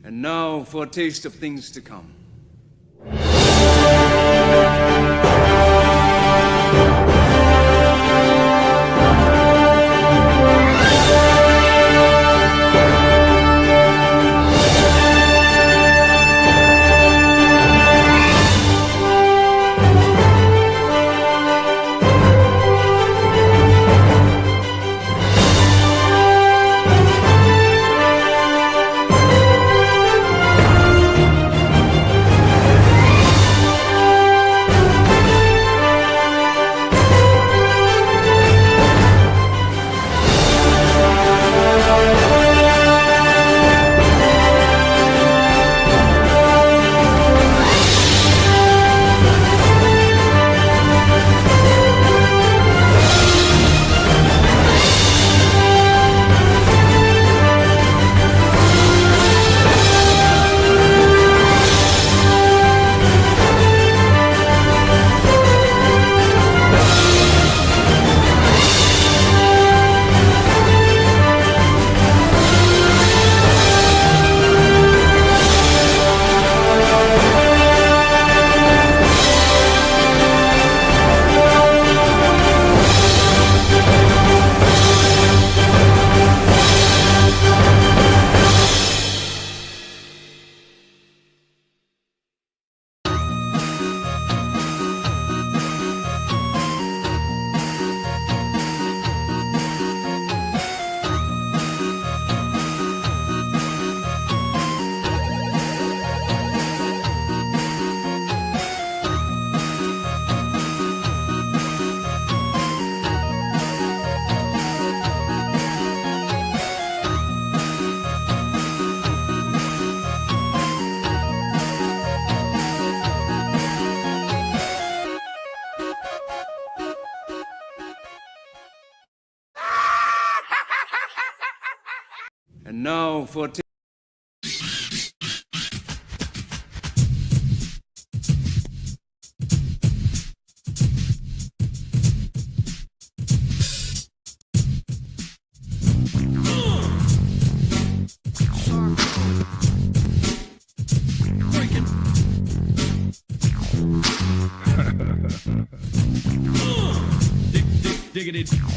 And now for a taste of things to come. And now for a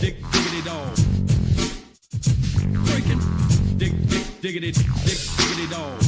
diggity dog. Breaking, diggity dog.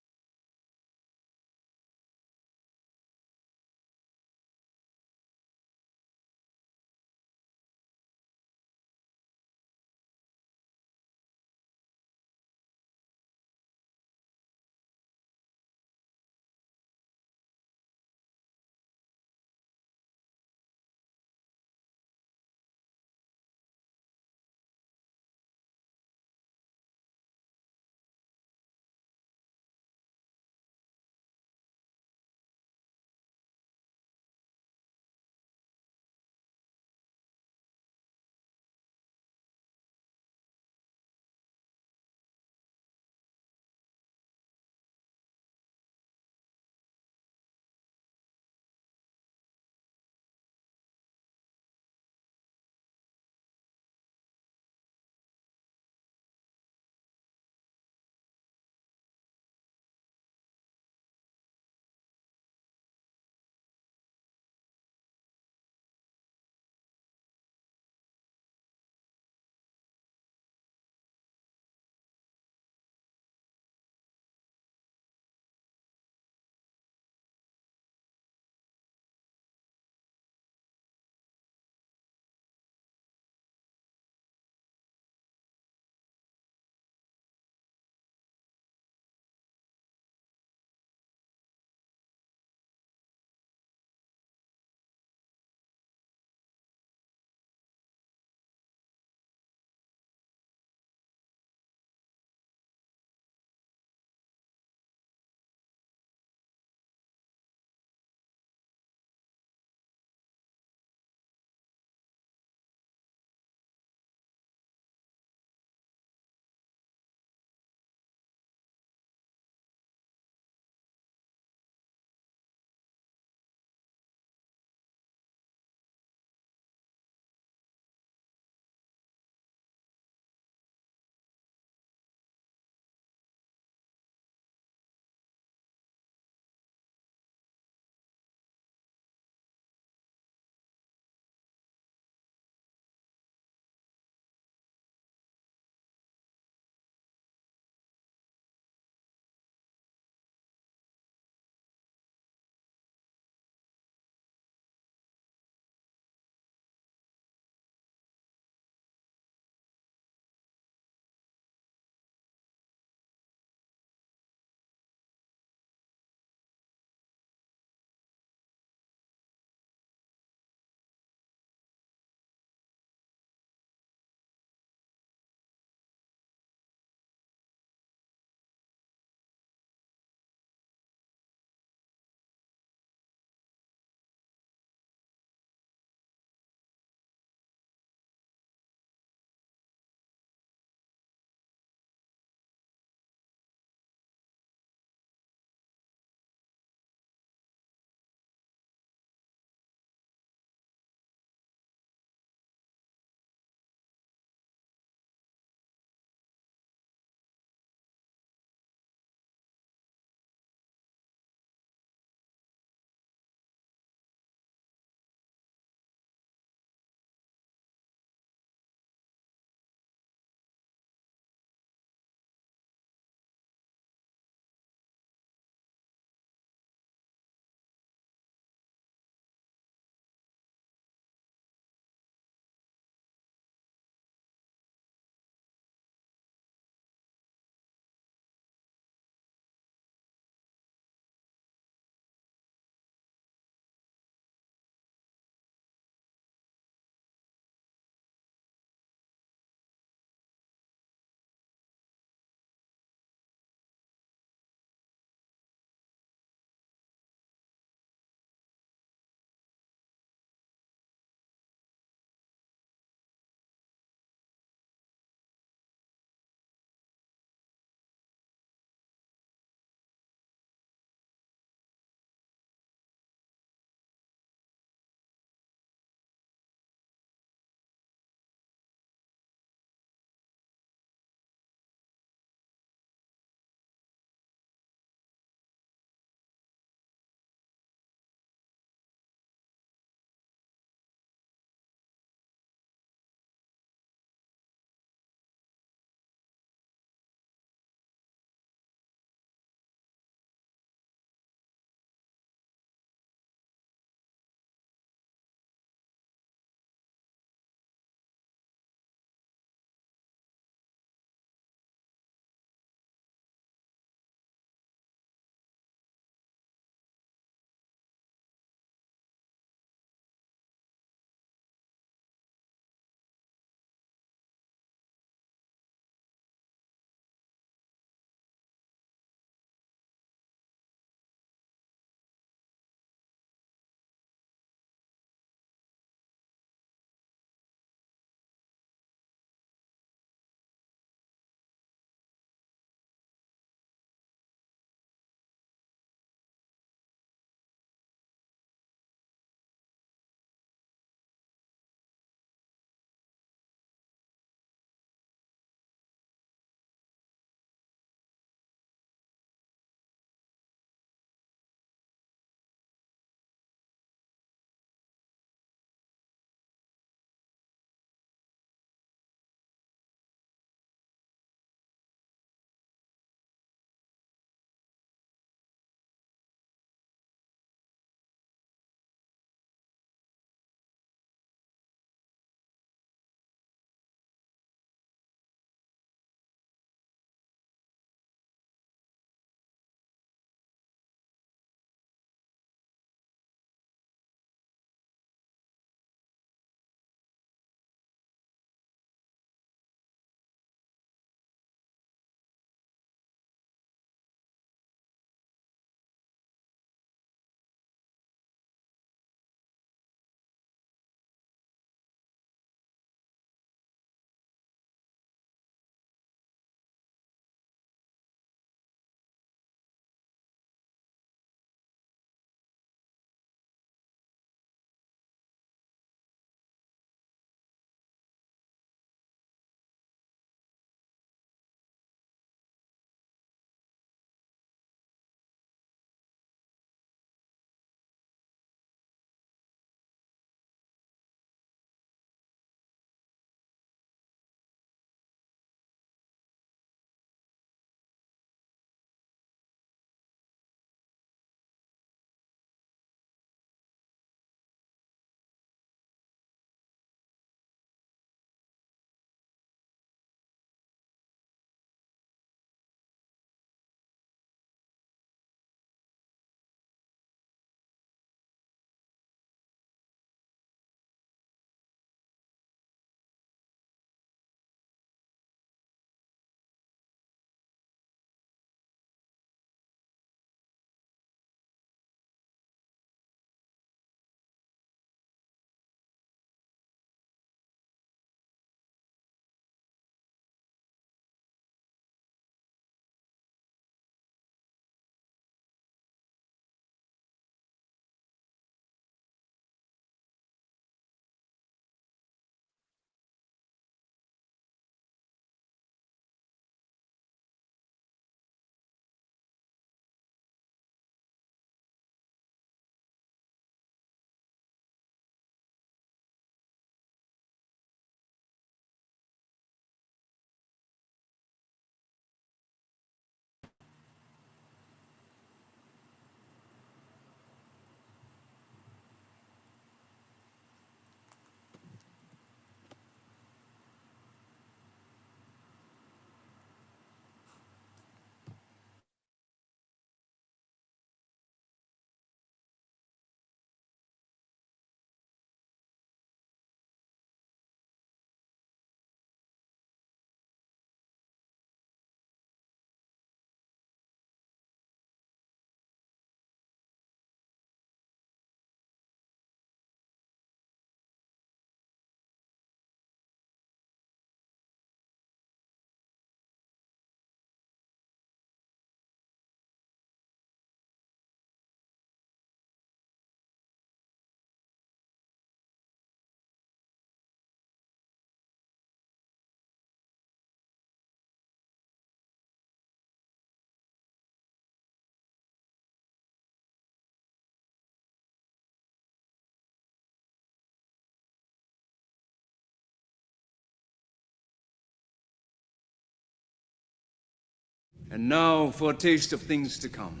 And now for a taste of things to come.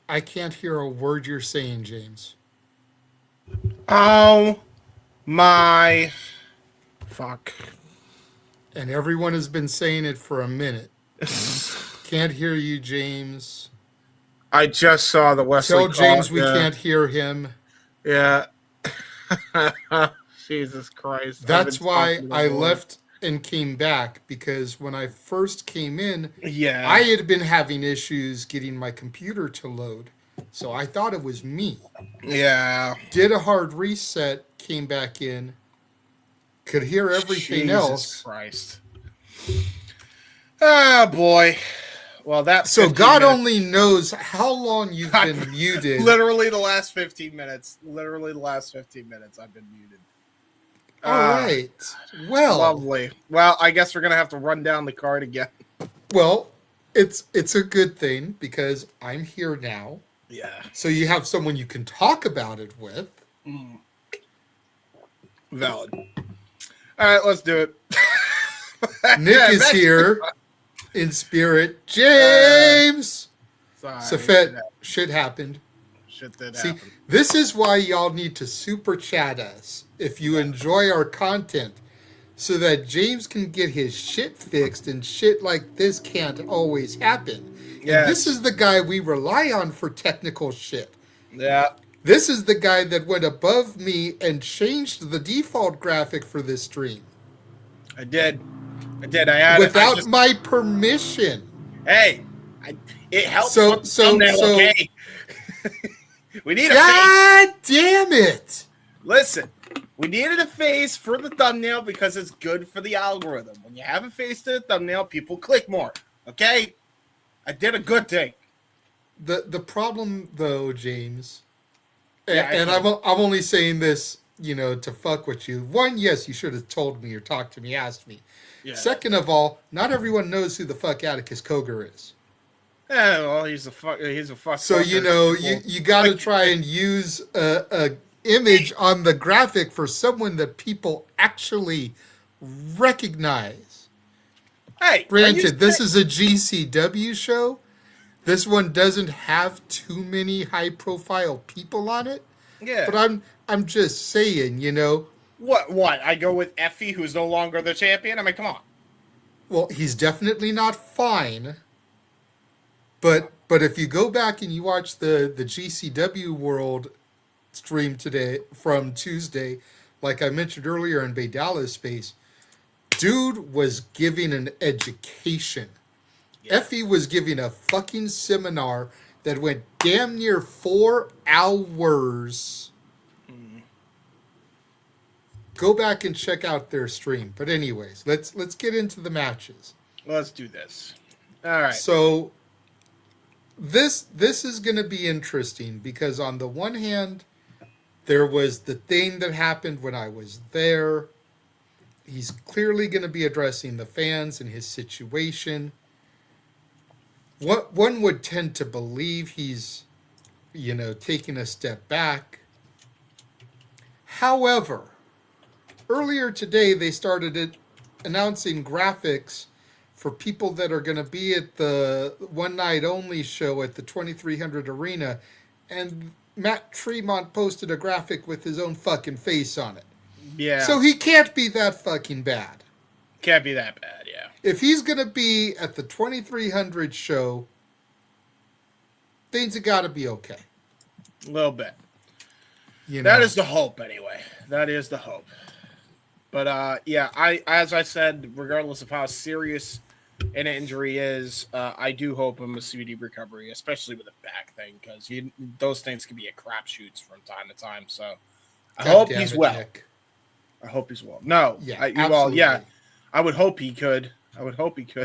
I can't hear a word you're saying, James. Oh my fuck. And everyone has been saying it for a minute. Can't hear you, James. I just saw the Wesley Tell James call. we can't hear him. Yeah. Jesus Christ. That's why I left and came back, because when I first came in, Yeah. I had been having issues getting my computer to load. So I thought it was me. Yeah. Did a hard reset, came back in, could hear everything Jesus else. Christ. Ah, boy. Well, that. So 15 God minutes- only knows how long you've been muted. Literally the last 15 minutes. Literally the last 15 minutes I've been muted. All right. Well, Lovely. Well, I guess we're going to have to run down the card again. well, it's a good thing because I'm here now. Yeah. So you have someone you can talk about it with. Valid. All right, let's do it. Nick Yeah, is that's- here in spirit. James! Sorry, Safet, shit happened. Shit did See, happen. this is why y'all need to super chat us if you enjoy our content, so that James can get his shit fixed and shit like this can't always happen. Yes. And this is the guy we rely on for technical shit. Yeah. This is the guy that went above me and changed the default graphic for this stream I did. I had without I just, my permission. Hey, it helps So- with the thumbnail, so- okay? We need a face. God damn it! Listen, we needed a face for the thumbnail because it's good for the algorithm. When you have a face to the thumbnail, people click more. Okay? I did a good thing. The problem though, James, Yeah, and I'm only saying this, to fuck with you. One, yes, you should have told me or talked to me, asked me. Yeah. Second of all, not everyone knows who the fuck Atticus Cogar is. Yeah, well, he's a fuck. So you got to try and use a image on the graphic for someone that people actually recognize. Hey, Granted, this is a GCW show. This one doesn't have too many high-profile people on it. Yeah. But I'm just saying, What? I go with Effy, who's no longer the champion? I mean, come on. well, he's definitely not fine. But if you go back and you watch the GCW World stream today from Tuesday, like I mentioned earlier in Bay Dallas Space, dude was giving an education. Yeah. Effy was giving a fucking seminar that went damn near 4 hours. Go back and check out their stream. But anyways, let's get into the matches. Let's do this. All right. So this is going to be interesting because on the one hand, there was the thing that happened when I was there. He's clearly going to be addressing the fans and his situation. What one would tend to believe he's, taking a step back. However, earlier today they started announcing graphics for people that are going to be at the one night only show at the 2300 Arena, and Matt Tremont posted a graphic with his own fucking face on it. Yeah. So he can't be that fucking bad. Can't be that bad, yeah. If he's going to be at the 2300 show, things have got to be okay. A little bit. You know? That is the hope, anyway. That is the hope. But, as I said, regardless of how serious an injury is, I do hope him a speedy recovery, especially with a back thing, because those things can be a crapshoots from time to time. So I hope he's well. Nick. I hope he's well. No, Yeah, absolutely. absolutely. I would hope he could.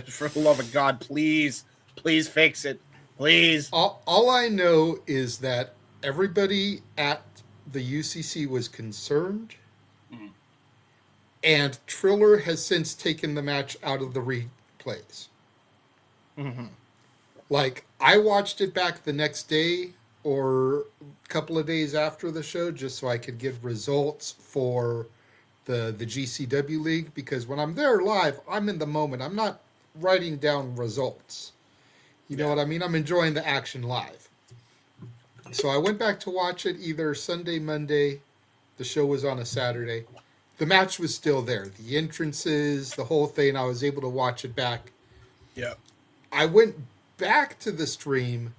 For the love of God, please fix it, please. All I know is that everybody at the UCC was concerned, and Triller has since taken the match out of the replays. Mm-hmm. Like, I watched it back the next day or a couple of days after the show just so I could get results for the GCW league, because when I'm there live, I'm in the moment. I'm not writing down results. You know what I mean? I'm enjoying the action live. So I went back to watch it either Sunday, Monday. The show was on a Saturday. The match was still there. The entrances, the whole thing, I was able to watch it back. Yeah. I went back to the stream,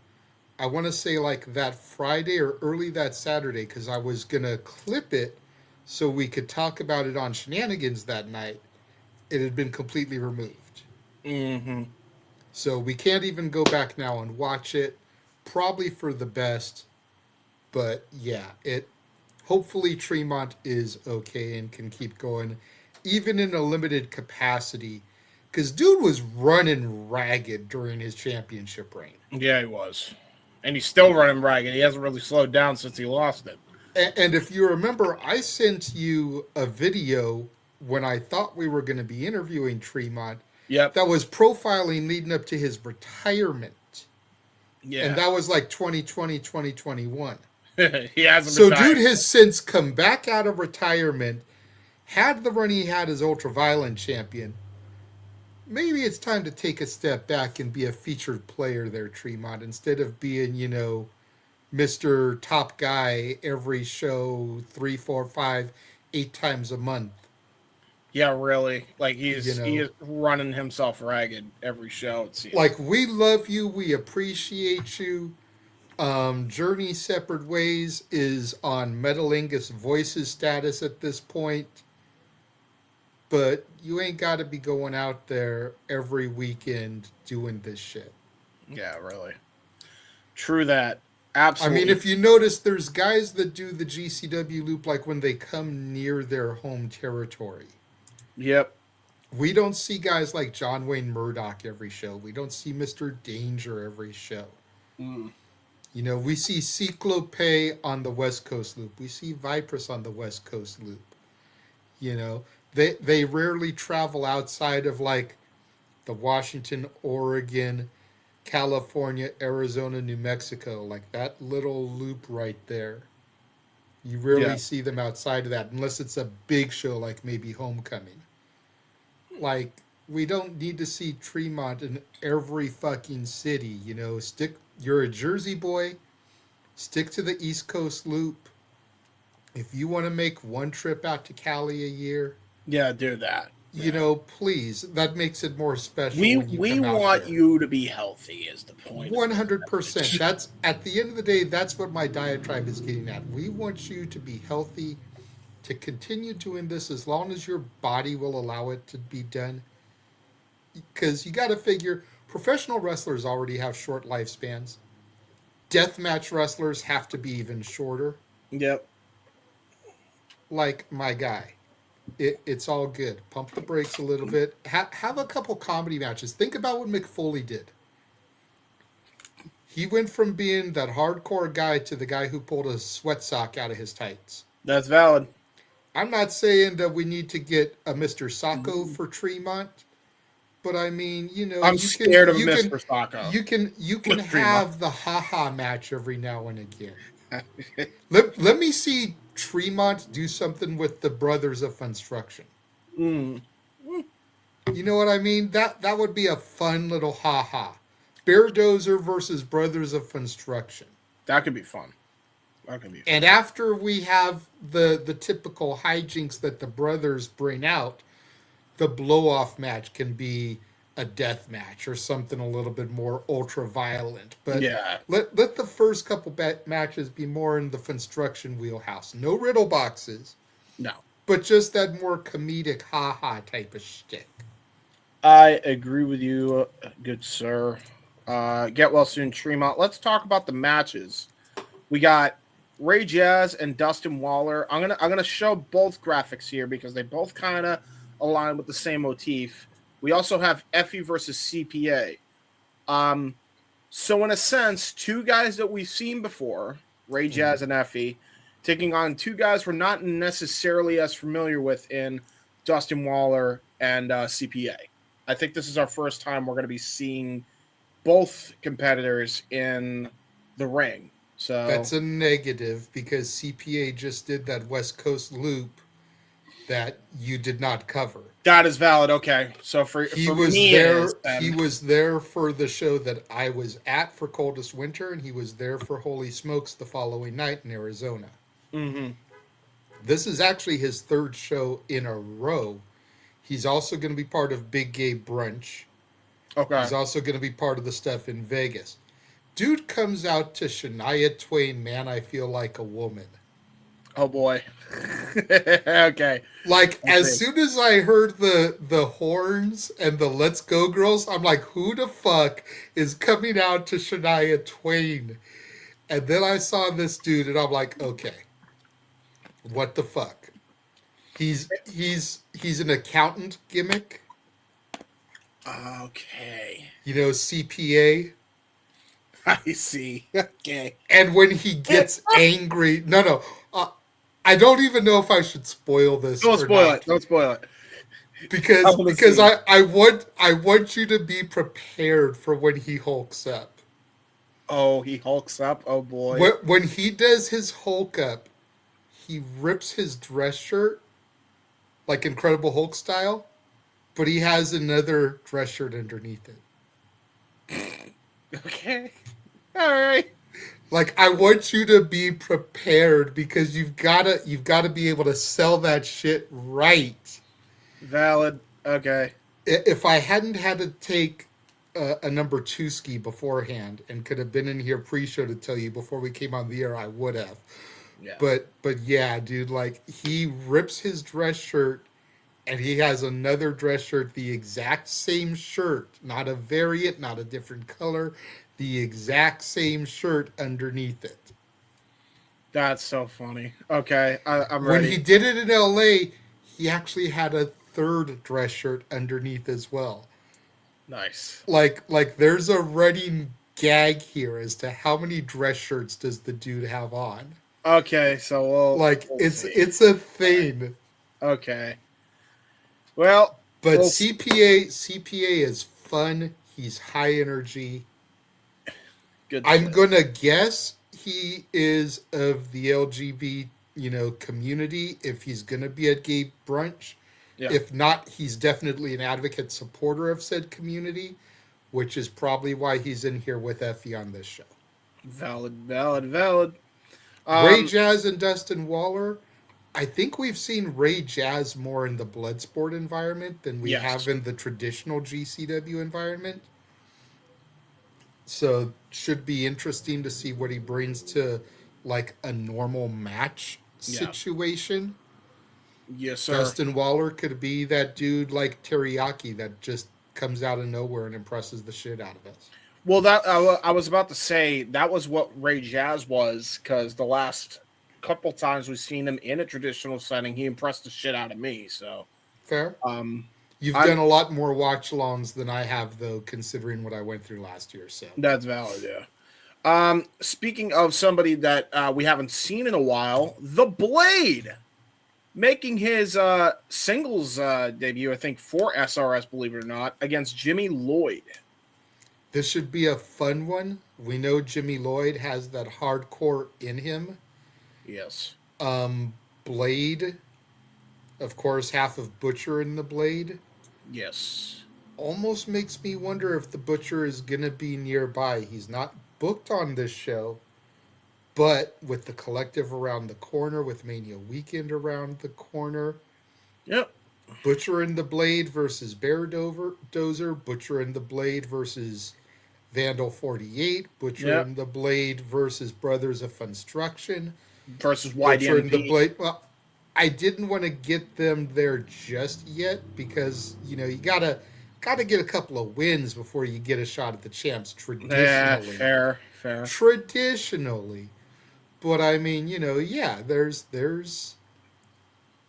I want to say like that Friday or early that Saturday, because I was going to clip it so we could talk about it on Shenanigans that night. It had been completely removed. Mm-hmm. So we can't even go back now and watch it. Probably for the best. But yeah, hopefully Tremont is okay and can keep going, even in a limited capacity. Because dude was running ragged during his championship reign. Yeah, he was. And he's still running ragged. He hasn't really slowed down since he lost it. And if you remember, I sent you a video when I thought we were going to be interviewing Tremont. Yep. That was profiling leading up to his retirement. Yeah. And that was like 2020, 2021. He hasn't So retired. dude has since come back out of retirement, had the run he had as Ultraviolent champion. Maybe it's time to take a step back and be a featured player there, Tremont, instead of being, Mr. Top Guy every show 3, 4, 5, 8 times a month. Yeah, really. Like, he is running himself ragged every show, it seems. Like, we love you. We appreciate you. Journey Separate Ways is on Metalingus Voices status at this point. But you ain't got to be going out there every weekend doing this shit. Yeah, really. True that. Absolutely. I mean, if you notice, there's guys that do the GCW loop like when they come near their home territory. Yep. We don't see guys like John Wayne Murdoch every show. We don't see Mr. Danger every show. Mm. We see Cyclope on the West Coast loop. We see Vipress on the West Coast loop. They rarely travel outside of like the Washington, Oregon, California, Arizona, New Mexico, like that little loop right there. You rarely see them outside of that unless it's a big show like maybe Homecoming. Like, we don't need to see Tremont in every fucking city, You're a Jersey boy, stick to the East Coast loop. If you want to make one trip out to Cali a year, yeah, do that. Please. That makes it more special. We come out want there. you to be healthy is the point. 100%. That's at the end of the day, that's what my diatribe is getting at. We want you to be healthy, to continue doing this as long as your body will allow it to be done. Because you got to figure, professional wrestlers already have short lifespans. Deathmatch wrestlers have to be even shorter. Yep. Like my guy. It's all good. Pump the brakes a little bit. Have a couple comedy matches. Think about what Mick Foley did. He went from being that hardcore guy to the guy who pulled a sweat sock out of his tights. That's valid. I'm not saying that we need to get a Mr. Sacco for Tremont, but I mean, I'm scared of you Mr. can, Sacco. you can With have the haha match every now and again. Let me see Tremont do something with the Brothers of Construction. Mm. You know what I mean? That would be a fun little haha. Bear Dozer versus Brothers of Construction. That could be fun. And after we have the typical hijinks that the brothers bring out, the blow-off match can be a death match or something a little bit more ultra-violent. But yeah, let the first couple matches be more in the construction wheelhouse. No riddle boxes. No. But just that more comedic ha-ha type of shtick. I agree with you, good sir. Get well soon, Tremont. Let's talk about the matches. We got Ray Jazz and Dustin Walker. I'm gonna show both graphics here because they both kind of align with the same motif. We also have Effy versus CPA. So in a sense, two guys that we've seen before, Ray Jazz and Effy, taking on two guys we're not necessarily as familiar with in Dustin Walker and CPA. I think this is our first time we're going to be seeing both competitors in the ring. So that's a negative because CPA just did that West Coast loop that you did not cover. That is valid. Okay, so he was there for the show that I was at for Coldest Winter, and he was there for Holy Smokes the following night in Arizona. Mm-hmm. This is actually his third show in a row. He's also going to be part of Big Gay Brunch. Okay. He's also going to be part of the stuff in Vegas. Dude comes out to Shania Twain, Man, I Feel Like a Woman. Oh, boy. Okay. Like, as soon as I heard the horns and the Let's Go Girls, I'm like, who the fuck is coming out to Shania Twain? And then I saw this dude, and I'm like, okay, what the fuck? He's an accountant gimmick. Okay. You know, CPA. I see. Okay. And when he gets angry, no, I don't even know if I should spoil this. Don't spoil it. Don't spoil it. Because I want you to be prepared for when he hulks up. Oh, he hulks up. Oh boy. When he does his hulk up, he rips his dress shirt like Incredible Hulk style, but he has another dress shirt underneath it. Okay. All right. Like, I want you to be prepared because you've gotta be able to sell that shit right. Valid. Okay. If I hadn't had to take a number 2 ski beforehand and could have been in here pre-show to tell you before we came on the air, I would have. Yeah. But yeah, dude, like, he rips his dress shirt and he has another dress shirt, the exact same shirt, not a variant, not a different color, the exact same shirt underneath it. That's so funny. Okay, I'm ready. When he did it in LA, he actually had a third dress shirt underneath as well. Nice. Like there's a running gag here as to how many dress shirts does the dude have on. Okay, so we'll it's see. It's a thing. Okay. Well, but CPA is fun. He's high energy. Good. I'm gonna guess he is of the LGBT, community. If he's gonna be at Gay Brunch, yeah. If not, he's definitely an advocate supporter of said community, which is probably why he's in here with Effy on this show. Valid. Ray Jazz and Dustin Walker. I think we've seen Ray Jazz more in the Bloodsport environment than we have in the traditional GCW environment. So should be interesting to see what he brings to like a normal match situation. Yes, sir. Dustin Walker could be that dude like Teriyaki that just comes out of nowhere and impresses the shit out of us. Well, that I was about to say that was what Ray Jazz was, because the last couple times we've seen him in a traditional setting, he impressed the shit out of me. So fair. You've done a lot more watch-alongs than I have, though, considering what I went through last year. So that's valid, yeah. Speaking of somebody that we haven't seen in a while, The Blade, making his singles debut, I think, for SRS, believe it or not, against Jimmy Lloyd. This should be a fun one. We know Jimmy Lloyd has that hardcore in him. Yes. Blade, of course, half of Butcher in the Blade. Yes. Almost makes me wonder if the Butcher is going to be nearby. He's not booked on this show, but with the Collective around the corner, with Mania Weekend around the corner. Yep. Butcher and the Blade versus Bear Dozer. Butcher and the Blade versus Vandal 48. Butcher and the Blade versus Brothers of Funstruction. Versus Butcher and the YDMP. Blade. Well, I didn't want to get them there just yet because, you know, you gotta get a couple of wins before you get a shot at the champs traditionally. Yeah, fair. Traditionally. But I mean, you know, yeah, there's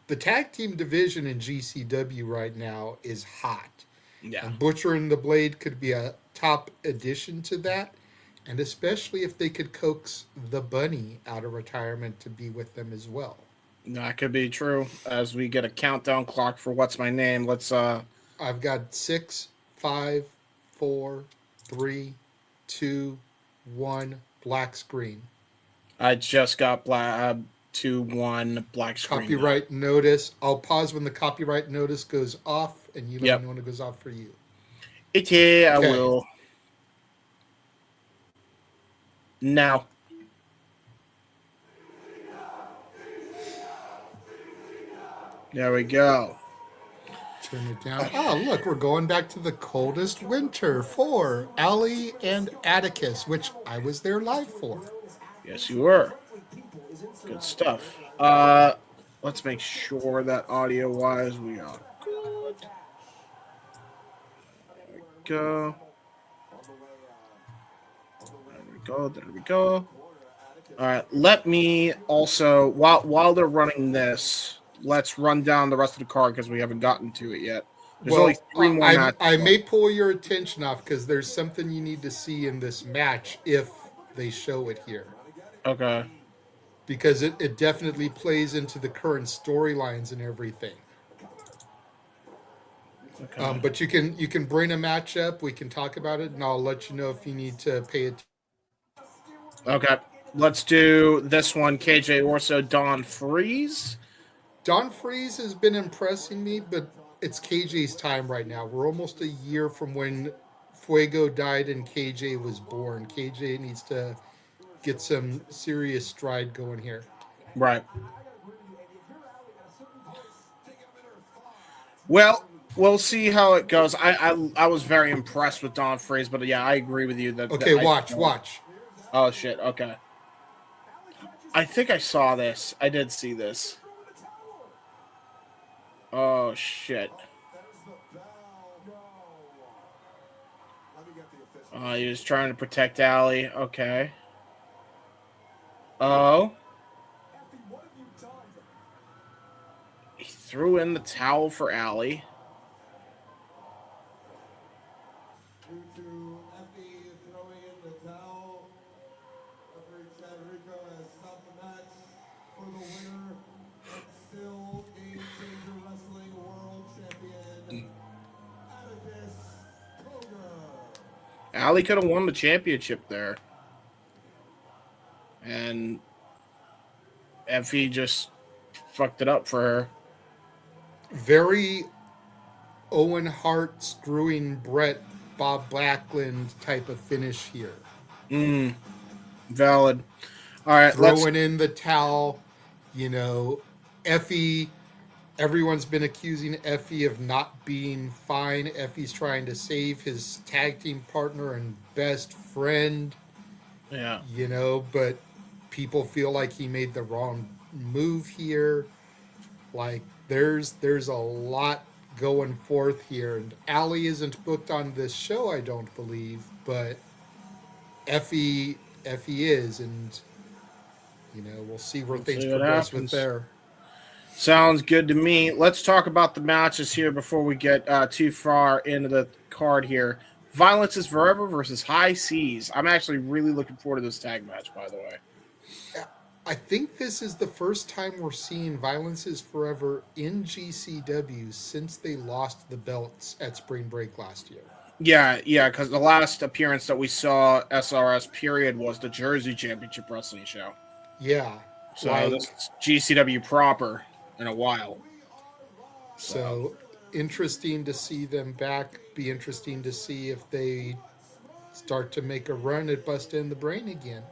the tag team division in GCW right now is hot. Yeah. And Butcher and the Blade could be a top addition to that. And especially if they could coax the Bunny out of retirement to be with them as well. That could be true. As we get a countdown clock for What's My Name, let's I've got 6, 5, 4, 3, 2, 1, black screen. I just got 2-1 black screen. Copyright notice. I'll pause when the copyright notice goes off, and you let me know when it goes off for you. I will. Now. There we go. Turn it down. Oh, look, we're going back to the coldest winter for Ali and Atticus, which I was there live for. Yes, you were. Good stuff. Let's make sure that audio-wise we are good. There we go. All right, let me also, while they're running this, let's run down the rest of the card because we haven't gotten to it yet. There's only 3 more matches. I may pull your attention off because there's something you need to see in this match if they show it here. Okay. Because it definitely plays into the current storylines and everything. Okay. But you can bring a match up. We can talk about it, and I'll let you know if you need to pay it. Okay. Let's do this one. KJ Orso, Don Freeze. Don Freeze has been impressing me, but it's KJ's time right now. We're almost a year from when Fuego died and KJ was born. KJ needs to get some serious stride going here. Right. Well, we'll see how it goes. I was very impressed with Don Freeze, but yeah, I agree with you. Watch. Oh, shit. Okay. I think I saw this. I did see this. Oh, shit. He was trying to protect Allie. Okay. Oh. He threw in the towel for Allie. Allie could have won the championship there. And Effy just fucked it up for her. Very Owen Hart screwing Brett, Bob Backlund type of finish here. Valid. All right, throwing in the towel. You know, Effy. Everyone's been accusing Effy of not being fine. Effy's trying to save his tag team partner and best friend. Yeah. You know, but people feel like he made the wrong move here. Like, there's a lot going forth here. And Allie isn't booked on this show, I don't believe, but Effy is, and you know, we'll see where things progress with there. Sounds good to me. Let's talk about the matches here before we get too far into the card here. Violence is Forever versus High Seas. I'm actually really looking forward to this tag match, by the way. I think this is the first time we're seeing Violence is Forever in GCW since they lost the belts at Spring Break last year. Yeah, because the last appearance that we saw SRS period was the Jersey Championship Wrestling show. Yeah. So this is GCW proper in a while. So interesting to see them back. Be interesting to see if they start to make a run at Bustin' the Brain again.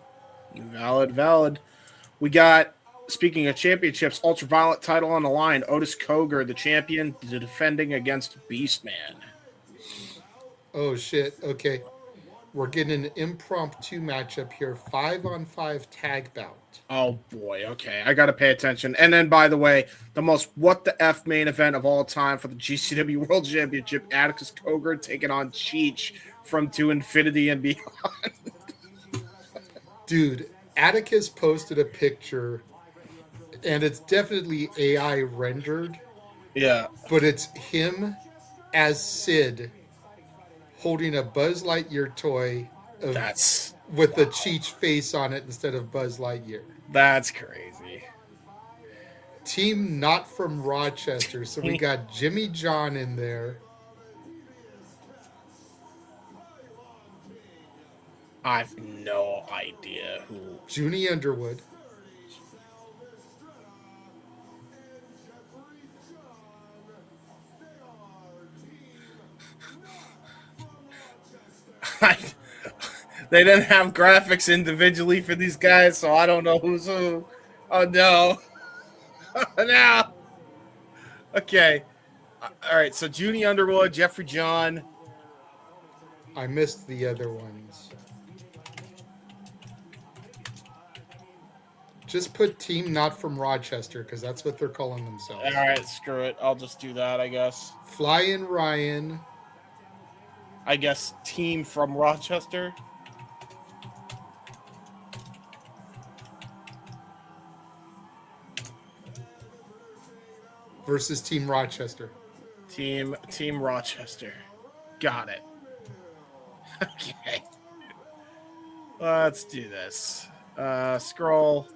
Valid. We got, speaking of championships, Ultraviolent title on the line. Otis Cogar, the champion, defending against Beastman. Oh, shit. Okay. We're getting an impromptu matchup here. 5-on-5 tag bout. Oh, boy. Okay. I got to pay attention. And then, by the way, the most what the F main event of all time for the GCW World Championship, Atticus Cogar taking on Cheech from To Infinity and Beyond. Dude, Atticus posted a picture, and it's definitely AI rendered. Yeah. But it's him as Sid holding a Buzz Lightyear toy with the Cheech face on it instead of Buzz Lightyear. That's crazy. Team not from Rochester. So we got Jimmy John in there. I have no idea who. Junie Underwood. They didn't have graphics individually for these guys, so I don't know who's who. Oh, no. No. Okay. All right, so Junie Underwood, Jeffrey John. I missed the other ones. Just put Team Not From Rochester, because that's what they're calling themselves. All right, screw it. I'll just do that, I guess. Flying Ryan. I guess Team From Rochester. Versus Team Rochester. Team Rochester. Got it. Okay. Let's do this. Scroll.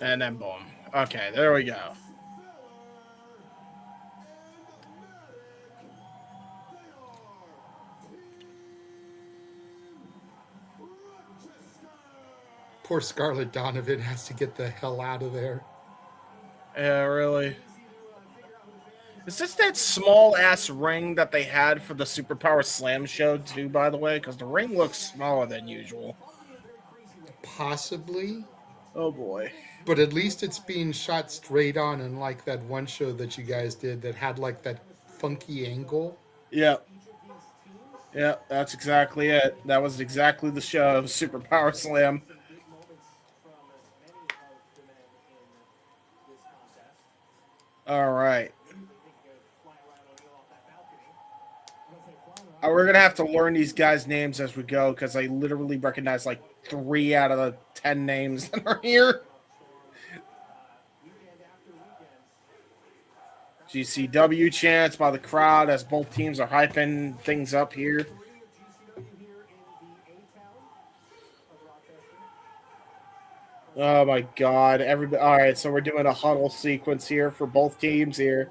And then boom. Okay, there we go. Poor Scarlett Donovan has to get the hell out of there. Yeah, really. Is this that small-ass ring that they had for the Superpower Slam show, too, by the way? Because the ring looks smaller than usual. Possibly. Oh, boy. But at least it's being shot straight on, unlike that one show that you guys did that had, like, that funky angle. Yeah. Yeah, that's exactly it. That was exactly the show, Superpower Slam. All right. We're going to have to learn these guys' names as we go because I literally recognize like 3 out of the 10 names that are here. GCW chants by the crowd as both teams are hyping things up here. Oh my God. Everybody. All right, so we're doing a huddle sequence here for both teams here.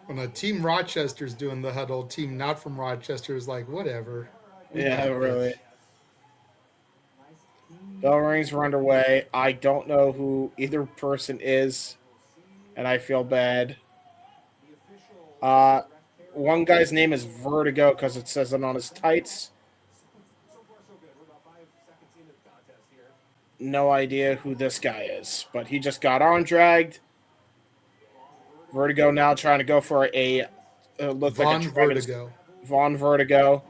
When Team Rochester's doing the huddle, Team Not From Rochester is like, whatever. Yeah, really. Bell rings are underway. I don't know who either person is, and I feel bad. One guy's name is Vertigo because it says it on his tights. No idea who this guy is, but he just got arm dragged. Vertigo now trying to go for a look like a Vertigo. Von Vertigo.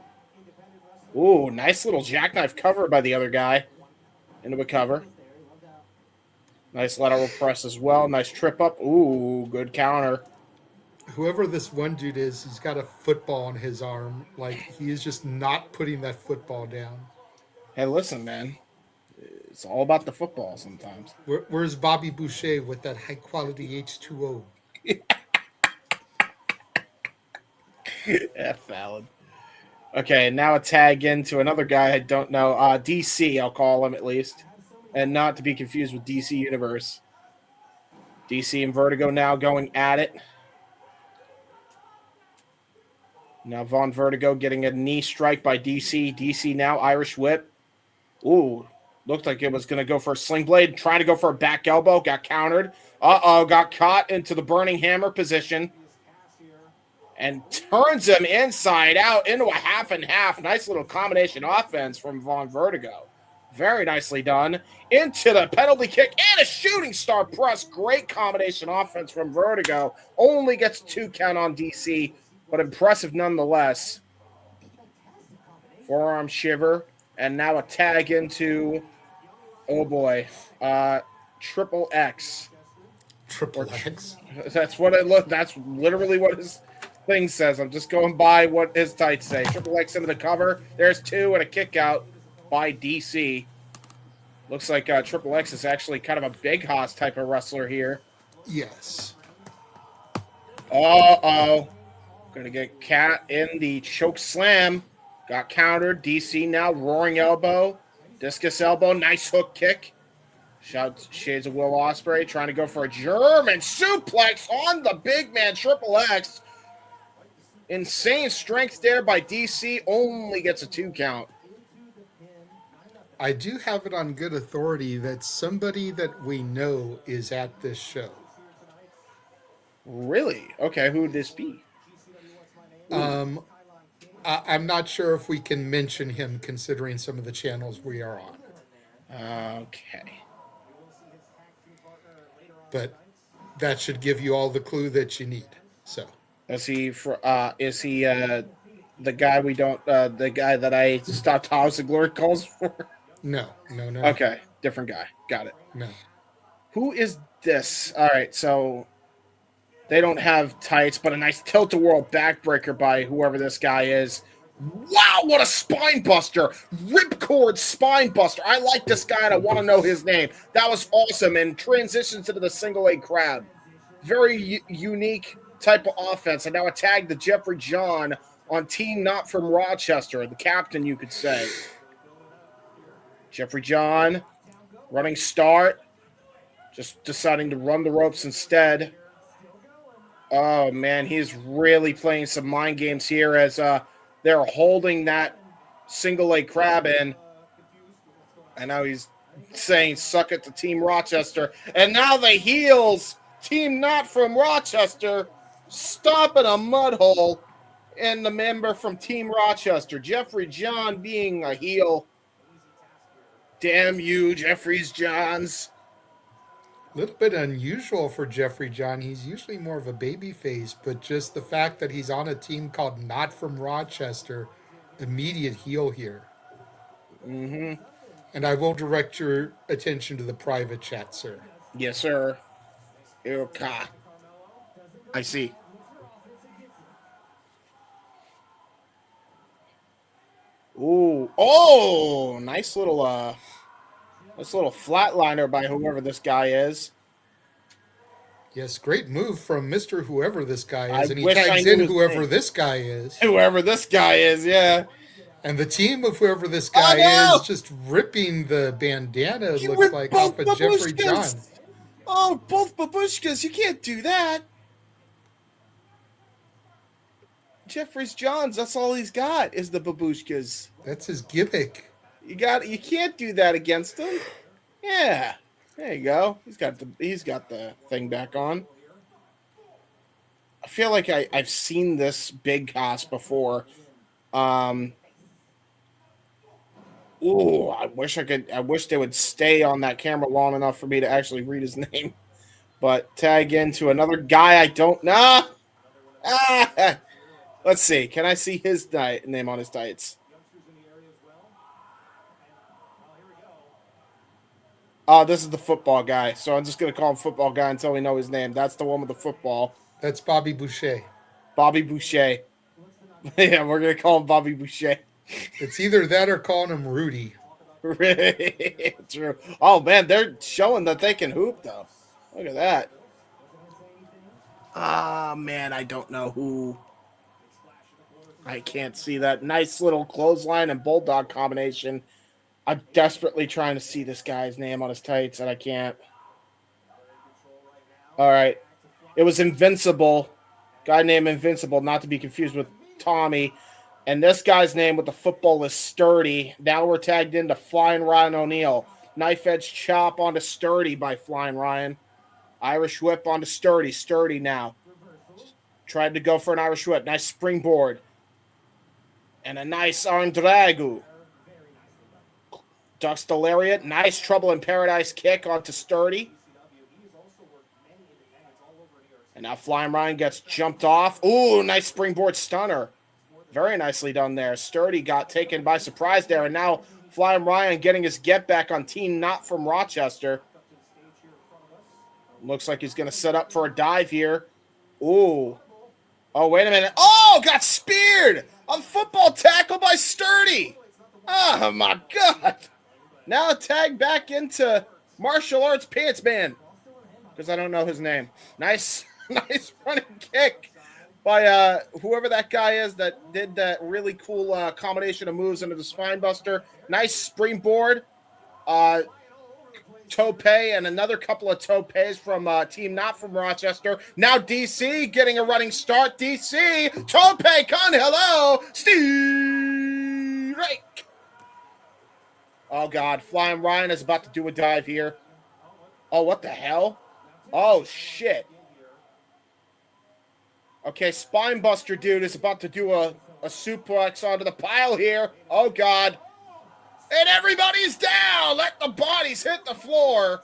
Ooh, nice little jackknife cover by the other guy. Into a cover. Nice lateral press as well. Nice trip up. Ooh, good counter. Whoever this one dude is, he's got a football on his arm. Like, he is just not putting that football down. Hey, listen, man. It's all about the football sometimes. Where's Bobby Boucher with that high-quality H2O? Yeah, Fallon. Okay, now a tag into another guy I don't know. DC, I'll call him at least. And not to be confused with DC Universe. DC and Vertigo now going at it. Now Von Vertigo getting a knee strike by DC. DC now Irish whip. Ooh, looked like it was going to go for a sling blade. Trying to go for a back elbow. Got countered. Uh-oh, got caught into the burning hammer position. And turns him inside out into a half and half. Nice little combination offense from Von Vertigo. Very nicely done. Into the penalty kick and a shooting star press. Great combination offense from Vertigo. Only gets a 2 count on DC, but impressive nonetheless. Forearm shiver. And now a tag into, oh boy, Triple X. Triple X. That's what it looked. That's literally what his thing says. I'm just going by what his tights say. Triple X into the cover. There's 2 and a kick out by DC. Looks like Triple X is actually kind of a big hoss type of wrestler here. Yes. Uh-oh. Gonna get Cat in the choke slam. Got countered. DC now roaring elbow. Discus elbow. Nice hook kick. Shades of Will Ospreay trying to go for a German suplex on the big man Triple X. Insane strength there by DC. Only gets a 2 count. I do have it on good authority that somebody that we know is at this show. Really? Okay, who would this be? I'm not sure if we can mention him considering some of the channels we are on. Okay. But that should give you all the clue that you need. So Is he the guy we don't the guy that I stopped House of Glory calls for? no. Okay, different guy. Got it. No. Who is this? All right, so they don't have tights, but a nice tilt-a-whirl backbreaker by whoever this guy is. Wow, what a spine buster! Ripcord spine buster. I like this guy, and I want to know his name. That was awesome, and transitions into the single leg crab. Very unique type of offense. And now a tag to Jeffrey John on Team Not from Rochester, the captain, you could say. Jeffrey John, running start, just deciding to run the ropes instead. Oh, man, he's really playing some mind games here as they're holding that single leg crab in. And now he's saying, suck it to Team Rochester. And now the heels, Team Not from Rochester, stomping a mud hole in the member from Team Rochester. Jeffrey John being a heel. Damn you, Jeffrey's Johns. A little bit unusual for Jeffrey John. He's usually more of a baby face, but just the fact that he's on a team called Not from Rochester, immediate heel here. Mm-hmm. And I will direct your attention to the private chat, sir. Yes, sir. Okay. I see. Ooh. Oh, nice little flatliner by whoever this guy is. Yes, great move from Mr. Whoever this guy is. And he wish I tags knew in his whoever name. this guy is. Whoever this guy is, yeah. And the team of whoever this guy is just ripping the bandana, it looks like, off of Jeffrey John. Oh, both babushkas. You can't do that. Jeffrey's Johns, that's all he's got is the babushkas. That's his gimmick. You can't do that against him. Yeah. There you go. He's got the thing back on. I feel like I've seen this big hoss before. Ooh, I wish they would stay on that camera long enough for me to actually read his name. But tag into another guy I don't know. Let's see. Can I see his name on his tights? Oh, this is the football guy. So I'm just going to call him football guy until we know his name. That's the one with the football. That's Bobby Boucher. Bobby Boucher. Yeah, we're going to call him Bobby Boucher. It's either that or calling him Rudy. True. Oh, man, they're showing that they can hoop, though. Look at that. Ah, man, I don't know who. I can't see that. Nice little clothesline and bulldog combination. I'm desperately trying to see this guy's name on his tights, and I can't. All right. It was Invincible. Guy named Invincible, not to be confused with Tommy. And this guy's name with the football is Sturdy. Now we're tagged into Flying Ryan O'Neal. Knife edge chop onto Sturdy by Flying Ryan. Irish whip onto Sturdy. Sturdy now. Tried to go for an Irish whip. Nice springboard. And a nice arm dragu. Ducks the lariat. Nice Trouble in Paradise kick onto Sturdy. And now Flying Ryan gets jumped off. Ooh, nice springboard stunner. Very nicely done there. Sturdy got taken by surprise there. And now Flying Ryan getting his get back on Team Not from Rochester. Looks like he's going to set up for a dive here. Ooh. Oh, wait a minute. Oh, got speared. A football tackle by Sturdy. Oh, my God. Now tag back into martial arts pants man. Because I don't know his name. Nice running kick by whoever that guy is that did that really cool combination of moves into the spine buster. Nice springboard. Tope and another couple of topes from Team Not from Rochester. Now DC getting a running start. DC, Tope, con hello, Steve Rake. Oh, God. Flying Ryan is about to do a dive here. Oh, what the hell? Oh, shit. Okay, Spinebuster dude is about to do a suplex onto the pile here. Oh, God. And everybody's down. Let the bodies hit the floor.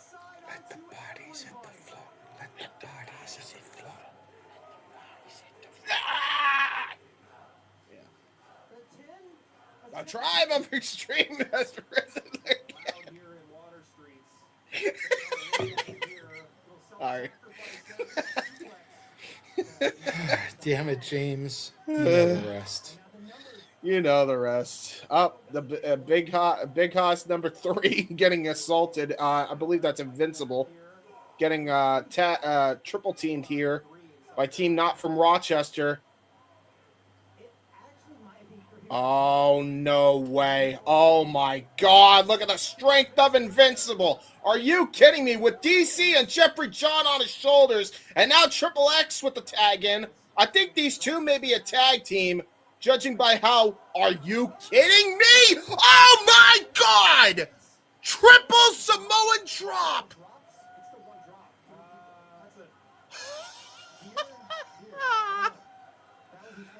Let the bodies hit the floor. Let the bodies hit the floor. Ah! Yeah. A tribe of extreme has risen again. Sorry. Damn it, James. You know the rest. You know the rest. Up the big hoss number 3 getting assaulted. I believe that's Invincible. Getting triple teamed here by Team Not from Rochester. Oh, no way. Oh, my God. Look at the strength of Invincible. Are you kidding me? With DC and Jeffrey John on his shoulders, and now Triple X with the tag in. I think these two may be a tag team, judging by how... Are you kidding me? Oh, my God! Triple Samoan drop!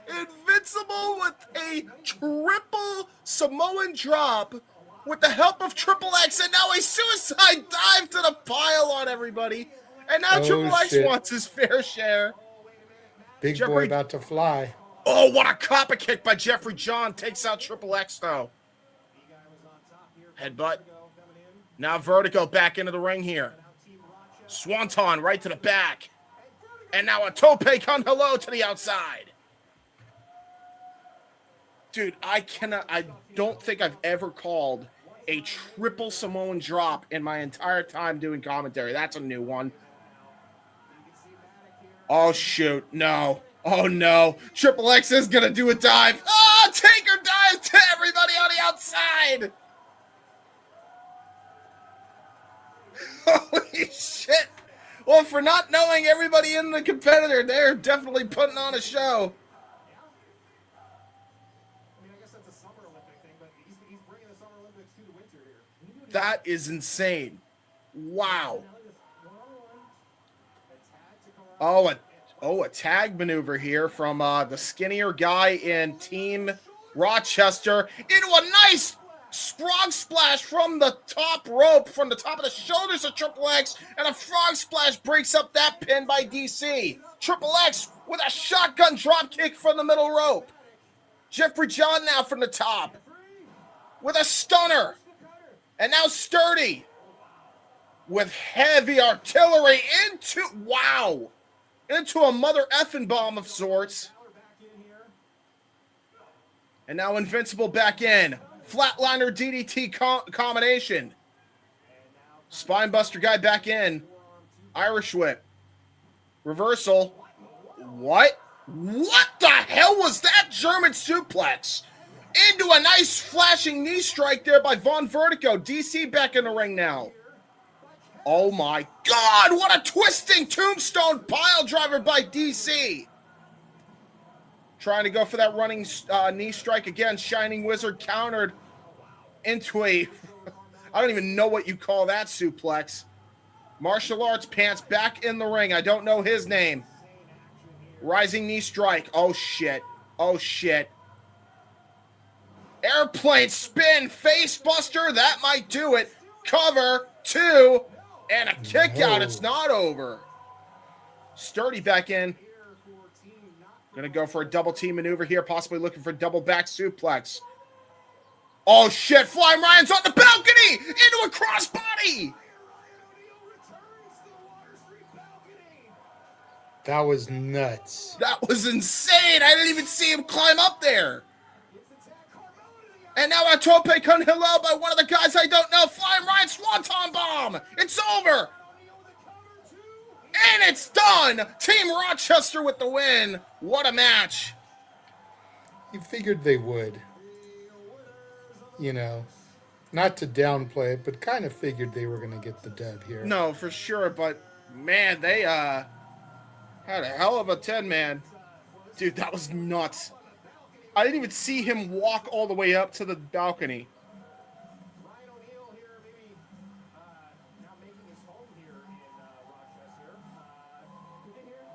Invincible with a triple Samoan drop with the help of Triple X, and now a suicide dive to the pile on everybody. And now Triple X wants his fair share. Big boy about to fly. Oh, what a copper kick by Jeffrey John. Takes out Triple X, though. Headbutt. Now Vertigo back into the ring here. Swanton right to the back. And now a tope con hello to the outside. Dude, I don't think I've ever called a triple Samoan drop in my entire time doing commentary. That's a new one. Oh, shoot. No. Oh, no. Triple X is going to do a dive. Oh, Taker dive to everybody on the outside. Holy shit. Well, for not knowing everybody in the competitor, they're definitely putting on a show. That is insane. Wow. A tag maneuver here from the skinnier guy in Team Rochester into a nice frog splash from the top rope, from the top of the shoulders of Triple X, and a frog splash breaks up that pin by DC. Triple X with a shotgun drop kick from the middle rope. Jeffrey John now from the top with a stunner. And now Sturdy with heavy artillery into a mother effing bomb of sorts. And now Invincible back in. Flatliner DDT combination. Spinebuster guy back in. Irish whip. Reversal. What? What the hell was that German suplex? Into a nice flashing knee strike there by Von Vertigo. DC back in the ring now. Oh my God, what a twisting tombstone pile driver by DC. Trying to go for that running knee strike again. Shining Wizard countered into a, I don't even know what you call that suplex. Martial arts pants back in the ring. I don't know his name. Rising knee strike. Oh shit. Oh shit. Airplane spin, face buster, that might do it. Cover, 2, and a kick out. It's not over. Sturdy back in. Gonna go for a double team maneuver here, possibly looking for double back suplex. Oh shit, Flying Ryan's on the balcony! Into a crossbody! That was nuts. That was insane! I didn't even see him climb up there. And now a tope con hilo by one of the guys I don't know. Flying Ryan Swanton Bomb! It's over! And it's done! Team Rochester with the win. What a match. You figured they would. You know, not to downplay it, but kind of figured they were going to get the dub here. No, for sure, but man, they had a hell of a 10-man. Dude, that was nuts. I didn't even see him walk all the way up to the balcony.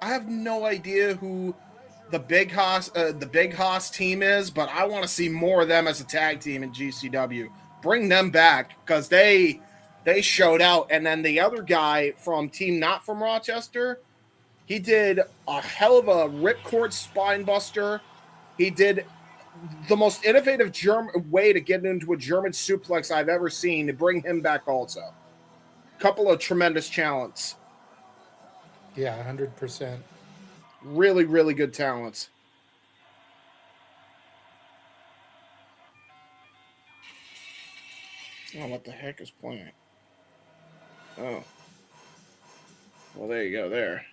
I have no idea who the Big Hoss team is, but I want to see more of them as a tag team in GCW. Bring them back because they showed out. And then the other guy from Team Not From Rochester, he did a hell of a ripcord spine buster. He did the most innovative German way to get into a German suplex I've ever seen to bring him back also. Couple of tremendous talents. Yeah, 100%. Really, really good talents. Oh, what the heck is playing? Oh. Well, there you go, there.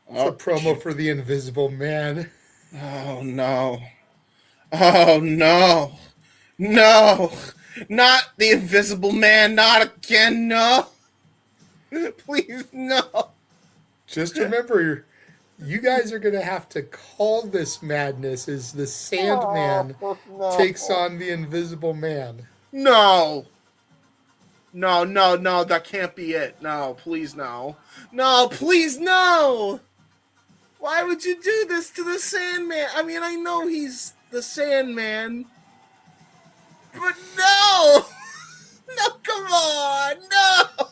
It's a promo for the Invisible Man. Oh, no. Oh, no. No. Not the Invisible Man. Not again. No. Please, no. Just remember, you guys are going to have to call this madness as the Sandman takes on the Invisible Man. No. No, no, no. That can't be it. No, please, no. No, please, no. Why would you do this to the Sandman? I mean, I know he's the Sandman. But no! No, come on! No!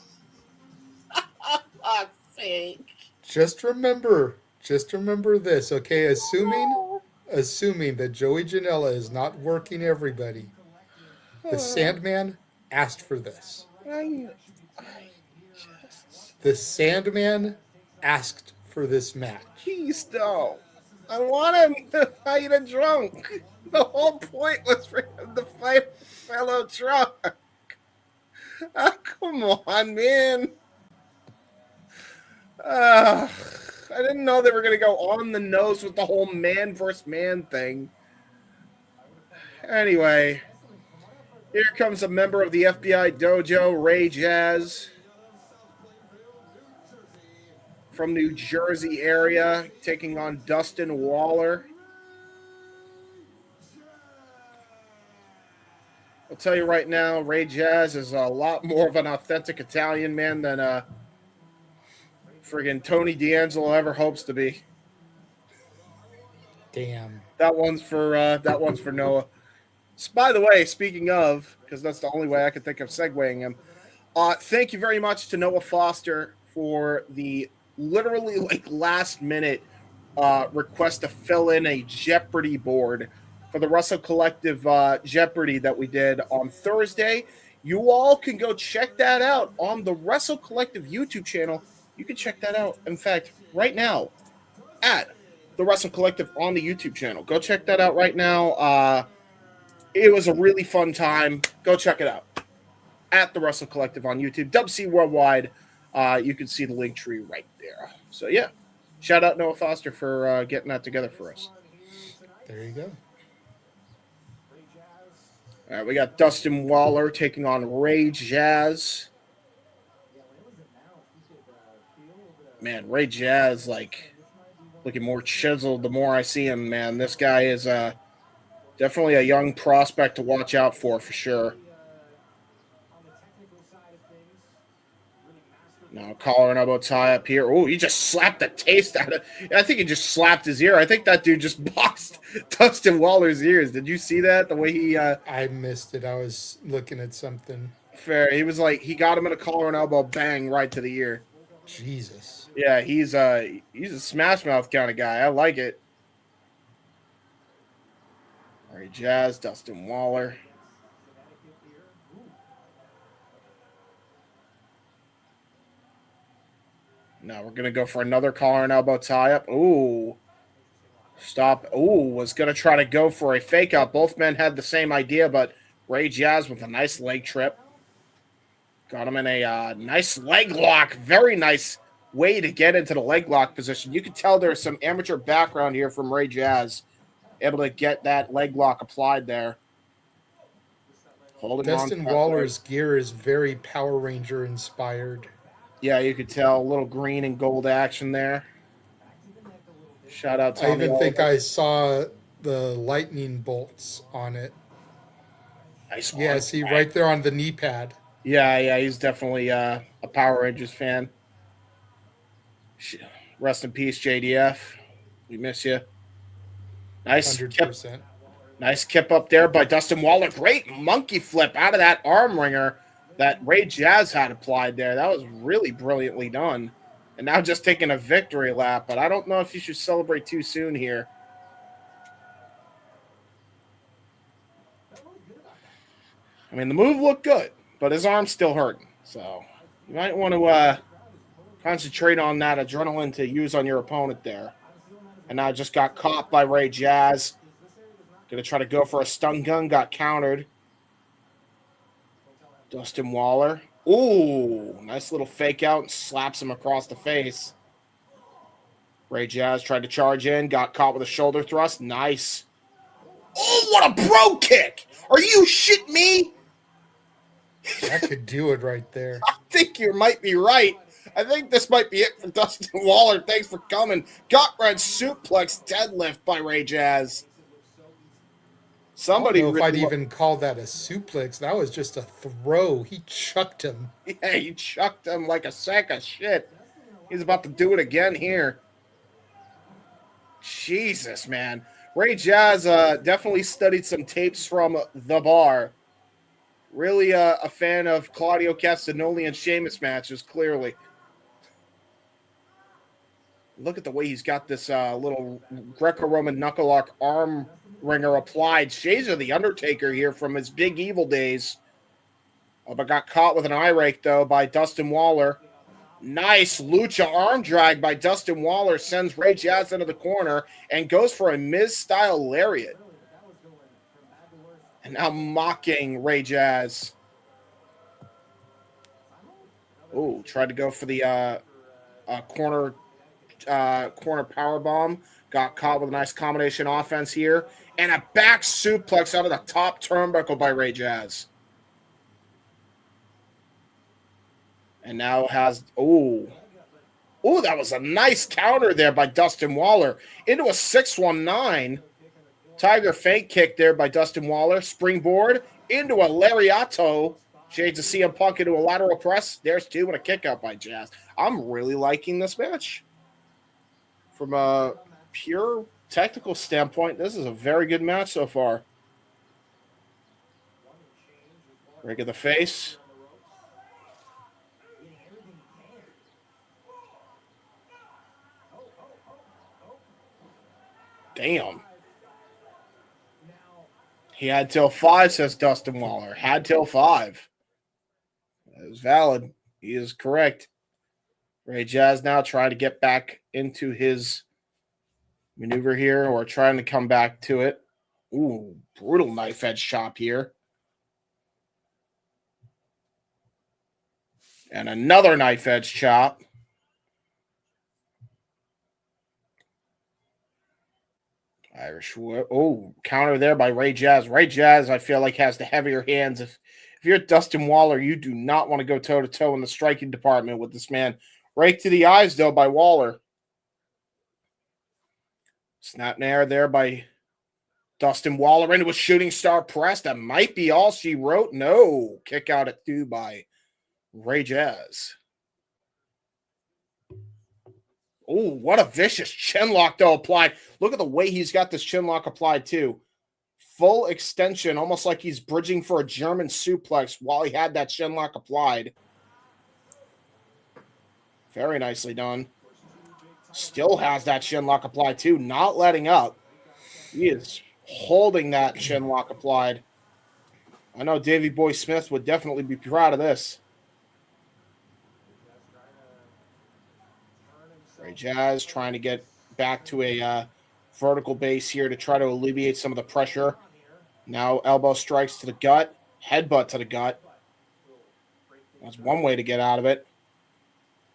Oh, sake. Just remember this, okay? Assuming that Joey Janela is not working everybody, the Sandman asked for this. The Sandman asked for this match. Please don't. I want him to fight a drunk. The whole point was for him to fight a fellow drunk. Oh, come on, man. I didn't know they were going to go on the nose with the whole man versus man thing. Anyway, here comes a member of the FBI dojo, Ray Jazz. From New Jersey area, taking on Dustin Walker. I'll tell you right now, Ray Jazz is a lot more of an authentic Italian man than friggin' Tony D'Angelo ever hopes to be. Damn. That one's for Noah. By the way, speaking of, because that's the only way I could think of segueing him. Thank you very much to Noah Foster for the literally last minute request to fill in a Jeopardy board for the Wrestle Collective Jeopardy that we did on Thursday. You all can go check that out on the Wrestle Collective YouTube channel. You can check that out, in fact, right now at the Wrestle Collective on the YouTube channel. Go check that out right now. It was a really fun time. Go check it out at the Wrestle Collective on YouTube. WC Worldwide. You can see the link tree right there. So, yeah. Shout out Noah Foster for getting that together for us. There you go. All right, we got Dustin Waller taking on Ray Jazz. Man, Ray Jazz, like, looking more chiseled the more I see him, man. This guy is definitely a young prospect to watch out for sure. Now, collar and elbow tie up here. Oh, he just slapped the taste out of. I think he just slapped his ear. I think that dude just boxed Dustin Waller's ears. Did you see that? The way he. I missed it. I was looking at something. Fair. He was like, he got him in a collar and elbow, bang, right to the ear. Jesus. Yeah, he's a smash mouth kind of guy. I like it. All right, Jazz, Dustin Waller. Now we're going to go for another collar and elbow tie-up. Ooh. Stop. Ooh, was going to try to go for a fake out. Both men had the same idea, but Ray Jazz with a nice leg trip. Got him in a nice leg lock. Very nice way to get into the leg lock position. You can tell there's some amateur background here from Ray Jazz. Able to get that leg lock applied there. Dustin Waller's gear is very Power Ranger inspired. Yeah, you could tell a little green and gold action there. Shout out to I even think I saw the lightning bolts on it. Nice one. Yeah, see right there on the knee pad. Yeah, he's definitely a Power Rangers fan. Rest in peace, JDF. We miss you. Nice 100%. Kip. Nice kip up there by Dustin Waller. Great monkey flip out of that arm ringer that Ray Jazz had applied there. That was really brilliantly done. And now just taking a victory lap, but I don't know if you should celebrate too soon here. I mean, the move looked good, but his arm's still hurting. So you might want to concentrate on that adrenaline to use on your opponent there. And now just got caught by Ray Jazz. Going to try to go for a stun gun, got countered. Dustin Waller. Ooh, nice little fake out and slaps him across the face. Ray Jazz tried to charge in, got caught with a shoulder thrust. Nice. Oh, what a bro kick! Are you shitting me? That could do it right there. I think you might be right. I think this might be it for Dustin Waller. Thanks for coming. Gut wrench suplex deadlift by Ray Jazz. Somebody I don't know if I'd even call that a suplex. That was just a throw. He chucked him. Yeah, he chucked him like a sack of shit. He's about to do it again here. Jesus, man. Ray Jazz definitely studied some tapes from The Bar. Really a fan of Claudio Castagnoli and Sheamus matches, clearly. Look at the way he's got this little Greco-Roman knuckle lock arm ringer applied. Shades of the Undertaker here from his Big Evil days. But got caught with an eye rake, though, by Dustin Waller. Nice lucha arm drag by Dustin Waller. Sends Ray Jazz into the corner and goes for a Miz-style lariat. And now mocking Ray Jazz. Ooh, tried to go for the corner power bomb. Got caught with a nice combination offense here. And a back suplex out of the top turnbuckle by Ray Jazz. And now has, that was a nice counter there by Dustin Waller. Into a 619. Tiger fake kick there by Dustin Waller. Springboard into a lariato. Shades of CM Punk into a lateral press. There's two and a kick out by Jazz. I'm really liking this match. From a pure technical standpoint, this is a very good match so far. Break of the face. Damn. He had till 5, says Dustin Waller. Had till 5. That is valid. He is correct. Ray Jazz now trying to get back into his maneuver here, or trying to come back to it. Ooh, brutal knife edge chop here. And another knife edge chop. Irish whip. Oh, counter there by Ray Jazz. Ray Jazz, I feel like, has the heavier hands. If you're Dustin Waller, you do not want to go toe to toe in the striking department with this man. Right to the eyes, though, by Waller. Snap nair there by Dustin Waller into a shooting star press. That might be all she wrote. No. Kick out at 2 by Ray Jazz. Oh, what a vicious chin lock, though, applied. Look at the way he's got this chin lock applied, too. Full extension, almost like he's bridging for a German suplex while he had that chin lock applied. Very nicely done. Still has that chin lock applied, too. Not letting up. He is holding that chin lock applied. I know Davey Boy Smith would definitely be proud of this. Ray Jazz trying to get back to a vertical base here to try to alleviate some of the pressure. Now elbow strikes to the gut, headbutt to the gut. That's one way to get out of it.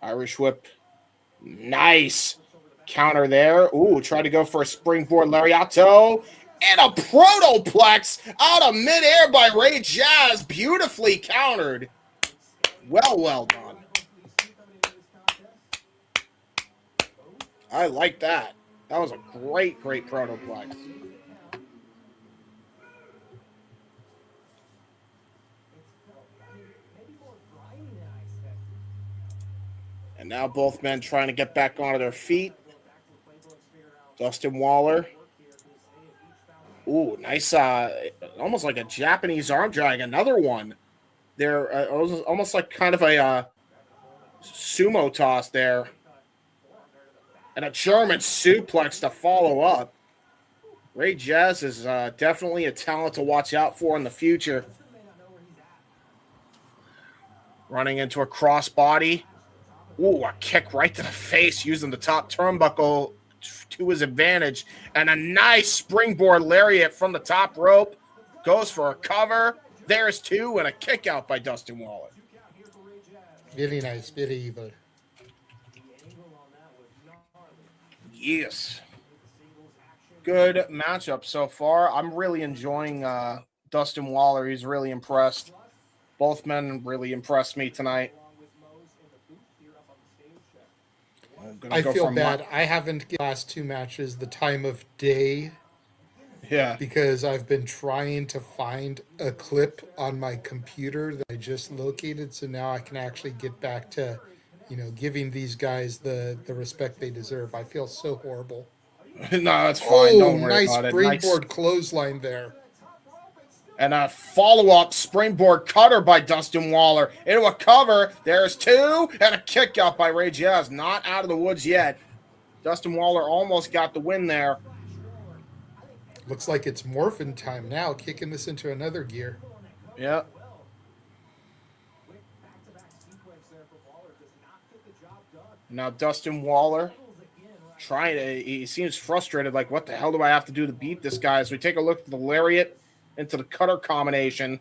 Irish whip. Nice. Counter there. Ooh, try to go for a springboard lariato. And a protoplex out of midair by Ray Jazz. Beautifully countered. Well done. I like that. That was a great protoplex. And now both men trying to get back onto their feet. Dustin Waller. Ooh, nice, almost like a Japanese arm drag. Another one. They're almost like kind of a sumo toss there. And a German suplex to follow up. Ray Jazz is definitely a talent to watch out for in the future. Running into a crossbody. Ooh, a kick right to the face using the top turnbuckle to his advantage. And a nice springboard lariat from the top rope. Goes for a cover. There's 2 and a kick out by Dustin Waller. Very nice, very evil. Yes. Good matchup so far. I'm really enjoying Dustin Waller. He's really impressed. Both men really impressed me tonight. I feel bad. I haven't given the last 2 matches the time of day. Yeah. Because I've been trying to find a clip on my computer that I just located, so now I can actually get back to giving these guys the respect they deserve. I feel so horrible. No, that's fine. Don't worry nice about it. springboard clothesline there. And a follow-up springboard cutter by Dustin Waller into a cover. There's 2 and a kick out by Ray Jazz. Not out of the woods yet. Dustin Waller almost got the win there. Looks like it's morphin time now, kicking this into another gear. Yeah. Now Dustin Waller he seems frustrated, like, what the hell do I have to do to beat this guy? As we take a look at the lariat into the cutter combination.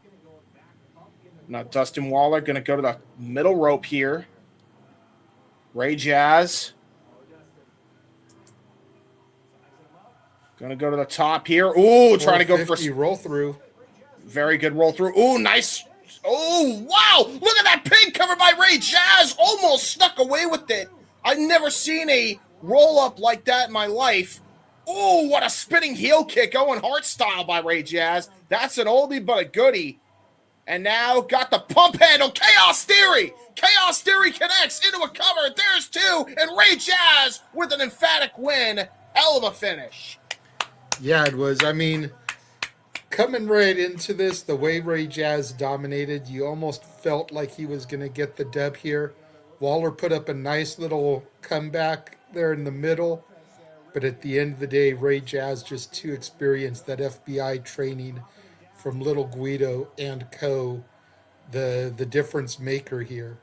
Now Dustin Waller going to go to the middle rope here. Ray Jazz going to go to the top here. Ooh, trying to go for roll through. Very good roll through. Ooh, nice. Oh, wow. Look at that pin cover by Ray Jazz. Almost snuck away with it. I've never seen a roll up like that in my life. Oh, what a spinning heel kick, Owen Hart style by Ray Jazz. That's an oldie but a goodie. And now got the pump handle. Chaos Theory. Chaos Theory connects into a cover. There's 2. And Ray Jazz with an emphatic win. Hell of a finish. Yeah, it was. I mean, coming right into this, the way Ray Jazz dominated, you almost felt like he was going to get the dub here. Waller put up a nice little comeback there in the middle. But at the end of the day, Ray Jazz just too experienced. That FBI training from Little Guido and co. The difference maker here.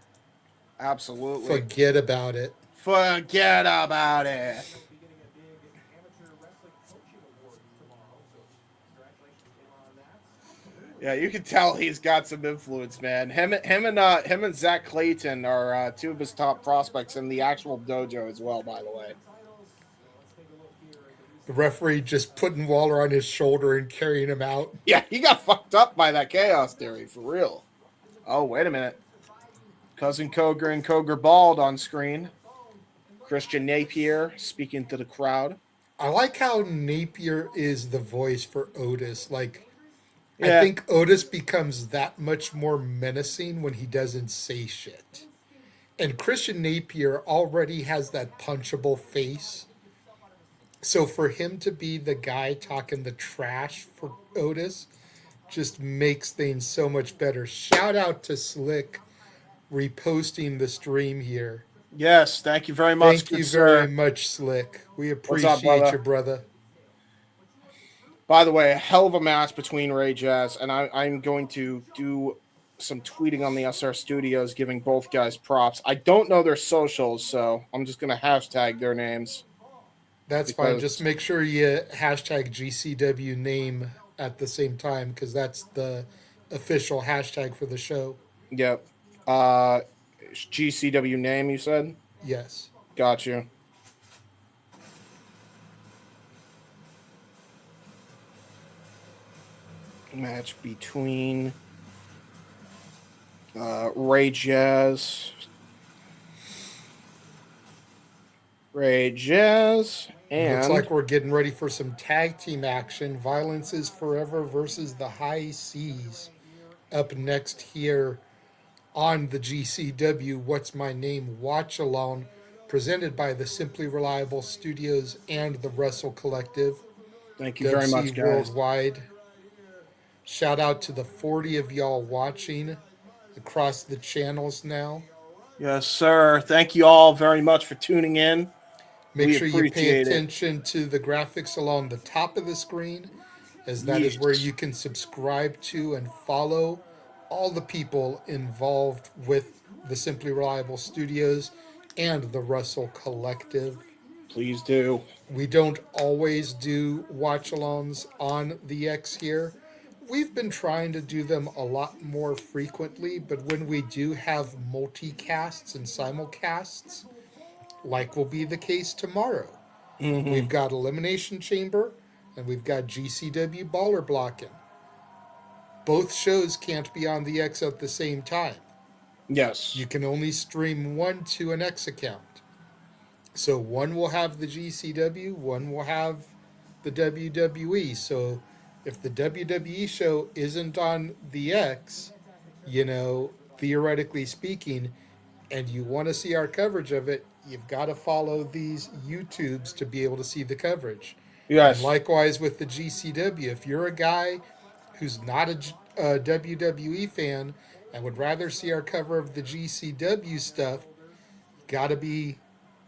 Absolutely. Forget about it. Forget about it. Yeah, you can tell he's got some influence, man. Him and Zach Clayton are 2 of his top prospects in the actual dojo as well, by the way. The referee just putting Waller on his shoulder and carrying him out. Yeah, he got fucked up by that chaos theory, for real. Oh, wait a minute. Cousin Cogar and Cogar bald on screen. Christian Napier speaking to the crowd. I like how Napier is the voice for Otis. Like, I Yeah, think Otis becomes that much more menacing when he doesn't say shit. And Christian Napier already has that punchable face. So for him to be the guy talking the trash for Otis just makes things so much better. Shout out to Slick reposting the stream here. yes, thank you very much, Thank good you sir. very much, Slick. We What's up, appreciate brother? you, brother. By the way, a hell of a match between Ray Jazz, and I'm going to do some tweeting on the SR Studios giving both guys props. I don't know their socials, so I'm just going to hashtag their names. That's fine. Just make sure you hashtag GCW name at the same time because that's the official hashtag for the show. Yep. GCW name, you said? Yes. Got you. Match between Ray Jazz and Looks like we're getting ready for some tag team action. Violence is Forever versus the High Seas. Up next here on the GCW What's My Name Watch Along, presented by the Simply Reliable Studios and the Wrestle Collective. Thank you very much, guys. Worldwide. Shout out to the 40 of y'all watching across the channels now. Yes, sir. Thank you all very much for tuning in. Make We sure you pay appreciate it. attention to the graphics along the top of the screen, as that is where you can subscribe to and follow all the people involved with the Simply Reliable Studios and the Wrestle Collective. Please do. We don't always do watch-alongs on the X here. We've been trying to do them a lot more frequently, but when we do have multicasts and simulcasts, like will be the case tomorrow, we've got Elimination Chamber and we've got GCW Baller Blocking. Both shows can't be on the X at the same time. Yes. You can only stream one to an X account. So one will have the GCW, one will have the WWE. So if the WWE show isn't on the X, theoretically speaking, and you want to see our coverage of it, you've got to follow these YouTubes to be able to see the coverage. Yes. And likewise with the GCW, if you're a guy who's not a WWE fan and would rather see our cover of the GCW stuff, got to be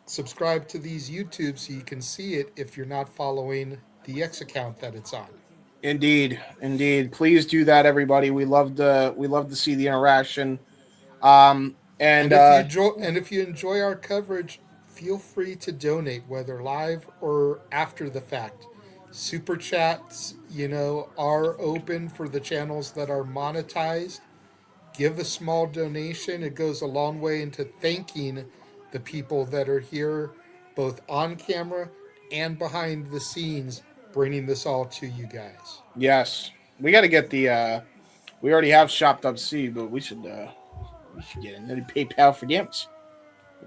subscribed to these YouTubes so you can see it if you're not following the X account that it's on. Indeed. Please do that, everybody. We love to see the interaction. And if you enjoy our coverage, feel free to donate, whether live or after the fact. Super chats, are open for the channels that are monetized. Give a small donation. It goes a long way into thanking the people that are here, both on camera and behind the scenes, bringing this all to you guys. Yes. We got to get the we already have Shop.c, but we should get another PayPal for games.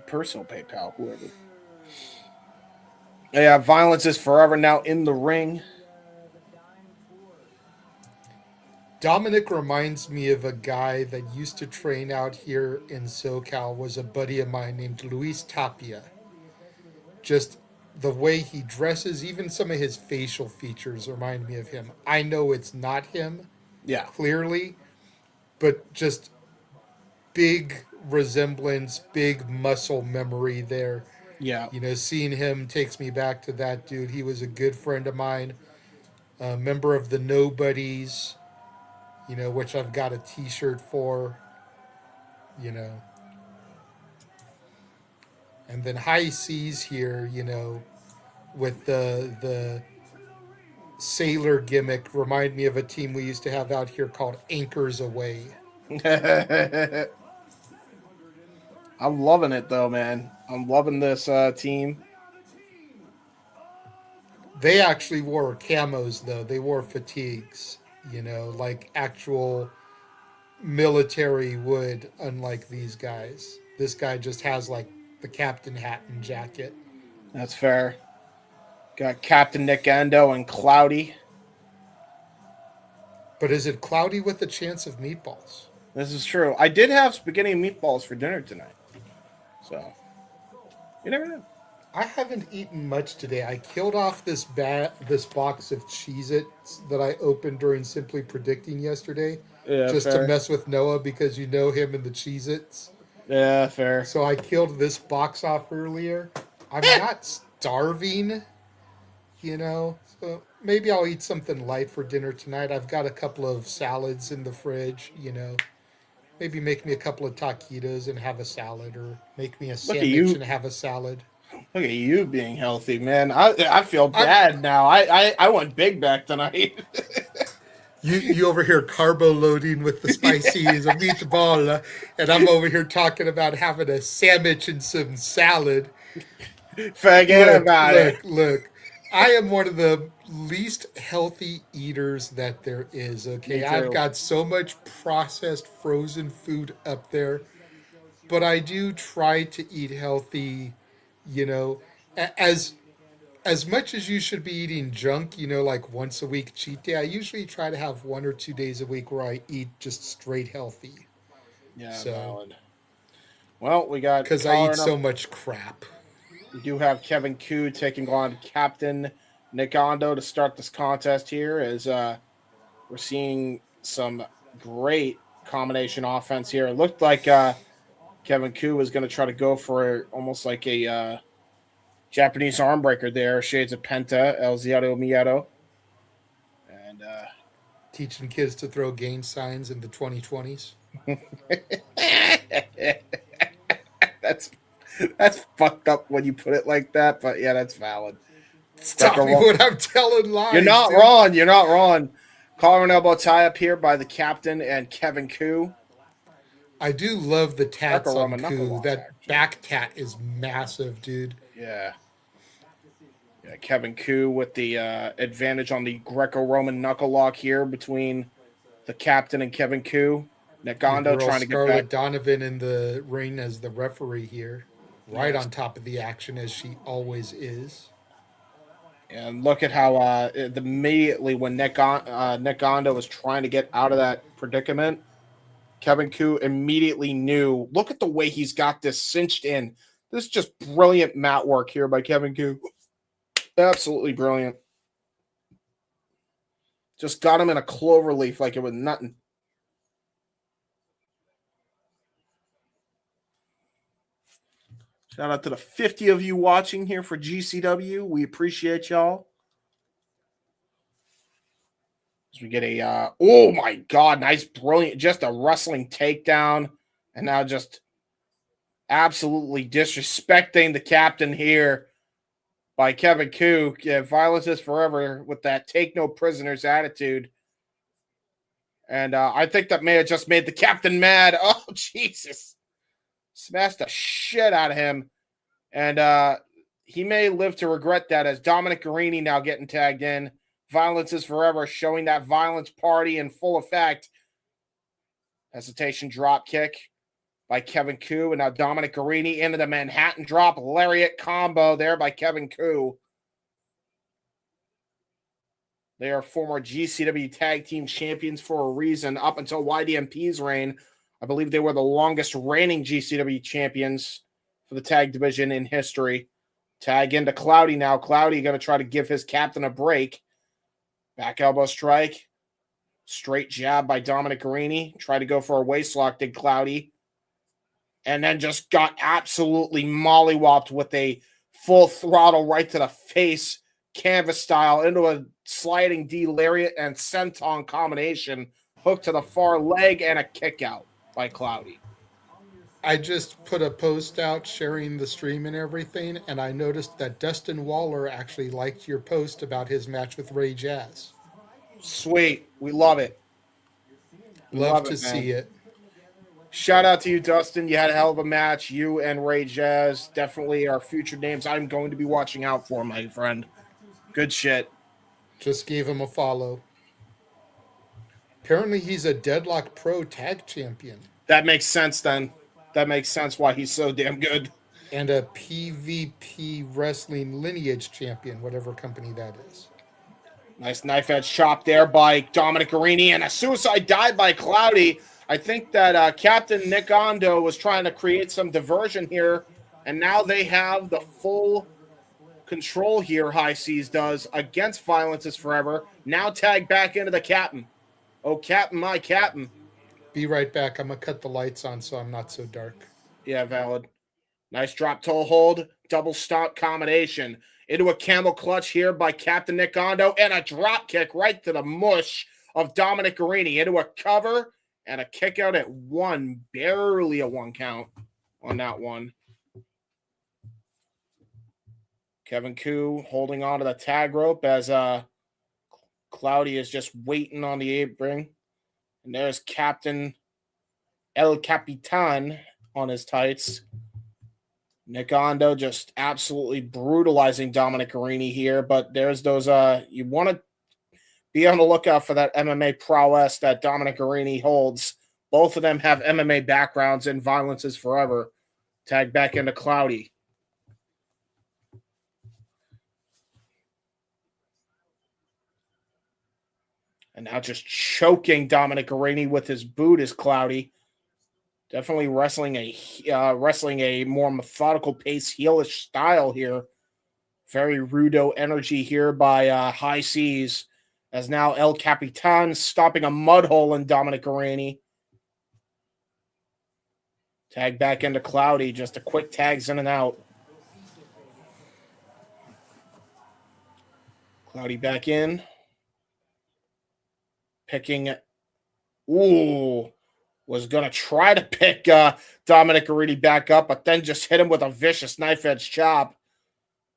Personal PayPal, whoever. Yeah, Violence is Forever now in the ring. Dominic reminds me of a guy that used to train out here in SoCal, was a buddy of mine named Luis Tapia. Just the way he dresses, even some of his facial features remind me of him. I know it's not him, clearly, but just big resemblance, big muscle memory there. Yeah. Seeing him takes me back to that dude. He was a good friend of mine, a member of the Nobodies, which I've got a t-shirt for, And then High Seas here, with the sailor gimmick, remind me of a team we used to have out here called Anchors Away. I'm loving it, though, man. I'm loving this team. They actually wore camos, though. They wore fatigues, like actual military would, unlike these guys. This guy just has, like, the captain hat and jacket. That's fair. Got Captain Nick Ando and Cloudy. But is it cloudy with a chance of meatballs? This is true. I did have spaghetti and meatballs for dinner tonight. So, you never know. I haven't eaten much today. I killed off this box of Cheez-Its that I opened during Simply Predicting yesterday, Yeah, just fair. to mess with Noah because you know him and the Cheez-Its. Yeah, fair. So I killed this box off earlier. I'm not starving, so maybe I'll eat something light for dinner tonight. I've got a couple of salads in the fridge, Maybe make me a couple of taquitos and have a salad, or make me a sandwich and have a salad. Look at you being healthy, man. I feel bad now. I went big back tonight. You over here carbo loading with the spices, a meatball, and I'm over here talking about having a sandwich and some salad. Forget about it. Look. I am one of the least healthy eaters that there is, okay? I've got so much processed frozen food up there, but I do try to eat healthy, you know, as much as you should be eating junk, like once a week cheat day. I usually try to have 1 or 2 days a week where I eat just straight healthy. Yeah, valid. Well, we got because I eat so much crap. We do have Kevin Koo taking on Captain Nick Ando to start this contest here, as we're seeing some great combination offense here. It looked like Kevin Koo was going to try to go for almost like a Japanese arm breaker there, shades of Penta, El Ziado Miedo. And teaching kids to throw gang signs in the 2020s. That's fucked up when you put it like that, but yeah, that's valid. Stop me when I'm telling lies. You're not wrong. You're not wrong. Collar and elbow tie up here by the captain and Kevin Koo. I do love the tats on Koo. That back tat is massive, dude. Yeah. Yeah, Kevin Koo with the advantage on the Greco-Roman knuckle lock here between the captain and Kevin Koo. Nick Ando trying to get back. Donovan in the ring as the referee here. Right on top of the action, as she always is. And look at how immediately when Nick Ando was trying to get out of that predicament, Kevin Koo immediately knew. Look at the way he's got this cinched in. This is just brilliant mat work here by Kevin Koo. Absolutely brilliant. Just got him in a clover leaf like it was nothing. Shout out to the 50 of you watching here for GCW. We appreciate y'all. As we get a, oh my God, nice, brilliant, just a wrestling takedown. And now just absolutely disrespecting the captain here by Kevin Koo. Yeah, violence is forever with that take no prisoners attitude. And I think that may have just made the captain mad. Oh, Jesus. Smashed the shit out of him. And he may live to regret that, as Dominic Garrini now getting tagged in. Violence is forever, showing that violence party in full effect. Hesitation drop kick by Kevin Koo. And now Dominic Garrini into the Manhattan drop lariat combo there by Kevin Koo. They are former GCW tag team champions for a reason. Up until YDMP's reign, I believe they were the longest reigning GCW champions for the tag division in history. Tag into Cloudy now. Cloudy going to try to give his captain a break. Back elbow strike. Straight jab by Dominic Garrini. Tried to go for a waist lock, did Cloudy. And then just got absolutely mollywopped with a full throttle right to the face, canvas style, into a sliding D lariat and senton combination. Hook to the far leg and a kick out by Cloudy. I just put a post out sharing the stream and everything, and I noticed that Dustin Walker actually liked your post about his match with Ray Jazz. Sweet. We love it. Love to see it. Shout out to you, Dustin. You had a hell of a match. You and Ray Jazz definitely are future names I'm going to be watching out for, my friend. Good shit. Just gave him a follow. Apparently, he's a Deadlock Pro Tag Champion That makes sense then. That makes sense why he's so damn good. and a PvP Wrestling Lineage Champion, whatever company that is. Nice knife edge chop there by Dominic Garrini, and a suicide dive by Cloudy. I think that Captain Nick Ando was trying to create some diversion here, and now they have the full control here, High Seas does, against Violence is Forever. Now tag back into the captain. Oh, captain, my captain. Be right back. I'm going to cut the lights on so I'm not so dark. Yeah, valid. Nice drop toe hold, double stomp combination. Into a camel clutch here by Captain Nick Ando, and a drop kick right to the mush of Dominic Garrini. Into a cover and a kick out at one, barely a one count on that one. Kevin Koo holding on to the tag rope as Cloudy is just waiting on the apron. And there's Captain El Capitan on his tights. Nick Ando just absolutely brutalizing Dominic Garrini here, but there's those you want to be on the lookout for that MMA prowess that Dominic Garrini holds. Both of them have MMA backgrounds in Violence is Forever. Tag back into Cloudy. And now just choking Dominic Garrini with his boot is Cloudy. Definitely wrestling a more methodical pace, heelish style here. Very rudo energy here by High Seas. As now El Capitan stopping a mud hole in Dominic Garrini. Tag back into Cloudy. Just a quick tags in and out. Cloudy back in. Picking. Ooh. Was going to try to pick Dominic Garrini back up, but then just hit him with a vicious knife edge chop.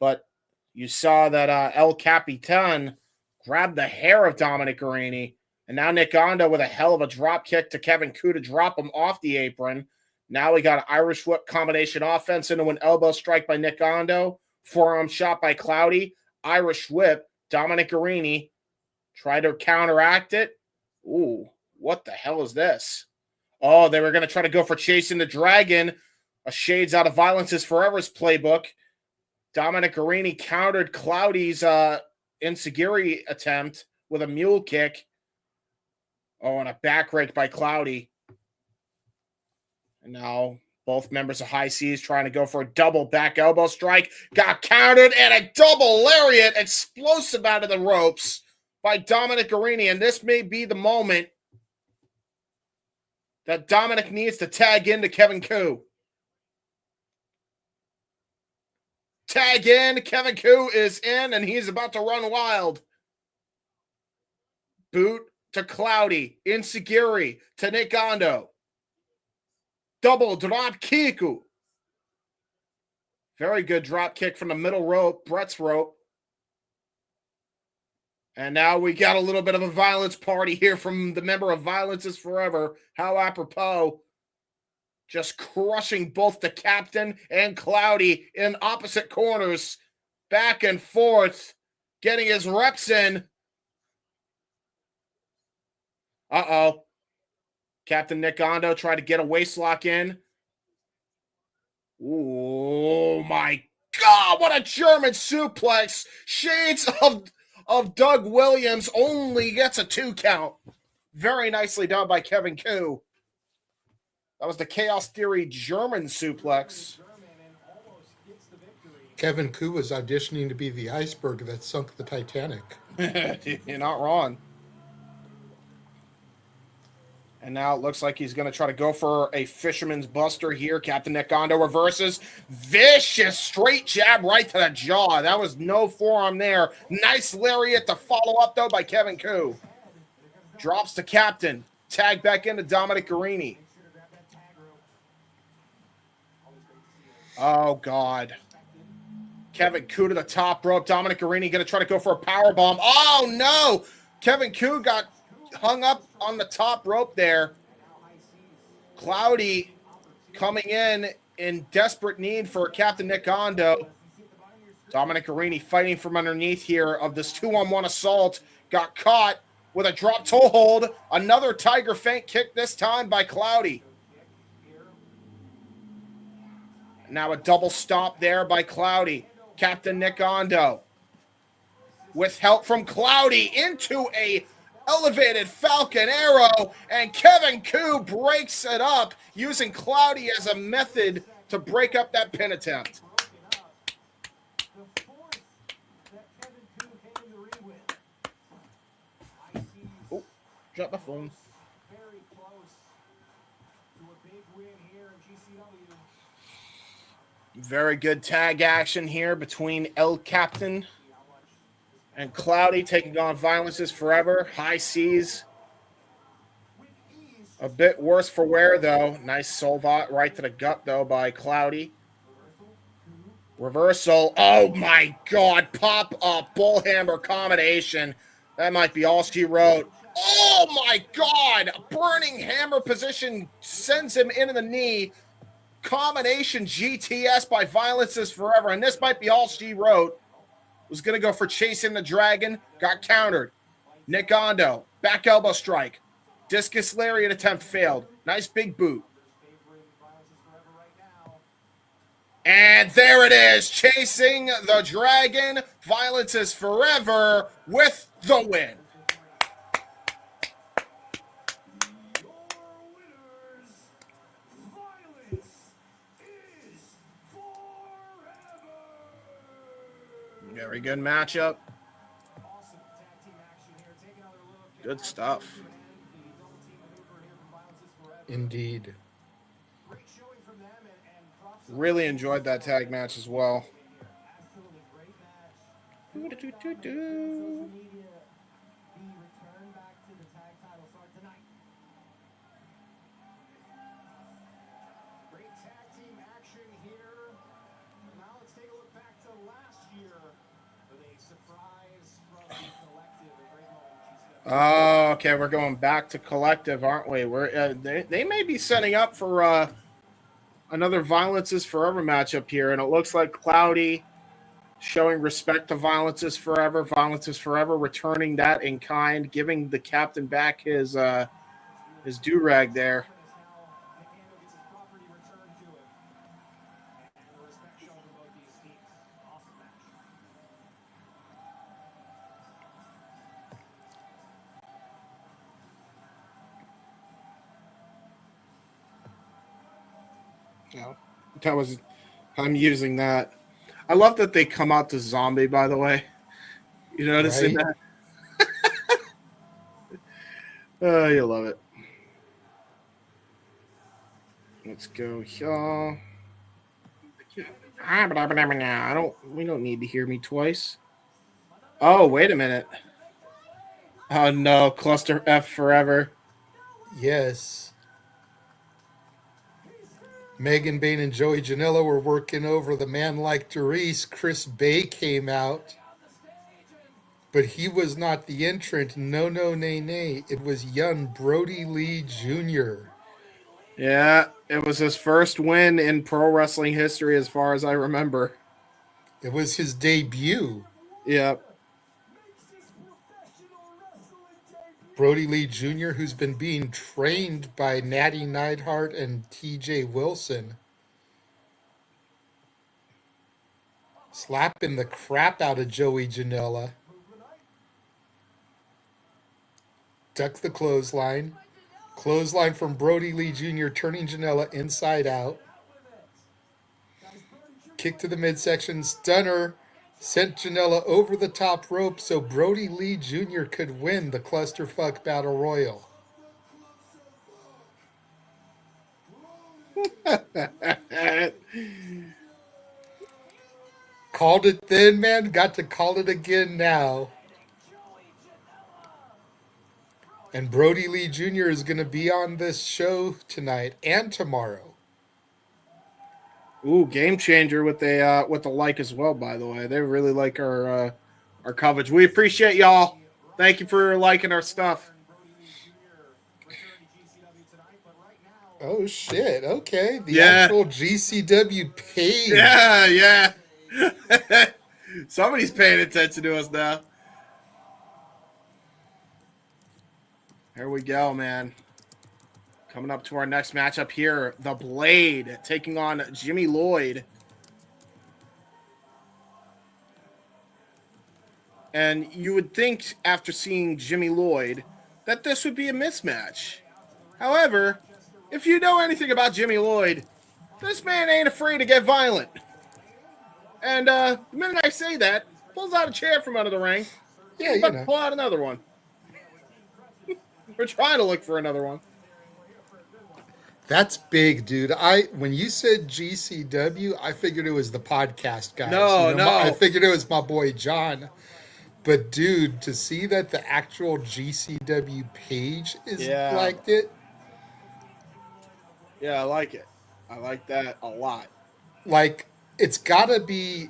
But you saw that El Capitan grabbed the hair of Dominic Garrini, and now Nick Ando with a hell of a drop kick to Kevin Koo to drop him off the apron. Now we got an Irish whip combination offense into an elbow strike by Nick Ando, forearm shot by Cloudy, Irish whip, Dominic Garrini try to counteract it. Ooh, what the hell is this? Oh, they were going to try to go for Chasing the Dragon, a Shades Out of Violence is Forever's playbook. Dominic Garrini countered Cloudy's Insegiri attempt with a mule kick. Oh, and a back rake by Cloudy. And now both members of High Seas trying to go for a double back elbow strike. Got countered, and a double lariat explosive out of the ropes by Dominic Garrini. And this may be the moment that Dominic needs to tag into Kevin Koo. Tag in. Kevin Koo is in, and he's about to run wild. Boot to Cloudy. Insegiri to Nick Ando. Double drop kick. Very good drop kick from the middle rope, Brett's rope. And now we got a little bit of a violence party here from the member of Violence is Forever. How apropos. Just crushing both the captain and Cloudy in opposite corners. Back and forth. Getting his reps in. Uh-oh. Captain Nick Ando tried to get a waist lock in. Oh, my God. What a German suplex. Shades of Doug Williams, only gets a 2 count. Very nicely done by Kevin Koo. That was the Chaos Theory German suplex. Kevin Koo was auditioning to be the iceberg that sunk the Titanic. You're not wrong. And now it looks like he's going to try to go for a fisherman's buster here. Captain Nick Ando reverses. Vicious straight jab right to the jaw. That was no forearm there. Nice lariat to follow up, though, by Kevin Koo. Drops the captain. Tag back into Dominic Garrini. Oh, God. Kevin Koo to the top rope. Dominic Garrini going to try to go for a powerbomb. Oh, no. Kevin Koo got hung up on the top rope there. Cloudy coming in desperate need for Captain Nick Ando. Dominic Garrini fighting from underneath here of this 2-on-1 assault. Got caught with a drop toe hold. Another Tiger feint kick this time by Cloudy. Now a double stomp there by Cloudy. Captain Nick Ando. With help from Cloudy into a elevated Falcon Arrow. And Kevin Koo breaks it up using Cloudy as a method to break up that pin attempt. Oh, drop my phone. Very good tag action here between El Captain and Cloudy taking on Violence is Forever. High seas. A bit worse for wear, though. Nice Solvat right to the gut, though, by Cloudy. Reversal. Oh, my God. Pop-up bullhammer combination. That might be all she wrote. Oh, my God. Burning hammer position sends him into the knee. Combination GTS by Violence is Forever. And this might be all she wrote. Was going to go for chasing the dragon. Got countered. Nick Ando. Back elbow strike. Discus lariat attempt failed. Nice big boot. And there it is. Chasing the dragon. Violence is Forever with the win. Very good matchup. Good stuff. Indeed. Really enjoyed that tag match as well. Oh, okay. We're going back to Collective, aren't we? We're they may be setting up for another Violence is Forever matchup here, and it looks like Cloudy showing respect to Violence is Forever. Violence is Forever returning that in kind, giving the captain back his do-rag there. I'm using that. I love that they come out to zombie, by the way. You noticing that? Oh, you love it. Let's go here. We don't need to hear me twice. Oh, wait a minute. Oh no, Cluster F forever. Yes. Megan Bain and Joey Janela were working over the man like Therese. Chris Bay came out. But he was not the entrant. No, nay, nay. It was young Brody Lee Jr. Yeah, it was his first win in pro wrestling history as far as I remember. It was his debut. Yep. Brody Lee Jr., who's been being trained by Natty Neidhart and TJ Wilson. Slapping the crap out of Joey Janela. Duck the clothesline. Clothesline from Brody Lee Jr., turning Janela inside out. Kick to the midsection. Stunner. Sent Janela over the top rope so Brody Lee Jr. could win the Clusterfuck Battle Royal. Called it then, man. Got to call it again now. And Brody Lee Jr. is going to be on this show tonight and tomorrow. Ooh, Game Changer with the like as well, by the way. They really like our coverage. We appreciate y'all. Thank you for liking our stuff. Oh, shit. Okay. The actual GCW page. Yeah. Somebody's paying attention to us now. Here we go, man. Coming up to our next matchup here, the Blade taking on Jimmy Lloyd. And you would think after seeing Jimmy Lloyd that this would be a mismatch. However, if you know anything about Jimmy Lloyd, this man ain't afraid to get violent. And the minute I say that, pulls out a chair from under the ring. Yeah, He's you about to know. pull out another one. We're trying to look for another one. That's big, dude. When you said GCW, I figured it was the podcast guys. No. I figured it was my boy John. But dude, to see that the actual GCW page is like it. Yeah, I like it. I like that a lot. Like, it's gotta be,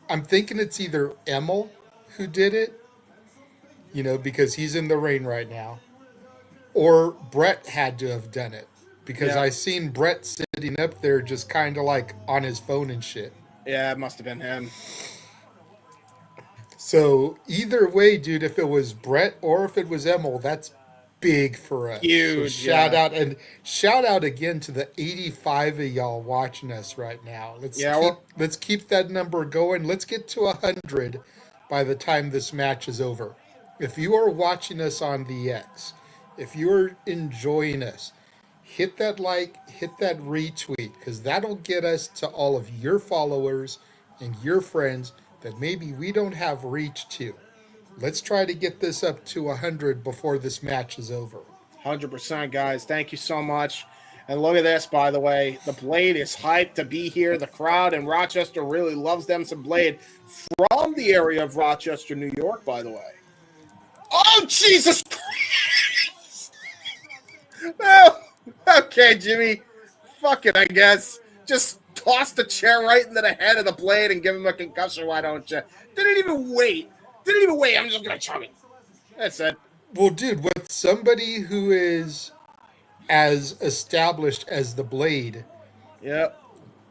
I'm thinking it's either Emil who did it, because he's in the ring right now, or Brett had to have done it. Because I seen Brett sitting up there just kind of like on his phone and shit. Yeah, it must have been him. So either way, dude, if it was Brett or if it was Emil, that's big for us. Huge. So shout out again to the 85 of y'all watching us right now. Let's keep that number going. Let's get to 100 by the time this match is over. If you are watching us on the X, if you're enjoying us, hit that like, hit that retweet, because that'll get us to all of your followers and your friends that maybe we don't have reach to. Let's try to get this up to 100 before this match is over. 100%, guys. Thank you so much. And look at this, by the way. The Blade is hyped to be here. The crowd in Rochester really loves them some Blade from the area of Rochester, New York, by the way. Oh, Jesus Christ! Oh, okay, Jimmy. Fuck it, I guess. Just toss the chair right into the head of the Blade and give him a concussion, why don't you? Didn't even wait. I'm just going to chug it. That's it. Well, dude, with somebody who is as established as the Blade, Yep.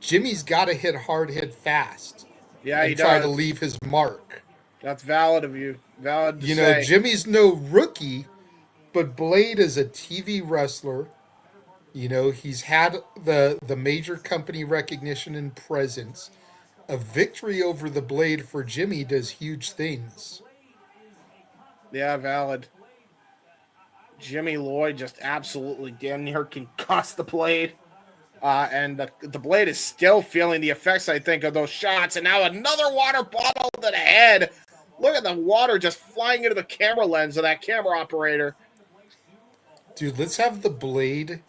Jimmy's got to hit hard, hit fast. Yeah, and he try does. to leave his mark. That's valid of you. Valid to say. Jimmy's no rookie, but Blade is a TV wrestler. He's had the major company recognition and presence. A victory over the Blade for Jimmy does huge things. Yeah, valid. Jimmy Lloyd just absolutely damn near concussed the Blade. And the Blade is still feeling the effects, I think, of those shots. And now another water bottle to the head. Look at the water just flying into the camera lens of that camera operator. Dude, let's have the Blade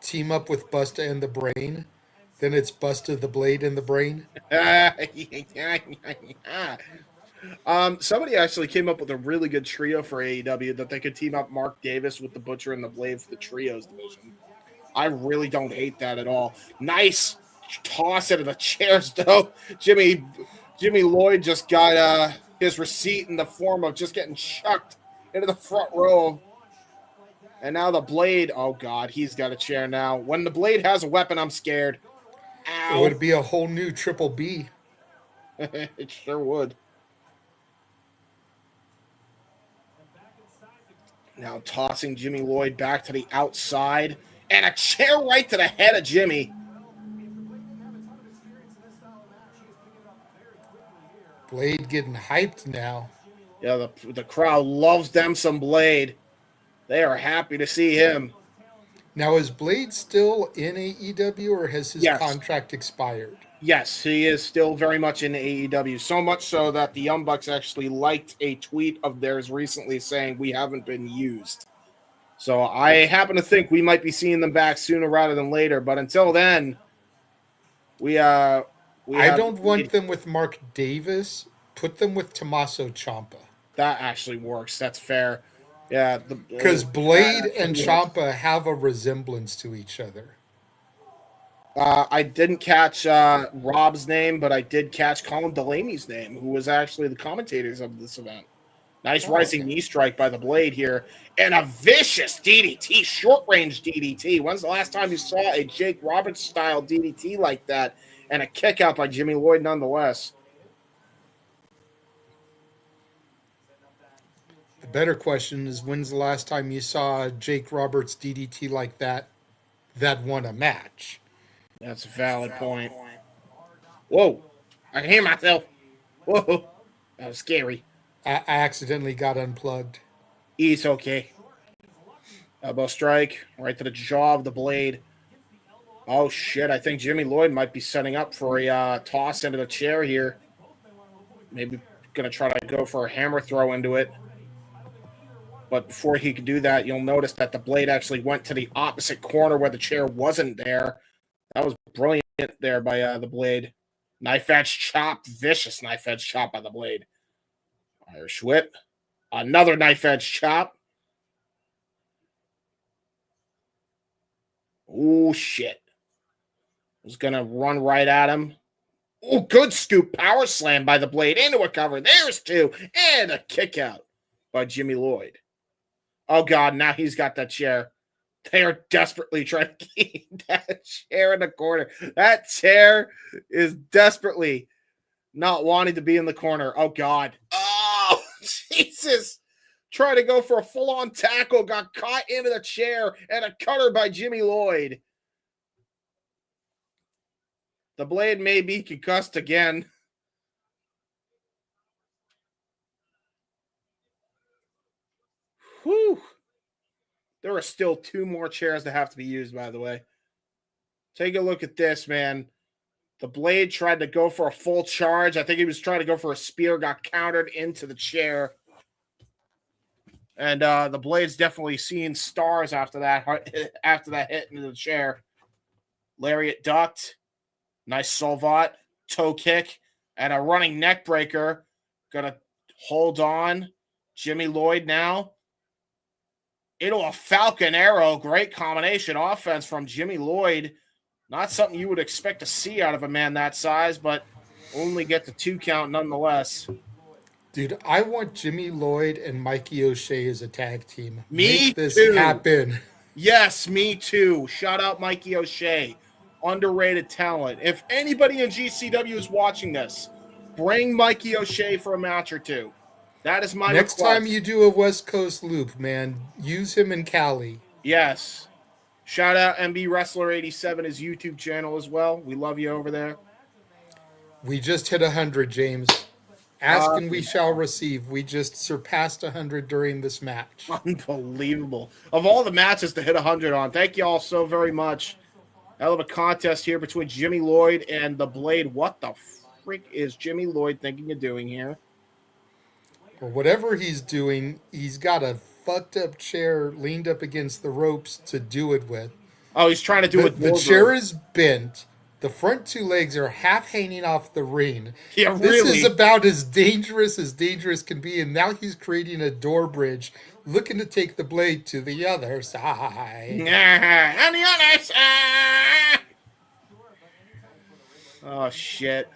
team up with Busta and the Brain. Then it's Busta, the Blade, and the Brain. Somebody actually came up with a really good trio for AEW that they could team up Mark Davis with the Butcher and the Blade for the trios division. I really don't hate that at all. Nice toss into the chairs, though. Jimmy Lloyd just got his receipt in the form of just getting chucked into the front row. And now the Blade, oh God, he's got a chair now. When the Blade has a weapon, I'm scared. Ow. It would be a whole new Triple B. It sure would. Now tossing Jimmy Lloyd back to the outside. And a chair right to the head of Jimmy. Blade getting hyped now. Yeah, the crowd loves them some Blade. They are happy to see him. Now, is Blade still in AEW or has his contract expired? Yes, he is still very much in AEW. So much so that the Young Bucks actually liked a tweet of theirs recently saying we haven't been used. So I happen to think we might be seeing them back sooner rather than later. But until then, I don't want them with Mark Davis. Put them with Tommaso Ciampa. That actually works. That's fair. Yeah, because Blade and Ciampa have a resemblance to each other. I didn't catch Rob's name, but I did catch Colin Delaney's name, who was actually the commentators of this event. Nice rising knee strike by the Blade here, and a vicious DDT, short-range DDT. When's the last time you saw a Jake Roberts-style DDT like that, and a kick out by Jimmy Lloyd nonetheless? better question is, when's the last time you saw Jake Roberts DDT like that won a match? That's a valid point. Whoa. I can hear myself. Whoa. That was scary. I accidentally got unplugged. It's okay. Elbow strike right to the jaw of the Blade. Oh, shit. I think Jimmy Lloyd might be setting up for a toss into the chair here. Maybe going to try to go for a hammer throw into it. But before he could do that, you'll notice that the Blade actually went to the opposite corner where the chair wasn't there. That was brilliant there by the Blade. Knife edge chop. Vicious knife edge chop by the Blade. Irish whip. Another knife edge chop. Oh, shit. Was going to run right at him. Oh, good scoop power slam by the Blade into a cover. There's two. And a kick out by Jimmy Lloyd. Oh, God, now he's got that chair. They are desperately trying to keep that chair in the corner. That chair is desperately not wanting to be in the corner. Oh, God. Oh, Jesus. Trying to go for a full-on tackle. Got caught into the chair and a cutter by Jimmy Lloyd. The Blade may be concussed again. Whew. There are still two more chairs that have to be used, by the way. Take a look at this, man. The Blade tried to go for a full charge. I think he was trying to go for a spear, got countered into the chair. And the Blade's definitely seeing stars after that hit into the chair. Lariat ducked. Nice solvat. Toe kick. And a running neck breaker. Gonna hold on. Jimmy Lloyd now. Into a Falcon Arrow. Great combination offense from Jimmy Lloyd. Not something you would expect to see out of a man that size, but only get the 2 count nonetheless. Dude, I want Jimmy Lloyd and Mikey O'Shea as a tag team. Make this too. happen. Yes, me too. Shout out Mikey O'Shea. Underrated talent. If anybody in GCW is watching this, bring Mikey O'Shea for a match or two. That is my Next request. time you do a West Coast loop, man, use him in Cali. Yes. Shout out MB Wrestler 87, his YouTube channel as well. We love you over there. We just hit 100, James. Ask and we shall receive. We just surpassed 100 during this match. Unbelievable. Of all the matches to hit 100 on, thank you all so very much. Hell of a contest here between Jimmy Lloyd and the Blade. What the freak is Jimmy Lloyd thinking of doing here? Or whatever he's doing, he's got a fucked up chair leaned up against the ropes to do it with. Oh, he's trying to do it. The chair is bent. The front 2 legs are half hanging off the ring. Yeah, this really. is about as dangerous can be. And now he's creating a door bridge, looking to take the Blade to the other side. On the other side. Oh, shit.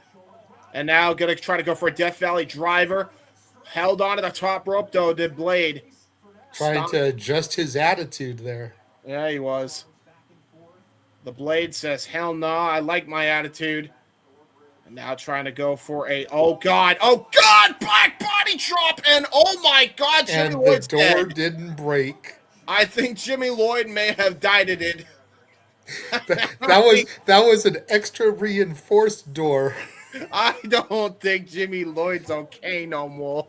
And now going to try to go for a Death Valley driver. Held on to the top rope, though, did Blade. Trying to adjust his attitude there. Yeah, he was. The Blade says, hell no, I like my attitude. And now trying to go for a, oh, God, black body drop, and oh, my God, Jimmy And Lloyd's the door dead. didn't break. I think Jimmy Lloyd may have died it. That was an extra reinforced door. I don't think Jimmy Lloyd's okay no more.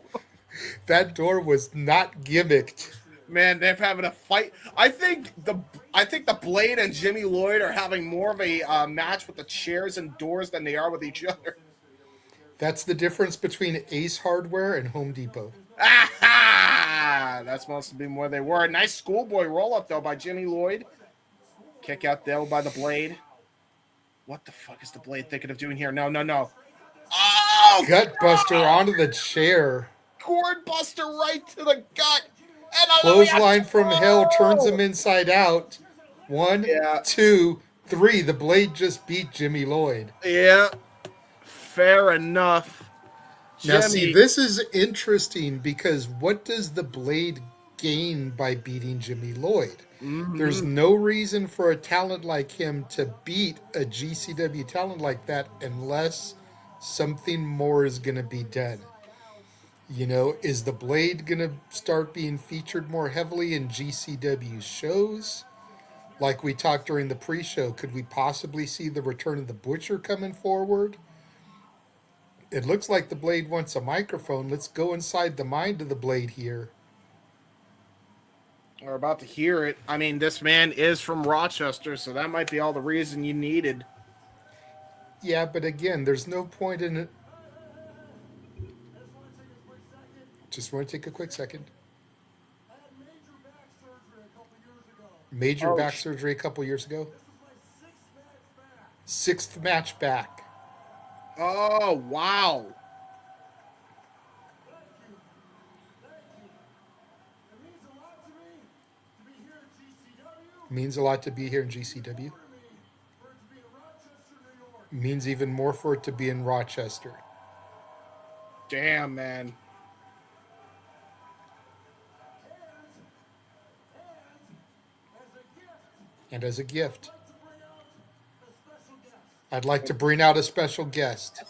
That door was not gimmicked. Man, they're having a fight. I think the Blade and Jimmy Lloyd are having more of a match with the chairs and doors than they are with each other. That's the difference between Ace Hardware and Home Depot. Ah, that's must be where they were. Nice schoolboy roll-up, though, by Jimmy Lloyd. Kick out there by the Blade. What the fuck is the Blade thinking of doing here? No. Oh! Gut buster onto the chair. Cord buster right to the gut. And Clothesline from hell turns him inside out. 1, 2, 3. The Blade just beat Jimmy Lloyd. Yeah. Fair enough. Now, see, this is interesting because what does the Blade gain by beating Jimmy Lloyd? Mm-hmm. There's no reason for a talent like him to beat a GCW talent like that unless something more is going to be done. You know, is the Blade going to start being featured more heavily in GCW shows? Like we talked during the pre-show, could we possibly see the return of the Butcher coming forward? It looks like the Blade wants a microphone. Let's go inside the mind of the Blade here. We're about to hear it. I mean, this man is from Rochester, so that might be all the reason you needed. Yeah, but again, there's no point in it. Just want to take a quick second. Major back surgery a couple years ago. Sixth match back. Oh, wow. Means a lot to be here in GCW. Means even more for it to be in Rochester. Damn, man. And as a gift, I'd like to bring out a special guest.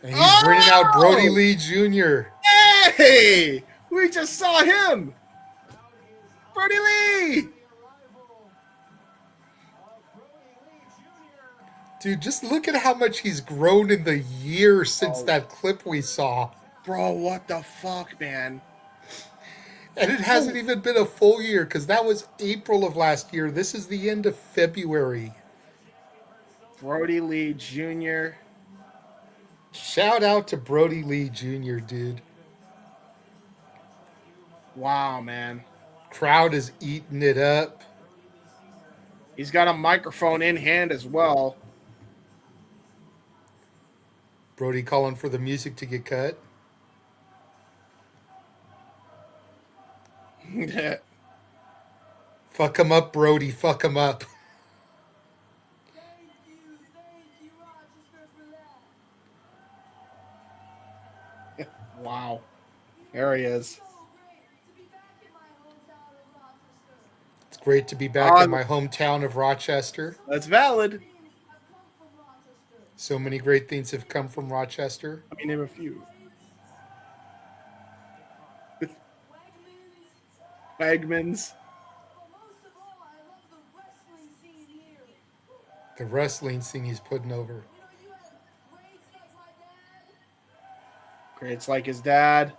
And he's bringing out Brody Lee Jr. Hey! We just saw him! Brody Lee! Dude, just look at how much he's grown in the year since that clip we saw. Bro, what the fuck, man? And it hasn't even been a full year, because that was April of last year. This is the end of February. Brody Lee Jr. Shout out to Brody Lee Jr., dude. Wow, man. Crowd is eating it up. He's got a microphone in hand as well. Brody calling for the music to get cut. Fuck him up, Brody. Fuck him up. Wow. There he is. It's great to be back in my hometown of Rochester. That's valid. So many great things have come from Rochester. Let me name a few. Wegmans. The wrestling scene he's putting over. Greats like his dad.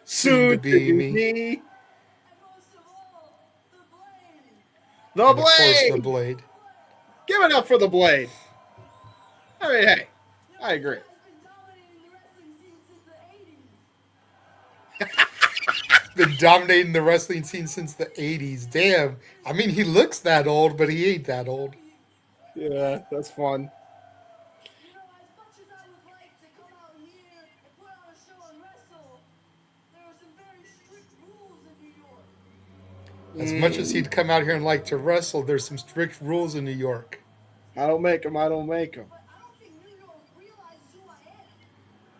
Soon to be me. The And of course, Blade! the Blade. Give it up for the Blade. I mean, hey, I agree. Been dominating the wrestling scene since the 80s. Damn. I mean, he looks that old, but he ain't that old. Yeah, that's fun. As much as he'd come out here and like to wrestle, there's some strict rules in New York. I don't make them. I don't make them.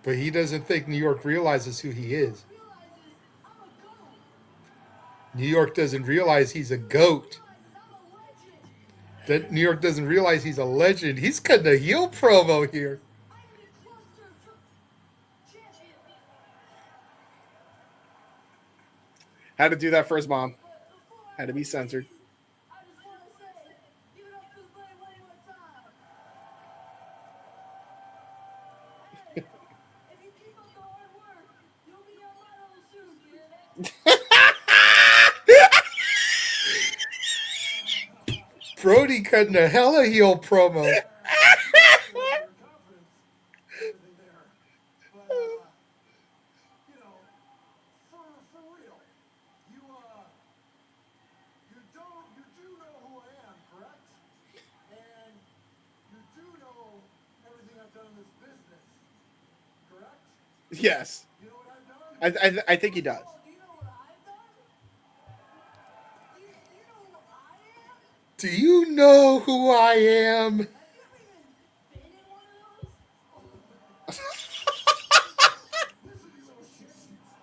But he doesn't think New York realizes who he is. New York doesn't realize he's a goat. That New York doesn't realize he's a legend. He's cutting a heel promo here. Had to do that for his mom. Had to be censored. Brody cutting a hella heel promo. Yes. I think he does. Do you know who I am?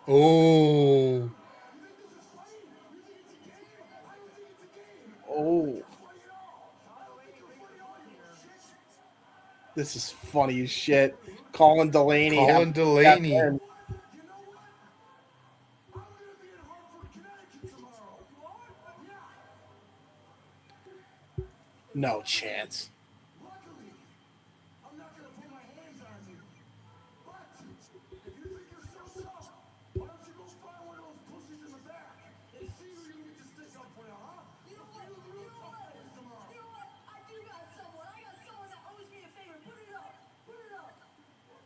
Oh. Oh. This is funny as shit. Colin Delaney. Colin Delaney. No chance.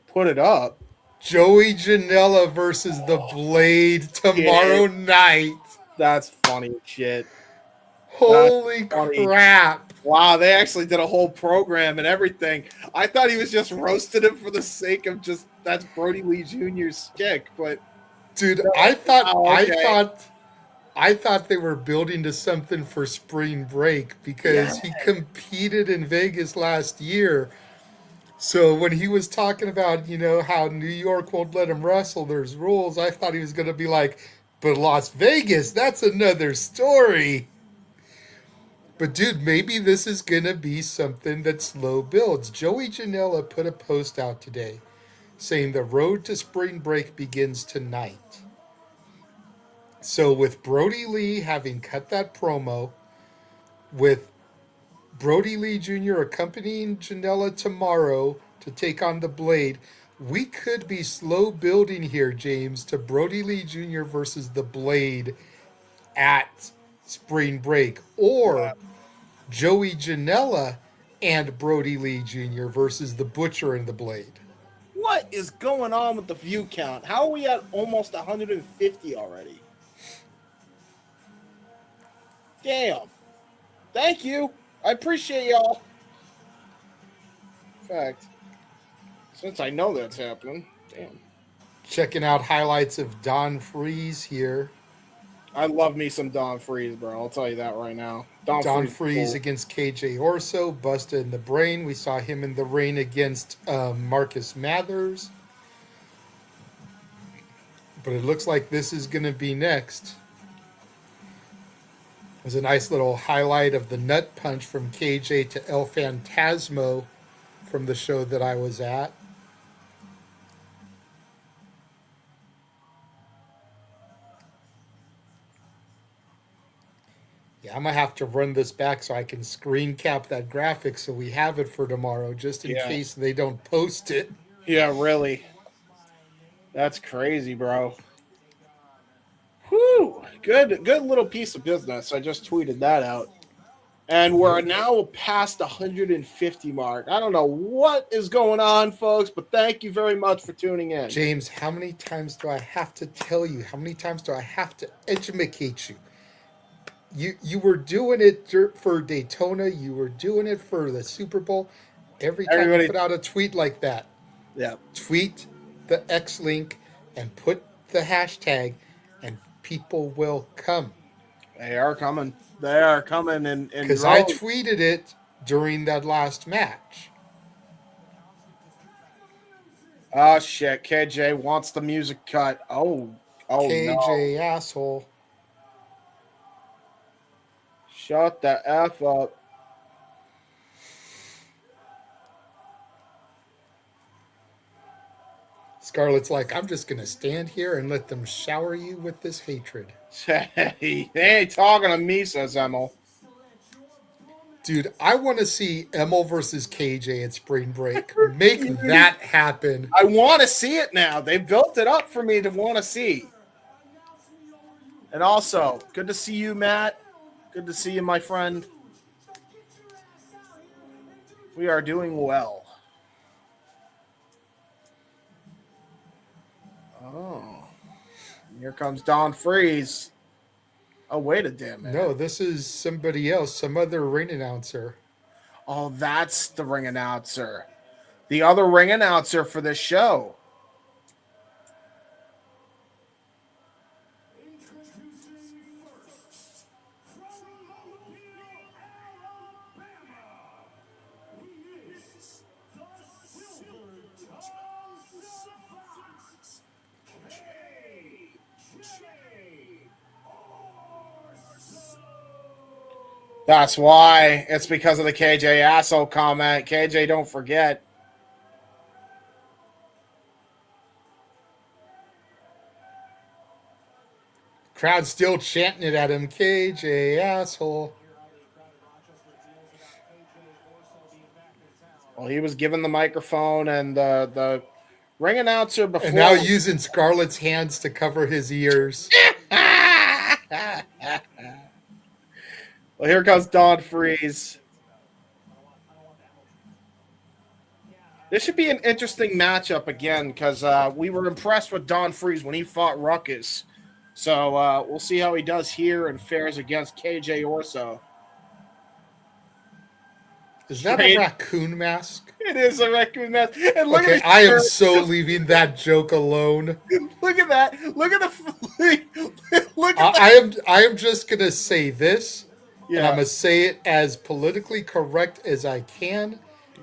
Put it up. Joey Janela versus the Blade tomorrow night. That's funny as shit. Holy funny. crap. Wow, they actually did a whole program and everything. I thought he was just roasting him for the sake of just that's Brody Lee Jr.'s stick, but dude, no. I Okay. thought they were building to something for spring break because he competed in Vegas last year. So when he was talking about, how New York won't let him wrestle, there's rules, I thought he was going to be like, but Las Vegas, that's another story. But dude, maybe this is going to be something that slow builds. Joey Janela put a post out today saying the road to spring break begins tonight. So with Brody Lee having cut that promo, with Brody Lee Jr. accompanying Janela tomorrow to take on the Blade, we could be slow building here, James, to Brody Lee Jr. versus the Blade at spring break. Or Joey Janela and Brody Lee Jr. versus the Butcher and the Blade. What is going on with the view count? How are we at almost 150 already? Damn. Thank you. I appreciate y'all. In fact, since I know that's happening, damn. Checking out highlights of Don Freeze here. I love me some Don Freeze, bro. I'll tell you that right now. Don Freeze against KJ Orso, busted in the brain. We saw him in the ring against Marcus Mathers. But it looks like this is going to be next. There's a nice little highlight of the nut punch from KJ to El Phantasmo from the show that I was at. Yeah, I'm going to have to run this back so I can screen cap that graphic so we have it for tomorrow, just in case they don't post it. Yeah, really. That's crazy, bro. Whew. Good little piece of business. I just tweeted that out. And we're now past the 150 mark. I don't know what is going on, folks, but thank you very much for tuning in. James, how many times do I have to tell you? How many times do I have to educate you? You were doing it for Daytona. You were doing it for the Super Bowl. Every time you put out a tweet like that, tweet the X link and put the hashtag, and people will come. They are coming. They are coming. Because I tweeted it during that last match. Oh, shit. KJ wants the music cut. Oh KJ, asshole. Shut the F up. Scarlett's like, I'm just going to stand here and let them shower you with this hatred. Hey, they ain't talking to me, says Emil. Dude, I want to see Emil versus KJ at spring break. Make that happen. I want to see it now. They built it up for me to want to see. And also, good to see you, Matt. Good to see you, my friend. We are doing well. Oh. Here comes Don Freeze. Oh, wait a damn minute. No, this is somebody else, some other ring announcer. Oh, that's the ring announcer. The other ring announcer for this show. That's why. It's because of the KJ asshole comment. KJ, don't forget. Crowd still chanting it at him. KJ asshole. Well, he was given the microphone, and the ring announcer before. And now using Scarlett's hands to cover his ears. Well, here comes Don Freeze. This should be an interesting matchup again because we were impressed with Don Freeze when he fought Ruckus. So we'll see how he does here and fares against KJ Orso. Is that a raccoon mask? It is a raccoon mask. And look at I am so leaving that joke alone. Look at that. Look at the. Look at I am just gonna say this, yeah. and I'm gonna say it as politically correct as I can.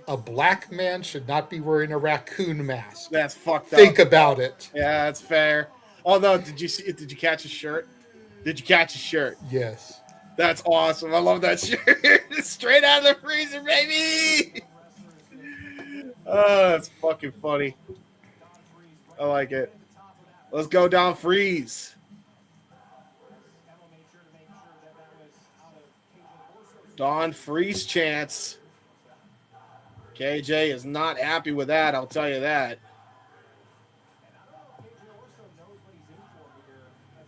A black man should not be wearing a raccoon mask. That's fucked up. Think about it. Yeah, that's fair. Although, did you see it? Did you catch his shirt? Did you catch his shirt? Yes. That's awesome. I love that shirt. Straight out of the freezer, baby. Oh, that's fucking funny. I like it. Let's go Don Freeze. Don Freeze chance. KJ is not happy with that, I'll tell you that.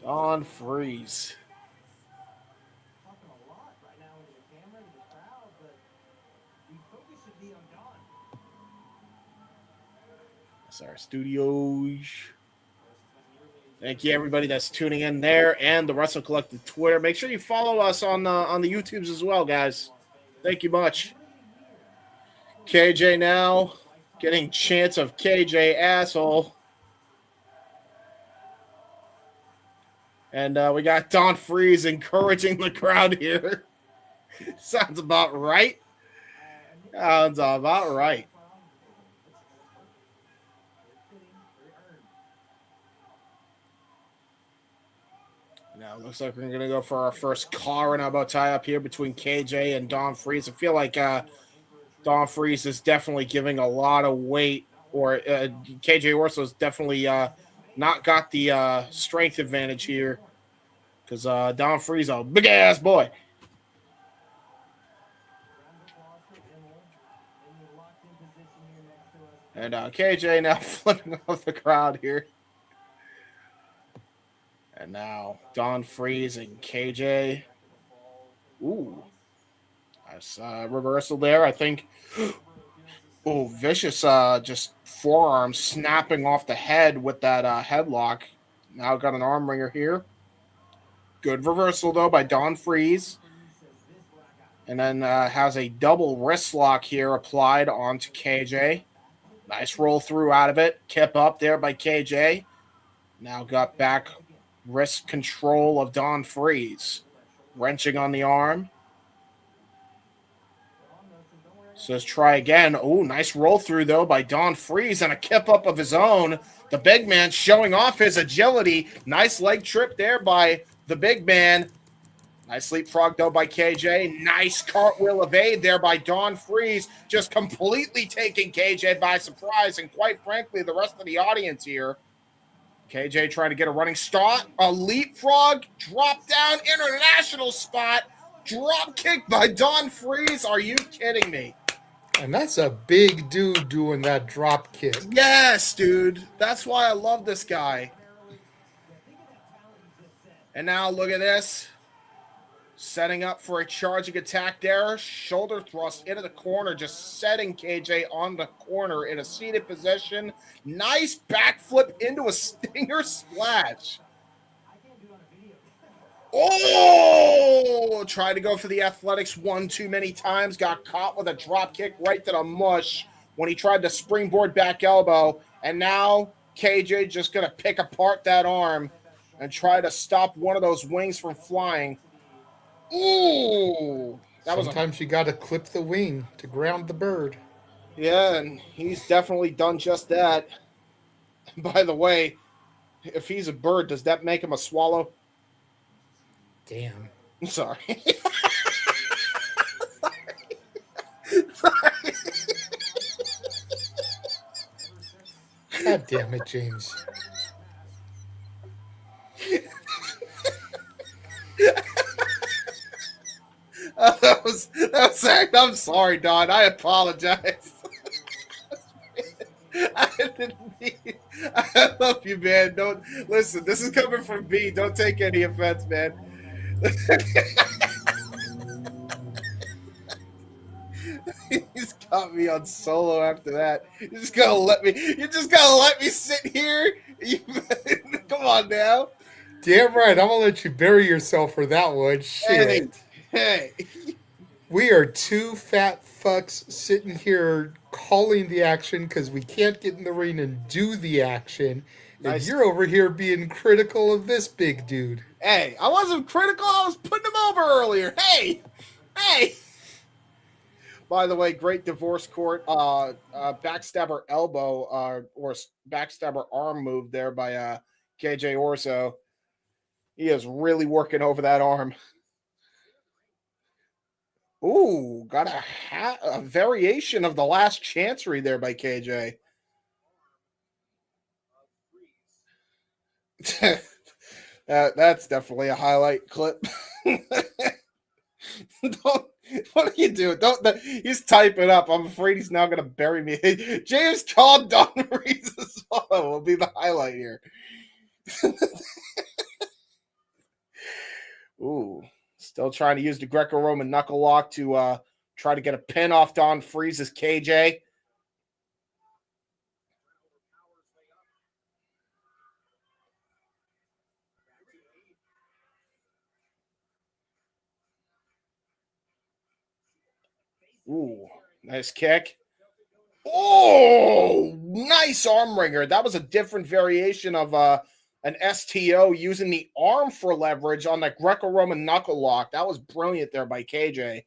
Don Freeze. SR Studios. Thank you, everybody that's tuning in there and the Wrestle Collective Twitter. Make sure you follow us on the YouTubes as well, guys. Thank you much. KJ now getting chance of KJ asshole. And we got Don Freeze encouraging the crowd here. Sounds about right. Sounds about right. Now, looks like we're going to go for our first collar and elbow tie-up here between KJ and Don Freeze. I feel like Don Freeze is definitely giving a lot of weight, or KJ Orso is definitely not got the strength advantage here because Don Freeze is a big-ass boy. And KJ now flipping off the crowd here. And now Don Freeze and KJ. Ooh. Nice reversal there, I think. Oh, vicious just forearm snapping off the head with that headlock. Now got an arm wringer here. Good reversal, though, by Don Freeze. And then has a double wrist lock here applied onto KJ. Nice roll through out of it. Kept up there by KJ. Now got back wrist control of Don Freeze. Wrenching on the arm. Says try again. Oh, nice roll through, though, by Don Freeze and a kip up of his own. The big man showing off his agility. Nice leg trip there by the big man. Nice leapfrog, though, by KJ. Nice cartwheel evade there by Don Freeze. Just completely taking KJ by surprise. And quite frankly, the rest of the audience here. KJ trying to get a running start. A leapfrog, drop down, international spot. Drop kick by Don Freeze. Are you kidding me? And that's a big dude doing that drop kick. Yes, dude. That's why I love this guy. And now look at this. Setting up for a charging attack there. Shoulder thrust into the corner, just setting KJ on the corner in a seated position. Nice backflip into a stinger splash. Oh! Tried to go for the athletics one too many times. Got caught with a drop kick right to the mush when he tried to springboard back elbow. And now KJ just going to pick apart that arm and try to stop one of those wings from flying. Ooh! Sometimes you got to clip the wing to ground the bird. Yeah, and he's definitely done just that. By the way, if he's a bird, does that make him a swallow? Damn. I'm sorry. Damn it, James. I'm sorry, Don. I apologize. I didn't mean. I love you, man. Don't listen. This is coming from me. Don't take any offense, man. He's got me on solo after that. You're just gonna let me. You're just gonna let me sit here. Come on now. Damn right, I'm gonna let you bury yourself for that one. Hey, Shit. hey. We are two fat fucks sitting here calling the action because we can't get in the ring and do the action. And Nice. you're over here being critical of this big dude. Hey, I wasn't critical. I was putting him over earlier. Hey. By the way, great divorce court. Backstabber elbow or backstabber arm move there by KJ Orso. He is really working over that arm. Ooh, got a variation of the last chancery there by KJ. That's definitely a highlight clip. What are you doing? He's typing up. I'm afraid he's now going to bury me. James called Don Reese as well. Will be the highlight here. Ooh, still trying to use the Greco-Roman knuckle lock to try to get a pin off Don Freeze's KJ. Ooh, nice kick. Oh, nice arm wringer. That was a different variation of an STO using the arm for leverage on that Greco-Roman knuckle lock. That was brilliant there by KJ.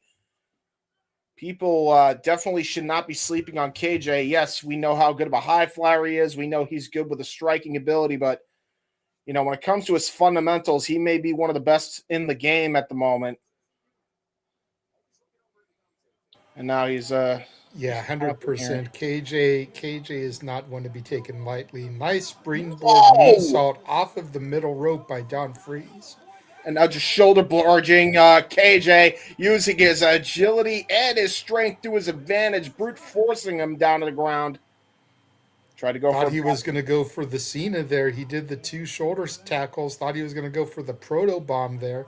People definitely should not be sleeping on KJ. Yes, we know how good of a high flyer he is. We know he's good with a striking ability, but you know, when it comes to his fundamentals, he may be one of the best in the game at the moment. And now he's Yeah, 100%. KJ is not one to be taken lightly. Nice springboard moonsault off of the middle rope by Don Freeze. And now just shoulder barging KJ, using his agility and his strength to his advantage, brute forcing him down to the ground. Tried to go Thought he was going to go for the Cena there. He did the two shoulder tackles. Thought he was going to go for the proto bomb there.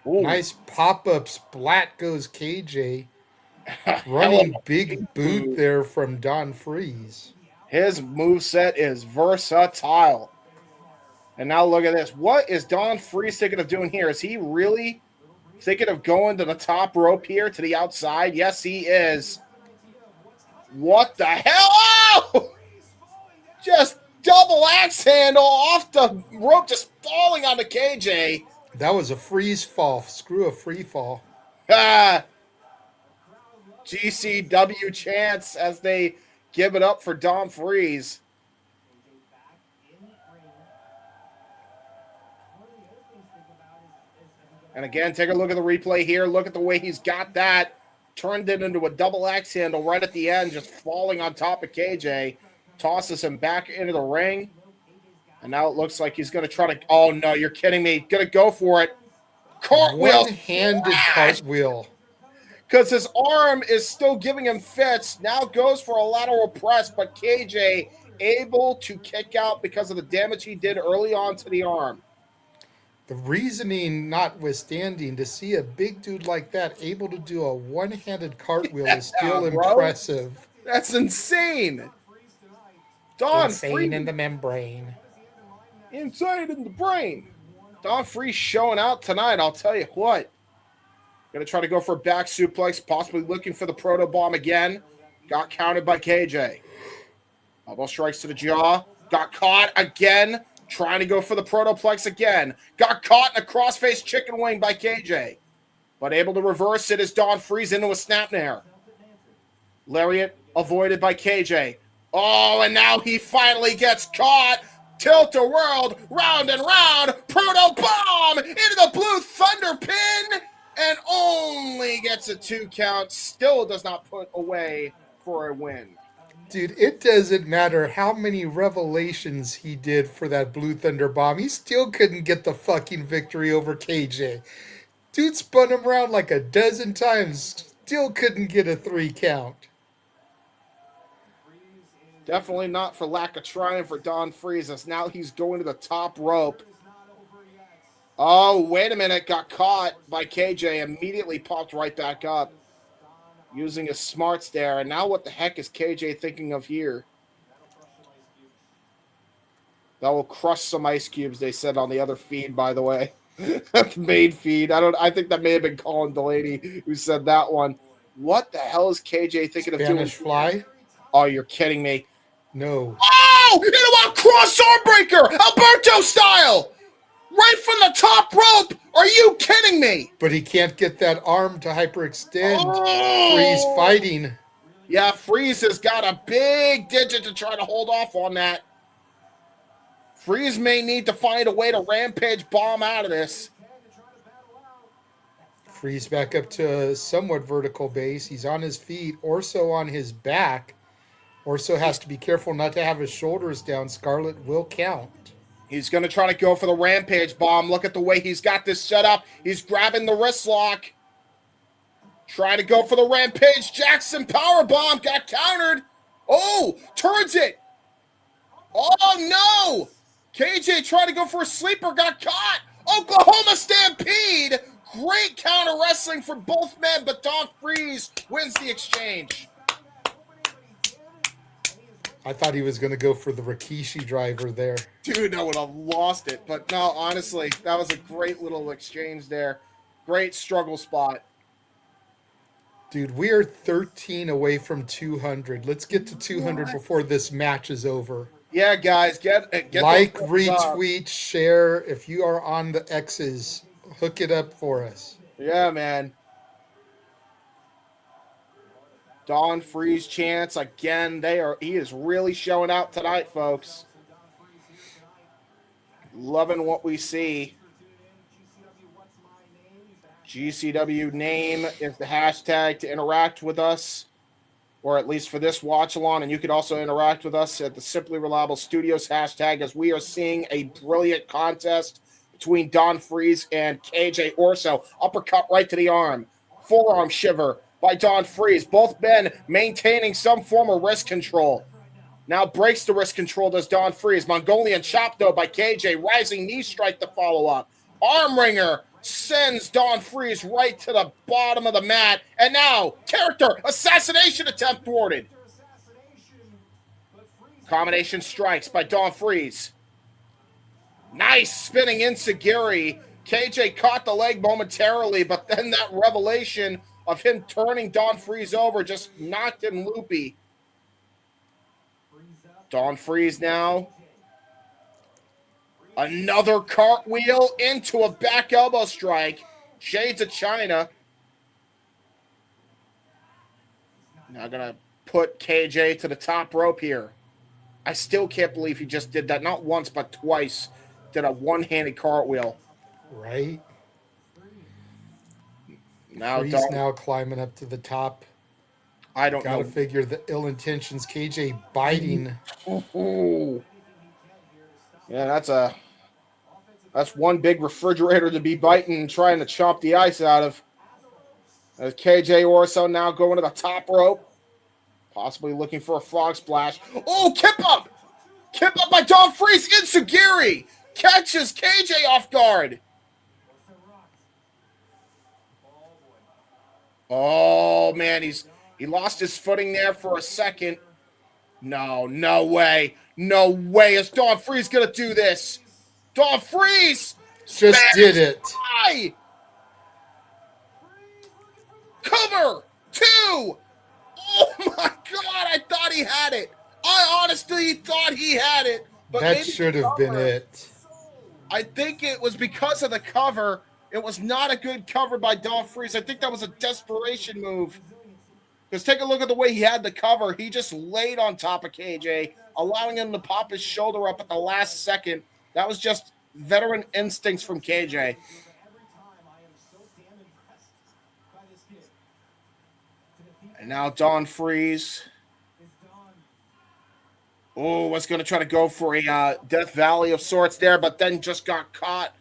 Ooh. Nice pop-up splat goes KJ. Running big boot there from Don Freeze. His moveset is versatile. And now look at this. What is Don Freeze thinking of doing here? Is he really thinking of going to the top rope here to the outside? Yes, he is. What the hell? Oh! Just double axe handle off the rope, just falling onto KJ. That was a freeze fall. Screw a free fall. GCW chants as they give it up for Don Freeze. And again, take a look at the replay here. Look at the way he's got that. Turned it into a double axe handle right at the end, just falling on top of KJ. Tosses him back into the ring. And now it looks like he's going to try to... Oh, no, you're kidding me. Going to go for it. Cartwheel. One-handed cartwheel. Because his arm is still giving him fits. Now goes for a lateral press, but KJ able to kick out because of the damage he did early on to the arm. The reasoning notwithstanding, to see a big dude like that able to do a one-handed cartwheel is still impressive. That's insane. Insane in the membrane. Insane in the brain. Don Freeze showing out tonight, I'll tell you what. Going to try to go for a back suplex, possibly looking for the proto bomb again. Got counted by KJ. Elbow strikes to the jaw. Got caught again. Trying to go for the protoplex again. Got caught in a crossface chicken wing by KJ. But able to reverse it as Don Freeze into a snapmare. Lariat avoided by KJ. Oh, and now he finally gets caught. Tilt-a-whirl, round and round. Proto bomb into the blue thunder pin. And only gets a 2 count. Still does not put away for a win. Dude, it doesn't matter how many revelations he did for that Blue Thunder bomb. He still couldn't get the fucking victory over KJ. Dude spun him around like a dozen times. Still couldn't get a 3 count. Definitely not for lack of trying for Don Freeze, as now he's going to the top rope. Oh, wait a minute. Got caught by KJ. Immediately popped right back up. Using his smarts there. And now what the heck is KJ thinking of here? That will crush some ice cubes, they said on the other feed, by the way. The main feed. I think that may have been Colin Delaney who said that one. What the hell is KJ thinking of doing? Spanish Fly? Oh, you're kidding me. No. Oh! Into a cross arm breaker! Alberto style! Right from the top rope! Are you kidding me? But he can't get that arm to hyperextend. Oh! Freeze fighting. Yeah, Freeze has got a big digit to try to hold off on that. Freeze may need to find a way to rampage bomb out of this. Freeze back up to a somewhat vertical base. He's on his feet. Orso on his back. Orso has to be careful not to have his shoulders down. Scarlet will count. He's going to try to go for the rampage bomb. Look at the way he's got this set up. He's grabbing the wrist lock. Trying to go for the rampage. Jackson power bomb got countered. Oh, turns it. Oh, no. KJ tried to go for a sleeper, got caught. Oklahoma Stampede. Great counter wrestling for both men, but Don Freeze wins the exchange. I thought he was going to go for the Rikishi driver there. Dude, I would have lost it. But no, honestly, that was a great little exchange there. Great struggle spot. Dude, we are 13 away from 200. Let's get to 200 before this match is over. Yeah, guys, get like, retweet, share. If you are on the X's, hook it up for us. Yeah, man. Don Freeze chance again. He is really showing out tonight, folks. Loving what we see. GCW name is the hashtag to interact with us, or at least for this watch along. And you can also interact with us at the Simply Reliable Studios hashtag, as we are seeing a brilliant contest between Don Freeze and KJ Orso. Uppercut right to the arm. Forearm shiver by Don Freeze. Both men maintaining some form of wrist control. Now breaks the wrist control, does Don Freeze. Mongolian chop, though, by KJ. Rising knee strike to follow up. Arm wringer sends Don Freeze right to the bottom of the mat. And now, character assassination attempt thwarted. Combination strikes by Don Freeze. Nice spinning enziguri. KJ caught the leg momentarily, but then that revelation of him turning Don Freeze over just knocked him loopy. Don Freeze now. Another cartwheel into a back elbow strike. Shades of China. Now going to put KJ to the top rope here. I still can't believe he just did that. Not once, but twice. Did a one-handed cartwheel. Right. Now Freeze now climbing up to the top. I don't know. Gotta figure the ill intentions. KJ biting. Ooh. Yeah, that's one big refrigerator to be biting and trying to chomp the ice out of. As KJ Orso now going to the top rope. Possibly looking for a frog splash. Oh, kip up! Kip up by Don Freeze. Enziguri catches KJ off guard. Oh, man, he lost his footing there for a second. No way. No way is Don Freeze going to do this. Don Freeze! Just did it. High. Cover! 2! Oh, my God, I thought he had it. I honestly thought he had it. But that should have been it. I think it was because of the cover. It was not a good cover by Don Freeze. I think that was a desperation move. Because take a look at the way he had the cover. He just laid on top of KJ, allowing him to pop his shoulder up at the last second. That was just veteran instincts from KJ. And now Don Freeze Oh, was going to try to go for a Death Valley of sorts there, but then just got caught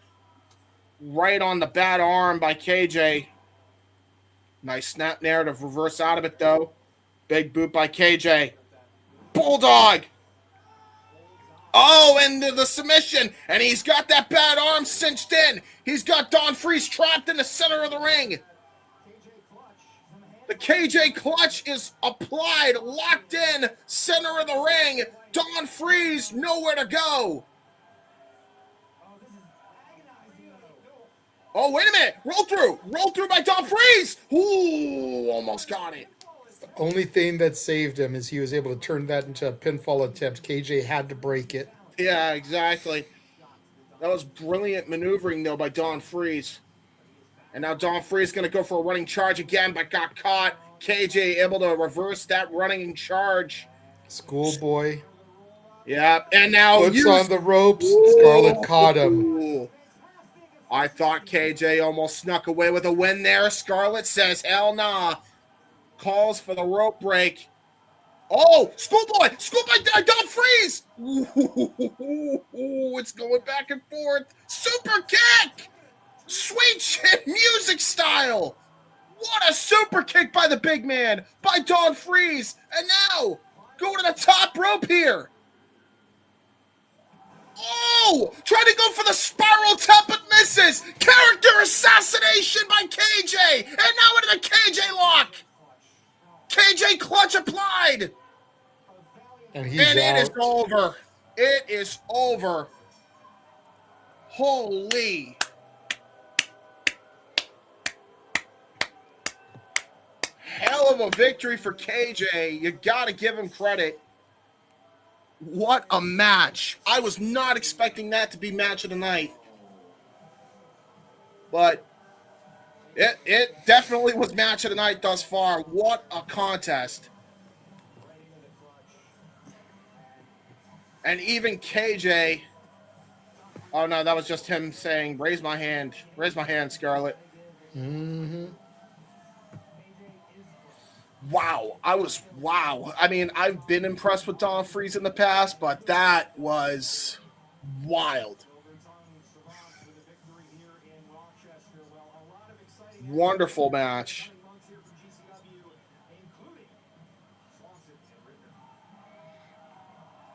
right on the bad arm by KJ. Nice snap narrative. Reverse out of it, though. Big boot by KJ. Bulldog. Oh, and the submission. And he's got that bad arm cinched in. He's got Don Freeze trapped in the center of the ring. The KJ clutch is applied, locked in, center of the ring. Don Freeze, nowhere to go. Oh, wait a minute. Roll through by Don Freeze. Ooh, almost got it. Only thing that saved him is he was able to turn that into a pinfall attempt. KJ had to break it. Yeah, exactly. That was brilliant maneuvering, though, by Don Freeze. And now Don Freeze going to go for a running charge again, but got caught. KJ able to reverse that running charge. Schoolboy. Yeah, and now puts on the ropes. Scarlett caught him. I thought KJ almost snuck away with a win there. Scarlett says, hell nah. Calls for the rope break. Oh, Schoolboy Don Freeze. Ooh, it's going back and forth. Super kick. Sweet shit music style. What a super kick by the big man, by Don Freeze. And now, go to the top rope here. Oh, trying to go for the spiral tap but misses. Character assassination by KJ. And now into the KJ lock. KJ clutch applied. And he's and out. It is over. It is over. Holy. Hell of a victory for KJ. You got to give him credit. What a match. I was not expecting that to be match of the night. But it definitely was match of the night thus far. What a contest. And even KJ. Oh, no, that was just him saying, raise my hand. Raise my hand, Scarlett. Mm-hmm. Wow. I mean, I've been impressed with Don Freeze in the past, but that was wild. Wonderful match.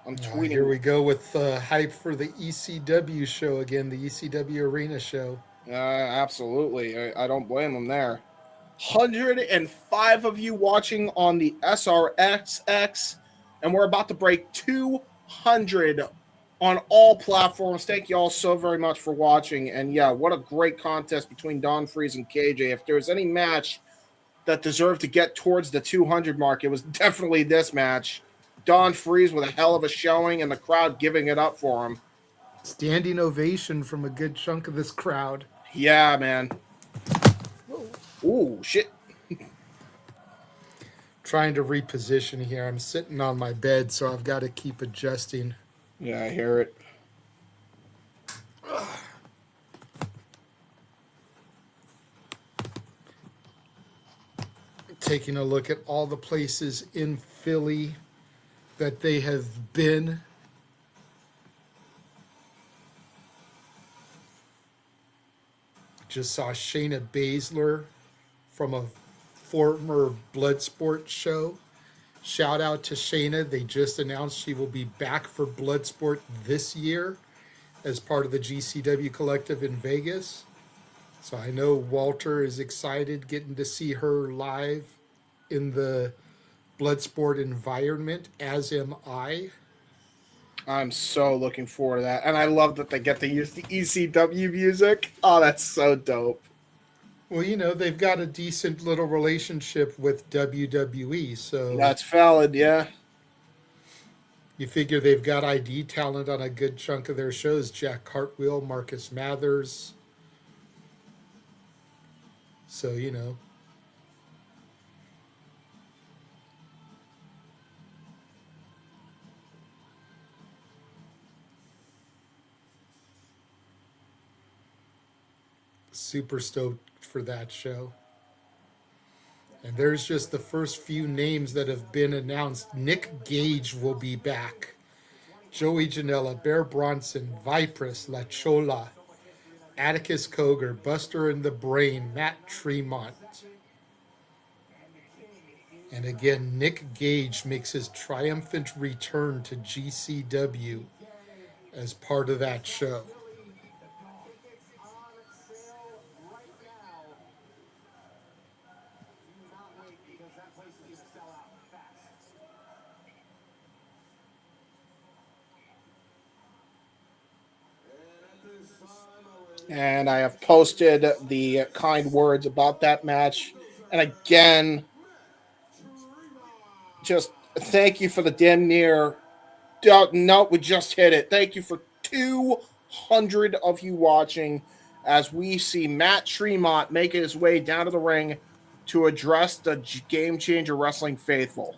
I'm tweeting. Here we go with hype for the ECW show again, the ECW Arena show. Absolutely. I don't blame them there. 105 of you watching on the SRX, and we're about to break 200 on all platforms. Thank you all so very much for watching. And yeah, what a great contest between Don Freeze and KJ. If there's any match that deserved to get towards the 200 mark, it was definitely this match. Don Freeze with a hell of a showing and the crowd giving it up for him. Standing ovation from a good chunk of this crowd. Yeah, man. Ooh, shit. Trying to reposition here. I'm sitting on my bed, so I've got to keep adjusting. Yeah, I hear it. Taking a look at all the places in Philly that they have been. Just saw Shayna Baszler from a former Bloodsport show. Shout out to Shayna. They just announced she will be back for Bloodsport this year as part of the GCW Collective in Vegas. So I know Walter is excited getting to see her live in the Bloodsport environment, as am I. I'm so looking forward to that. And I love that they get to use the ECW music. Oh, that's so dope. Well, you know, they've got a decent little relationship with WWE, so... That's valid, yeah. You figure they've got ID talent on a good chunk of their shows. Jack Cartwheel, Marcus Mathers. So, you know. Super stoked for that show. And there's just the first few names that have been announced. Nick Gage will be back Joey Janela, Bear Bronson, Vipress, La Chola, Atticus Cogar, Buster in the Brain, Matt Tremont. And again, Nick Gage makes his triumphant return to GCW as part of that show. And I have posted the kind words about that match. And again, just thank you for the damn near. No, we just hit it. Thank you for 200 of you watching as we see Matt Tremont making his way down to the ring to address the Game Changer Wrestling faithful.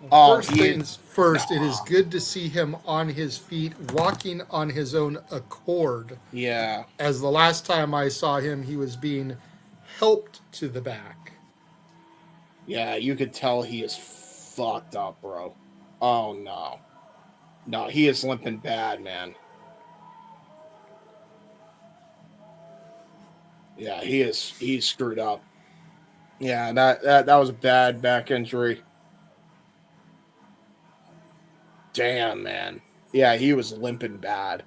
First things first, it is good to see him on his feet, walking on his own accord. Yeah. As the last time I saw him, he was being helped to the back. Yeah, you could tell he is fucked up, bro. Oh, no. No, he is limping bad, man. Yeah, he's screwed up. Yeah, that was a bad back injury. Damn, man. Yeah, he was limping bad.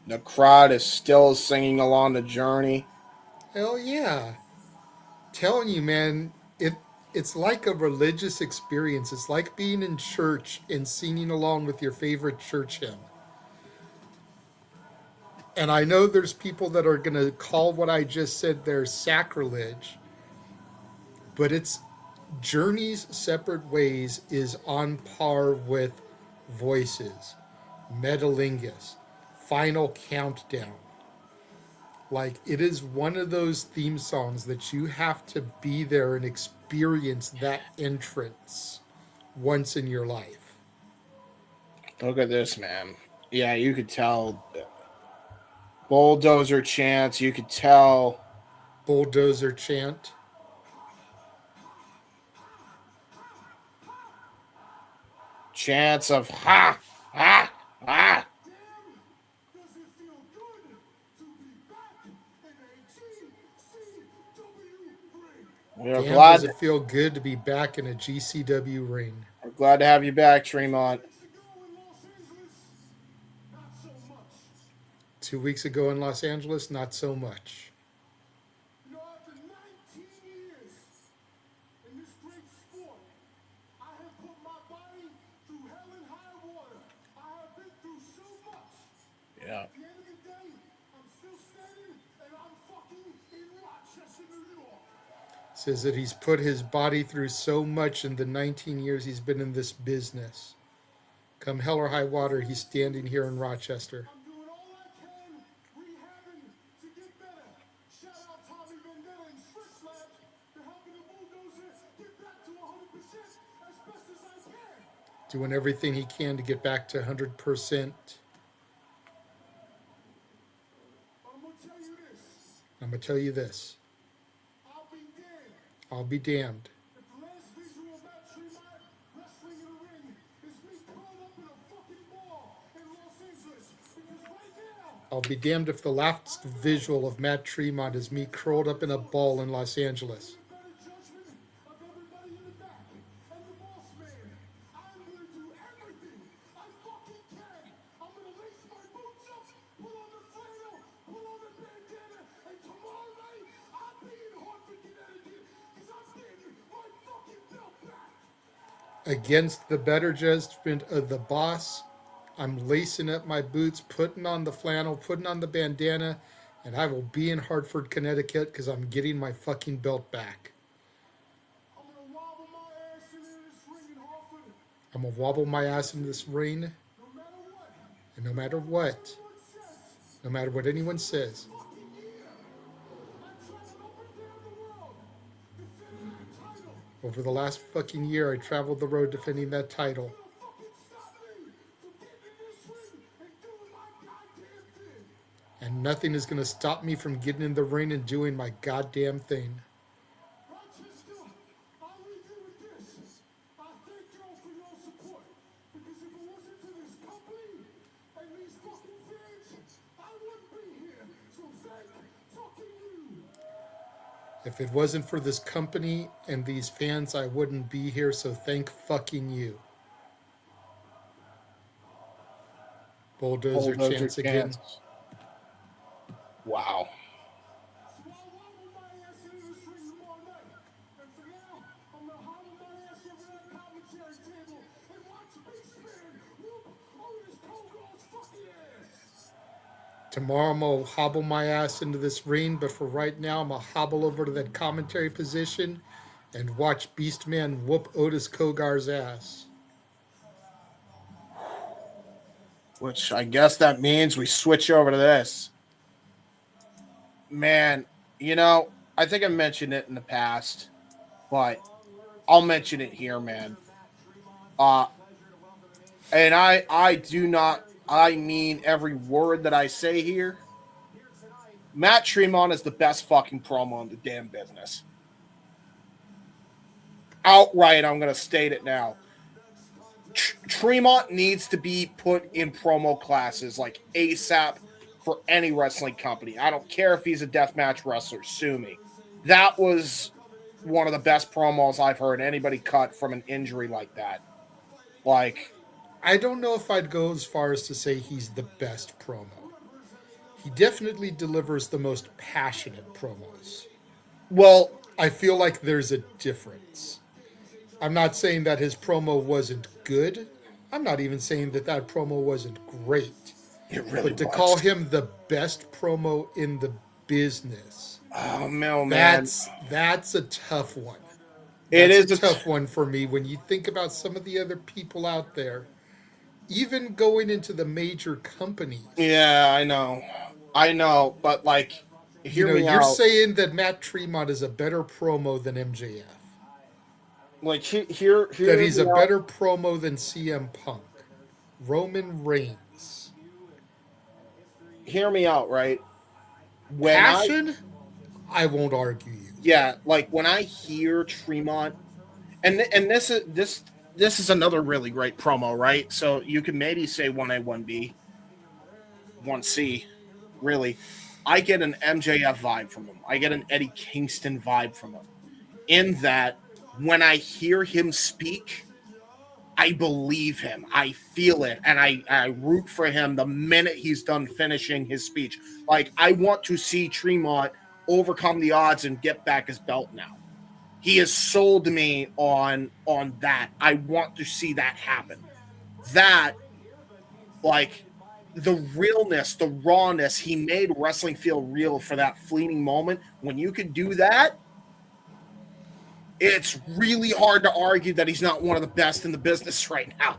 The crowd is still singing along the journey. Hell yeah. Telling you, man, it's like a religious experience. It's like being in church and singing along with your favorite church hymn. And I know there's people that are going to call what I just said there sacrilege, but it's Journeys Separate Ways is on par with Voices, Metalingus, Final Countdown. Like, it is one of those theme songs that you have to be there and experience that entrance once in your life. Look at this, man. Yeah, you could tell. Bulldozer chants, you could tell. Bulldozer chant. Chants of ha, ha, ha. We're Damn, glad. does it feel good to be back in a GCW ring. We're glad to have you back, Tremont. 2 weeks ago in Los Angeles, not so much. After 19 years in this great sport, I have put my body through hell and high water. I have been through so much. Yeah. At the end of the day, I'm still standing and I'm fucking in Rochester, New York. Says that he's put his body through so much in the 19 years he's been in this business. Come hell or high water, he's standing here in Rochester. I'm doing all I can, rehabbing to get better. Shout out Tommy Vendetta and Stretch Labs for helping the bulldozer get back to 100% as best as I can. Doing everything he can to get back to 100%. I'm gonna tell you this. I'm going to tell you this. I'll be damned I'll be damned. if the last visual of that Tremont wrestling in the ring is me curled up in a fucking ball in Los Angeles. Because right now, I'll be damned if the last visual of Matt Tremont is me curled up in a ball in Los Angeles. better judgment of everybody in the back. And the boss man, I'm gonna do everything I fucking can. I'm gonna lace my boots up, put on the flannel, put on the bandana, and tomorrow night I'll be in Hartford, Connecticut, because I'm getting my fucking belt back. Against the better judgment of the boss, I'm lacing up my boots, putting on the flannel, putting on the bandana, and I will be in Hartford, Connecticut because I'm getting my fucking belt back. I'm gonna wobble my ass into this ring in Hartford, I'm going to wobble my ass in this ring, no matter what. and no matter what, What says no matter what anyone says, fucking year, I traveled up and down the world defending the title. over the last fucking year, I traveled the road defending that title. Fucking stop me from getting in this ring and doing my goddamn nothing is going to stop me from getting in the ring and doing my goddamn thing. Rochester, I'll leave you with this. I thank y'all for your support. Because if it wasn't for this company and these fucking fans, I wouldn't be here. So thank fucking you. If it wasn't for this company and these fans, I wouldn't be here, so thank fucking you. Bulldozer chance again. Wow. So I'll wobble my ass into this ring tomorrow night. And for now, I'm gonna hobble my ass over that commentary table and watch Beatman whoop Otis Cogar's fucking ass. Tomorrow I'm going to hobble my ass into this ring, but for right now I'm going to hobble over to that commentary position and watch Beastman whoop Otis Cogar's ass. Which I guess that means we switch over to this. Man, you know, I think I mentioned it in the past, but I'll mention it here, man. And I mean every word that I say here. Matt Tremont is the best fucking promo in the damn business. Outright, I'm going to state it now. Tremont needs to be put in promo classes like ASAP for any wrestling company. I don't care if he's a deathmatch wrestler. Sue me. That was one of the best promos I've heard anybody cut from an injury like that. Like, I don't know if I'd go as far as to say he's the best promo. He definitely delivers the most passionate promos. well, I feel like there's a difference. I'm not saying that his promo wasn't good. I'm not even saying that that promo wasn't great. it really But to was. call him the best promo in the business, Oh, man. that's a tough one. It That's is a tough one for me when you think about some of the other people out there, even going into the major companies. Yeah, I know, but like, hear me You're out. saying that Matt Tremont is a better promo than MJF. Like, hear That he's me a out. better promo than CM Punk. Roman Reigns. Hear me out, right? Passion? I won't argue you. Like when I hear Tremont, and this is another really great promo, right? So you could maybe say 1A, 1B, 1C. Really, I get an MJF vibe from him. I get an Eddie Kingston vibe from him. In that, when I hear him speak, I believe him. I feel it, and I root for him the minute he's done finishing his speech. Like, I want to see Tremont overcome the odds and get back his belt now. He has sold me on that. I want to see that happen. That, like, the realness, the rawness, he made wrestling feel real for that fleeting moment. When you could do that, it's really hard to argue that he's not one of the best in the business right now.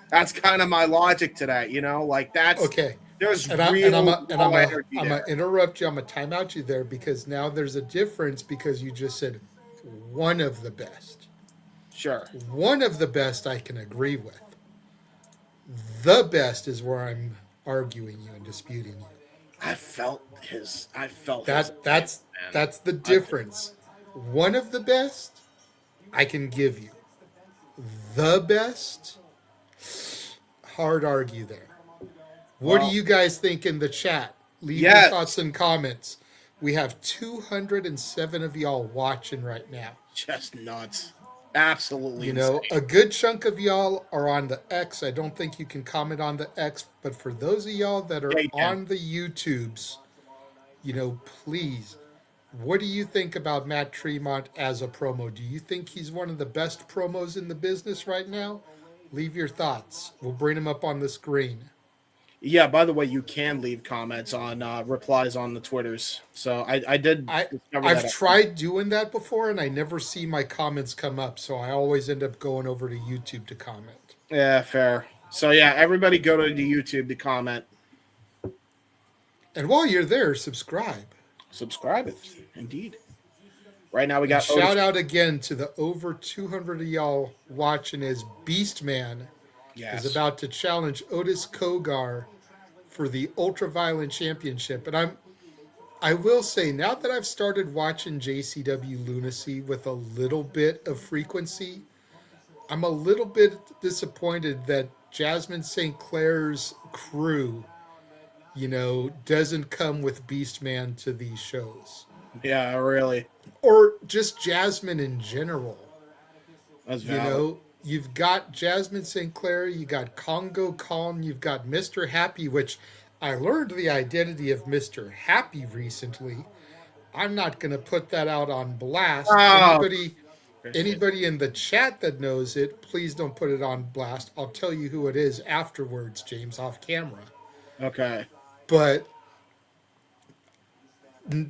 That's kind of my logic to that, Like, that's Okay. there's And I'm real gonna energy there. interrupt you. I'm gonna time out you there because now there's a difference because you just said one of the best. Sure. One of the best I can agree with. The best is where I'm arguing you and disputing you. I felt his. That's the difference. One of the best I can give you. The best, hard argue there. What do you guys think in the chat? Leave your thoughts and comments. We have 207 of y'all watching right now. Just nuts. Absolutely insane. A good chunk of y'all are on the X. I don't think you can comment on the X, but for those of y'all that are on the YouTubes, please, what do you think about Matt Tremont as a promo? Do you think he's one of the best promos in the business right now? Leave your thoughts. We'll bring him up on the screen. Yeah, by the way, you can leave comments on replies on the Twitters. So I did. I've tried doing that before, and I never see my comments come up. So I always end up going over to YouTube to comment. Yeah, fair. So yeah, everybody go to the YouTube to comment. And while you're there, subscribe. Subscribe it, indeed. Right now we got shout out again to the over 200 of y'all watching as Beastman is about to challenge Otis Cogar for the Ultraviolent Championship. And I will say, now that I've started watching JCW Lunacy with a little bit of frequency, I'm a little bit disappointed that Jasmine St. Clair's crew, doesn't come with Beastman to these shows. Yeah, really. Or just Jasmine in general. That's valid. You've got Jasmine St. Clair, you got Congo Kong, you've got Mr. Happy, which I learned the identity of Mr. Happy recently. I'm not going to put that out on blast. Oh. Anybody in the chat that knows it, please don't put it on blast. I'll tell you who it is afterwards, James, off camera. Okay. But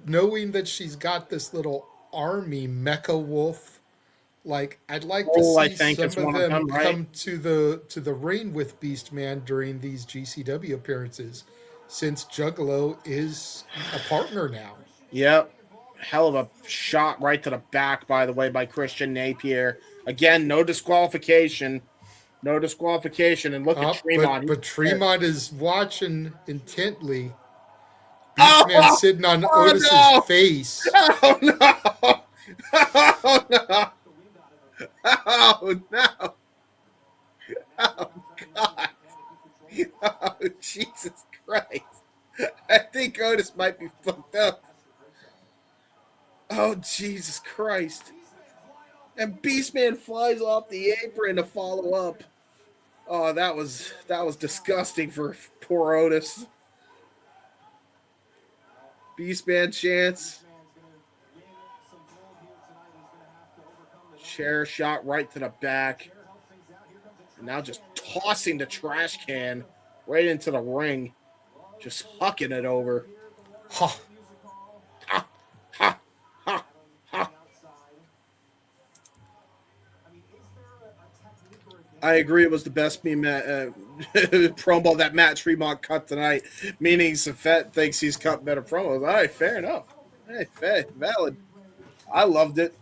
knowing that she's got this little army mecha wolf, like I'd like to see some of them come to the ring with Beastman during these GCW appearances, since Juggalo is a partner now. Yep. Hell of a shot right to the back, by the way, by Christian Napier. Again, no disqualification. No disqualification. And look at Tremont. But Tremont is watching intently. Beastman sitting on Otis's face. Oh, no. Oh, no. Oh, no. Oh, God. Oh, Jesus Christ. I think Otis might be fucked up. Oh, Jesus Christ. And Beastman flies off the apron to follow up. Oh, that was disgusting for poor Otis. Beastman chance. Chair shot right to the back. And now just tossing the trash can right into the ring. Just hucking it over. Huh. Ha, ha, ha, ha. I agree it was the best promo that Matt Tremont cut tonight, meaning Safet thinks he's cut better promos. All right, fair enough. Hey, fair, valid. I loved it.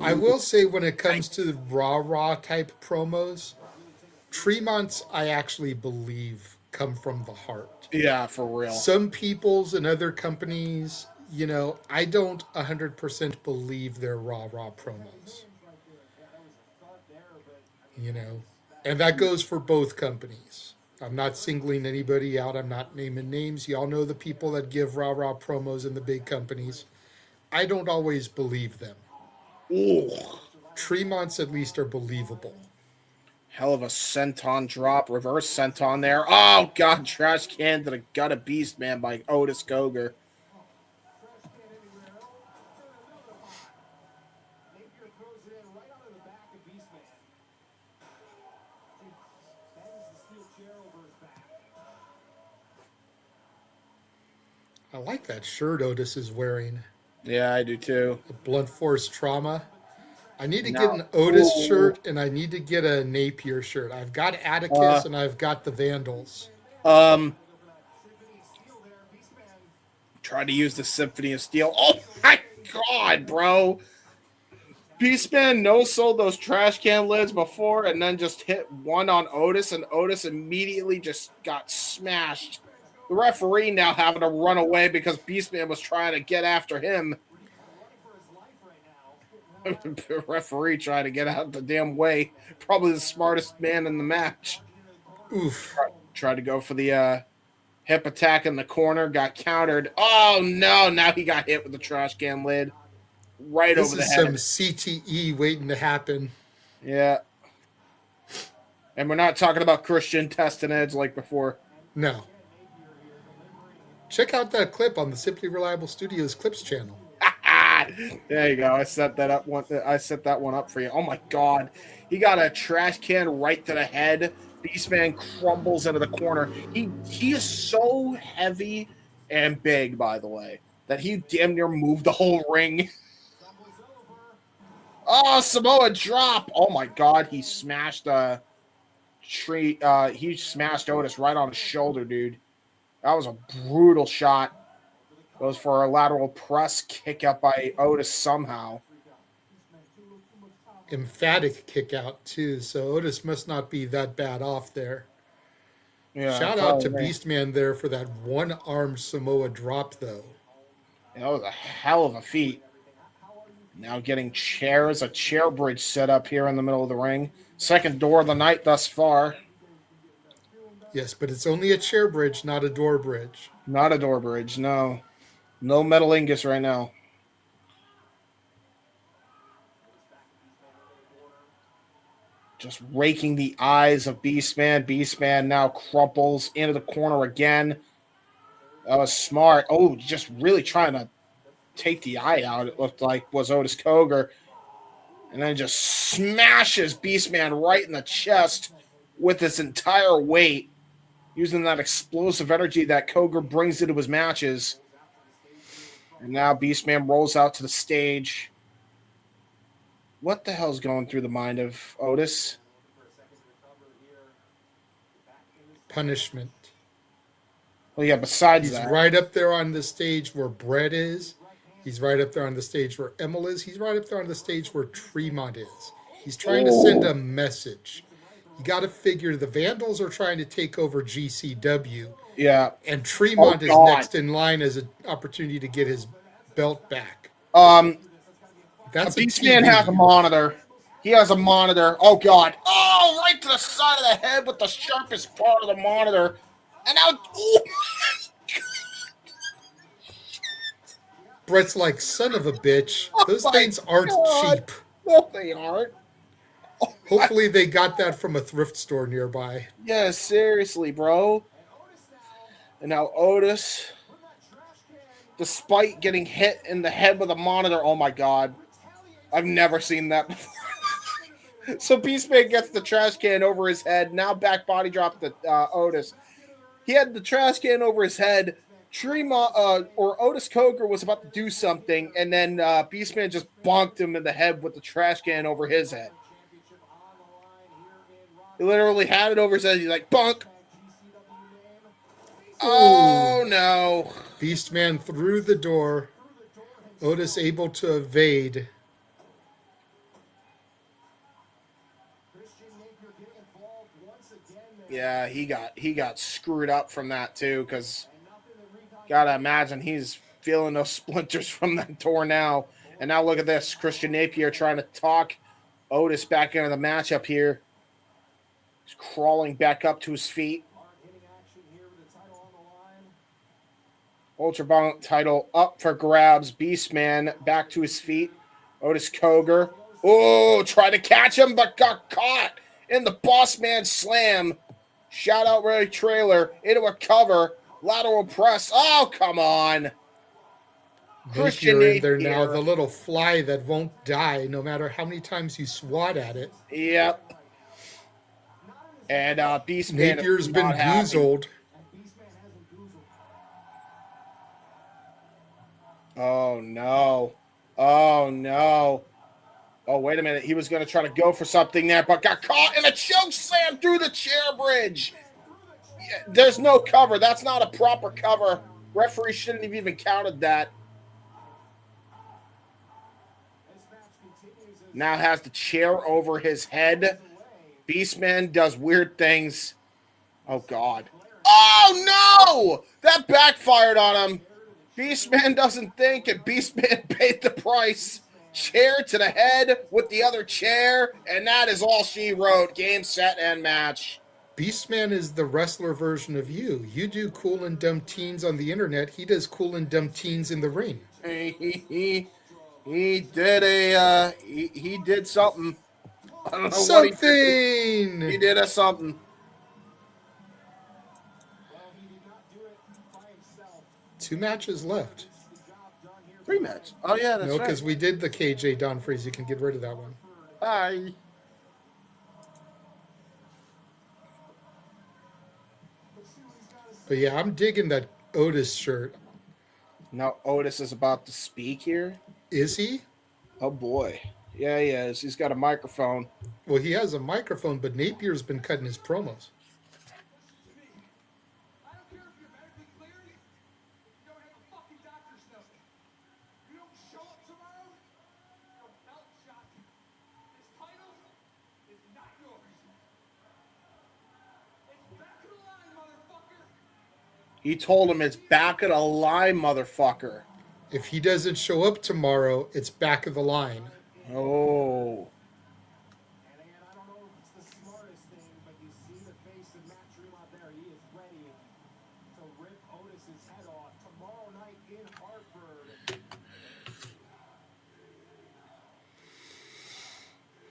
I will say when it comes to the rah-rah type promos, Tremont's, I actually believe, come from the heart. Yeah, for real. Some people's and other companies, I don't 100% believe they're rah-rah promos. And that goes for both companies. I'm not singling anybody out. I'm not naming names. Y'all know the people that give rah-rah promos in the big companies. I don't always believe them. Ooh. Tremont's at least are believable. Hell of a senton drop, reverse senton there. Oh, God, trash can to the gut of Beastman by Otis Cogar. I like that shirt Otis is wearing. Yeah, I do too. The Blunt Force Trauma. I need to get an Otis shirt and I need to get a Napier shirt. I've got Atticus and I've got the Vandals. Try to use the Symphony of Steel. Oh my God, bro. Beastman no-sold those trash can lids before and then just hit one on Otis, and Otis immediately just got smashed. The referee now having to run away because Beastman was trying to get after him. The referee trying to get out the damn way. Probably the smartest man in the match. Oof. Tried to go for the hip attack in the corner. Got countered. Oh, no. Now he got hit with the trash can lid. Right over the head. This is some CTE waiting to happen. Yeah. And we're not talking about Christian testing edge like before. No. Check out that clip on the Simply Reliable Studios Clips channel. There you go. I set that one up for you. Oh my God. He got a trash can right to the head. Beastman crumbles into the corner. He is so heavy and big, by the way, that he damn near moved the whole ring. Oh, Samoa drop. Oh my God. He smashed he smashed Otis right on his shoulder, dude. That was a brutal shot. Goes for a lateral press kick up by Otis somehow. emphatic kick out too. So Otis must not be that bad off there. Yeah, Shout out to probably. Beastman there for that one-arm Samoa drop, though. That was a hell of a feat. Now getting chairs, a chair bridge set up here in the middle of the ring. Second door of the night thus far. Yes, but it's only a chair bridge, not a door bridge. Not a door bridge, no. No metalingus right now. Just raking the eyes of Beastman. Beastman now crumples into the corner again. That was smart. Oh, just really trying to take the eye out, it looked like, was Otis Cogar. And then just smashes Beastman right in the chest with his entire weight, using that explosive energy that Cogar brings into his matches. And now Beastman rolls out to the stage. What the hell's going through the mind of Otis? Punishment. Well, yeah, besides He's that. right up there on the stage where Brett is. He's right up there on the stage where Emil is. He's right up there on the stage where Tremont is. He's trying to send a message. You got to figure the Vandals are trying to take over GCW. Yeah. And Tremont is next in line as an opportunity to get his belt back. That's a Beastman TV. has a monitor. He has a monitor. Oh, God. Oh, right to the side of the head with the sharpest part of the monitor. And now... Oh, Brett's like, son of a bitch. Those my things aren't God. cheap. No, they aren't. Hopefully they got that from a thrift store nearby. Yeah, seriously, bro. And now Otis, despite getting hit in the head with a monitor, oh my God. I've never seen that before. So Beastman gets the trash can over his head. Now back body drop to Otis. He had the trash can over his head. Or Otis Cogar was about to do something, and then Beastman just bonked him in the head with the trash can over his head. He literally had it over his head. He's like, bonk. Oh, no. Beastman through the door. Otis able to evade. Yeah, he got screwed up from that too, because gotta imagine he's feeling those splinters from that door now. And now look at this, Christian Napier trying to talk Otis back into the matchup here. He's crawling back up to his feet. Ultraviolent title up for grabs. Beastman back to his feet. Otis Cogar. Oh, tried to catch him, but got caught in the Boss Man Slam. Shout out Ray Trailer into a cover. Lateral press. Oh, come on. Christian Napier in there Napier. now, the little fly that won't die no matter how many times you swat at it. Yep. And Beastman Napier's been boozled. Oh, no. Oh, no. Oh, wait a minute. He was going to try to go for something there, but got caught in a choke slam through the chair bridge. Yeah, there's no cover. That's not a proper cover. Referee shouldn't have even counted that. Now has the chair over his head. Beastman does weird things. Oh, God. Oh, no! That backfired on him. Beastman doesn't think, and Beastman paid the price. Chair to the head with the other chair, and that is all she wrote. Game, set, and match. Beastman is the wrestler version of you. You do cool and dumb teens on the internet. He does cool and dumb teens in the ring. He did he did something. I don't know Something. what he did. He did something. Two matches left. 3 matches. Oh yeah, that's No, right. because we did the KJ Don Freeze. You can get rid of that one. Bye. But yeah, I'm digging that Otis shirt. Now Otis is about to speak here. Is he? Oh boy. Yeah, he is. He's got a microphone. Well, he has a microphone, but Napier's been cutting his promos. He told him it's back of the line, motherfucker. If he doesn't show up tomorrow, it's back of the line. Oh. And again, I don't know if it's the smartest thing, but you see the face of Matt Tremont there. He is ready to rip Otis's head off tomorrow night in Hartford.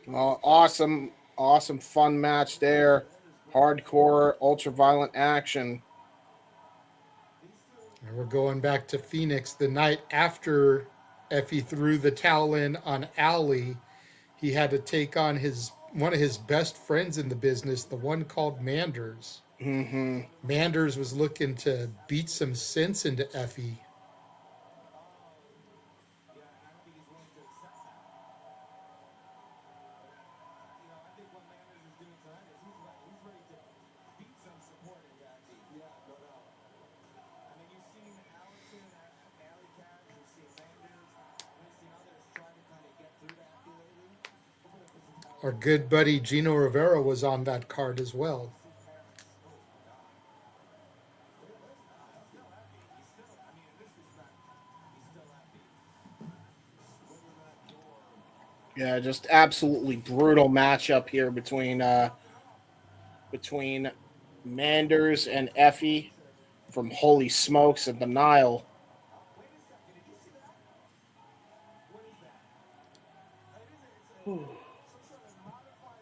Well, awesome fun match there. Hardcore, ultra-violent action. And we're going back to Phoenix the night after Effy threw the towel in on Allie. He had to take on one of his best friends in the business, the one called Manders. Mm-hmm. Manders was looking to beat some sense into Effy. Our good buddy Gino Rivera was on that card as well. Yeah, just absolutely brutal matchup here between Manders and Effy from Holy Smokes and the Nile.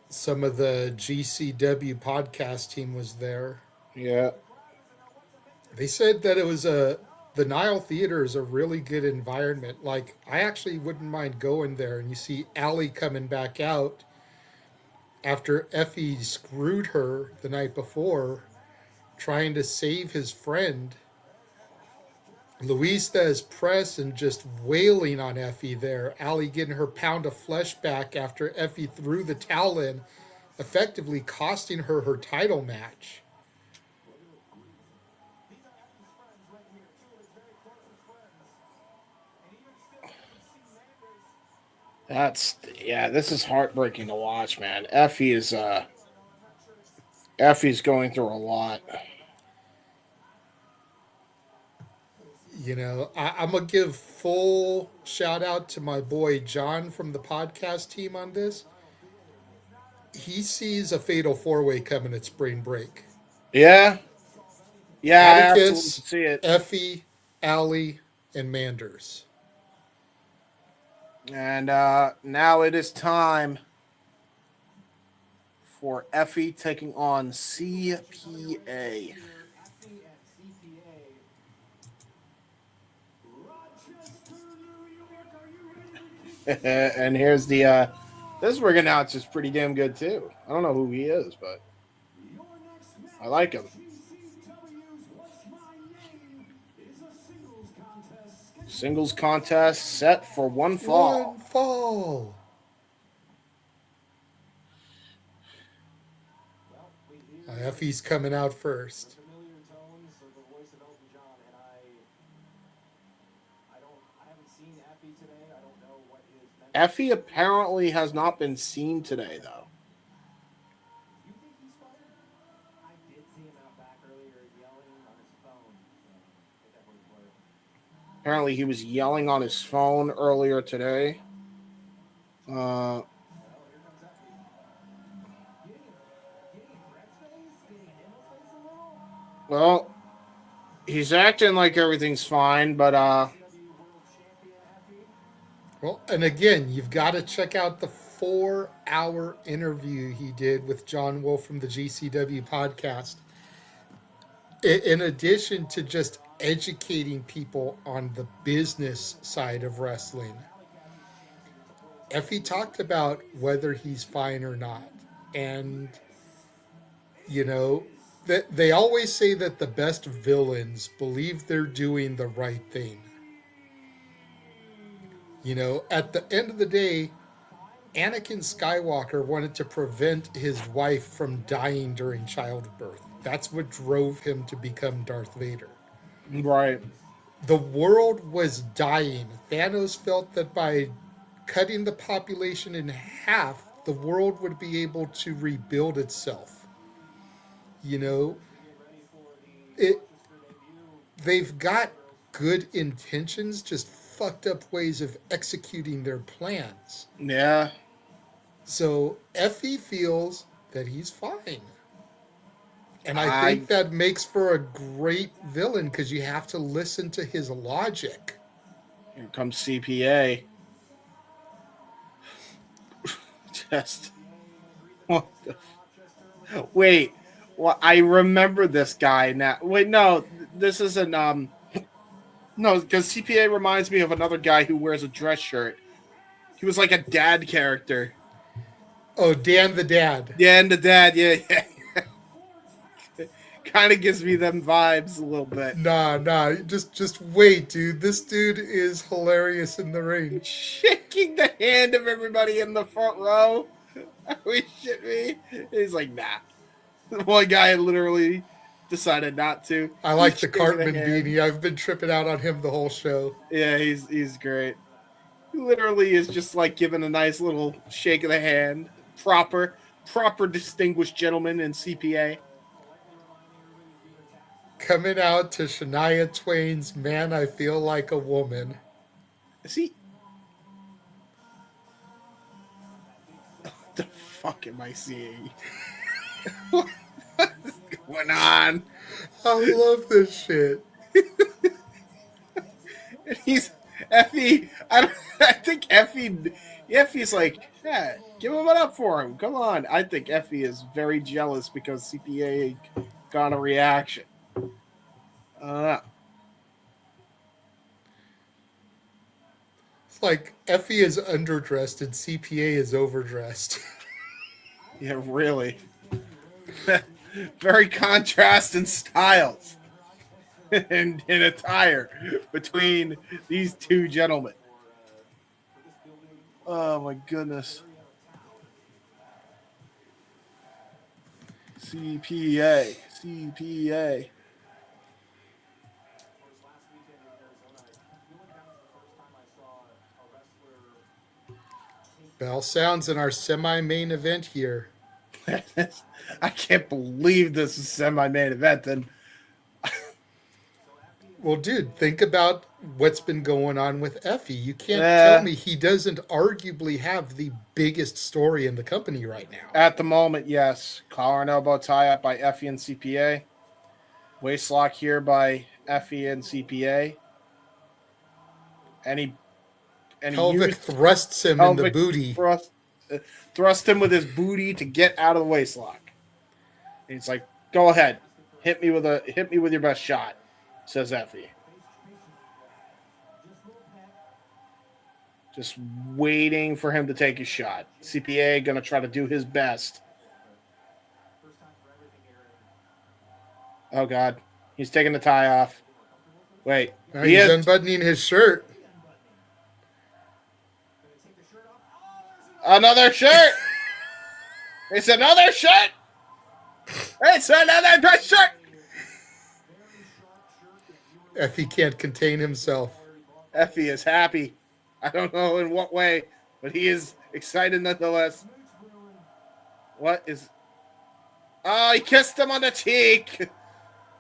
Some of the GCW podcast team was there. Yeah. They said that it was the Nile Theater is a really good environment. Like, I actually wouldn't mind going there. And you see Allie coming back out after Effy screwed her the night before, trying to save his friend. Luis is pressed and just wailing on Effy there. Allie getting her pound of flesh back after Effy threw the towel in, effectively costing her her title match. This is heartbreaking to watch, man. Effy's going through a lot. You know, I'm going to give full shout out to my boy John from the podcast team on this. He sees a fatal four-way coming at spring break. Yeah. Yeah, Atticus, I absolutely see it. Effy, Allie, and Manders. And now it is time for Effy taking on CPA. And here's the this ring announcer is pretty damn good too. I don't know who he is, but I like him. Singles contest set for one fall. One fall. Effy's coming out first. Effy apparently has not been seen today, though. Apparently, he was yelling on his phone earlier today. Well, he's acting like everything's fine, but Well, and again, you've got to check out the 4-hour interview he did with John Wolf from the GCW podcast. In addition to just educating people on the business side of wrestling, Effy talked about whether he's fine or not. And, you know, they always say that the best villains believe they're doing the right thing. You know, at the end of the day, Anakin Skywalker wanted to prevent his wife from dying during childbirth. That's what drove him to become Darth Vader. right. The world was dying. Thanos felt that by cutting the population in half, the world would be able to rebuild itself. You know, it they've got good intentions, just fucked up ways of executing their plans. Yeah. So Effie feels that he's fine. And I think that makes for a great villain because you have to listen to his logic. Here comes CPA. Just what the wait. Well, I remember this guy now. Wait, no, this isn't no, because CPA reminds me of another guy who wears a dress shirt. He was like a dad character. Oh, Dan the Dad. Dan the dad, yeah. Kind of gives me them vibes a little bit. Nah, just wait, dude. This dude is hilarious in the ring. Shaking the hand of everybody in the front row. Are we shit me? He's like, nah. The one guy literally decided not to. I like the Cartman beanie. I've been tripping out on him the whole show. Yeah, he's great. He literally is just like giving a nice little shake of the hand. Proper distinguished gentleman in CPA. Coming out to Shania Twain's Man, I Feel Like a Woman. Is he? What the fuck am I seeing? What's going on? I love this shit. And he's Effy. I think Effy's like, yeah, give him it up for him. Come on. I think Effy is very jealous because CPA got a reaction. It's like Effie is underdressed and CPA is overdressed. Yeah, really. Very contrast in styles and in attire between these two gentlemen. Oh my goodness. CPA. Bell sounds in our semi-main event here. I can't believe this is semi-main event. And well, dude, think about what's been going on with Effie. You can't tell me he doesn't arguably have the biggest story in the company right now. At the moment, yes. Collar and elbow tie-up by Effie and CPA. Waistlock here by Effie and CPA. And he pelvic thrusts him in the booty. Thrust him with his booty to get out of the waistlock. And he's like, "Go ahead, hit me with your best shot," says Effie. Just waiting for him to take his shot. CPA gonna try to do his best. Oh God, he's taking the tie off. Wait, he's unbuttoning his shirt. Another shirt. It's another shirt. It's another shirt. Effie can't contain himself. Effie is happy. I don't know in what way, but he is excited nonetheless. What is... Oh, he kissed him on the cheek.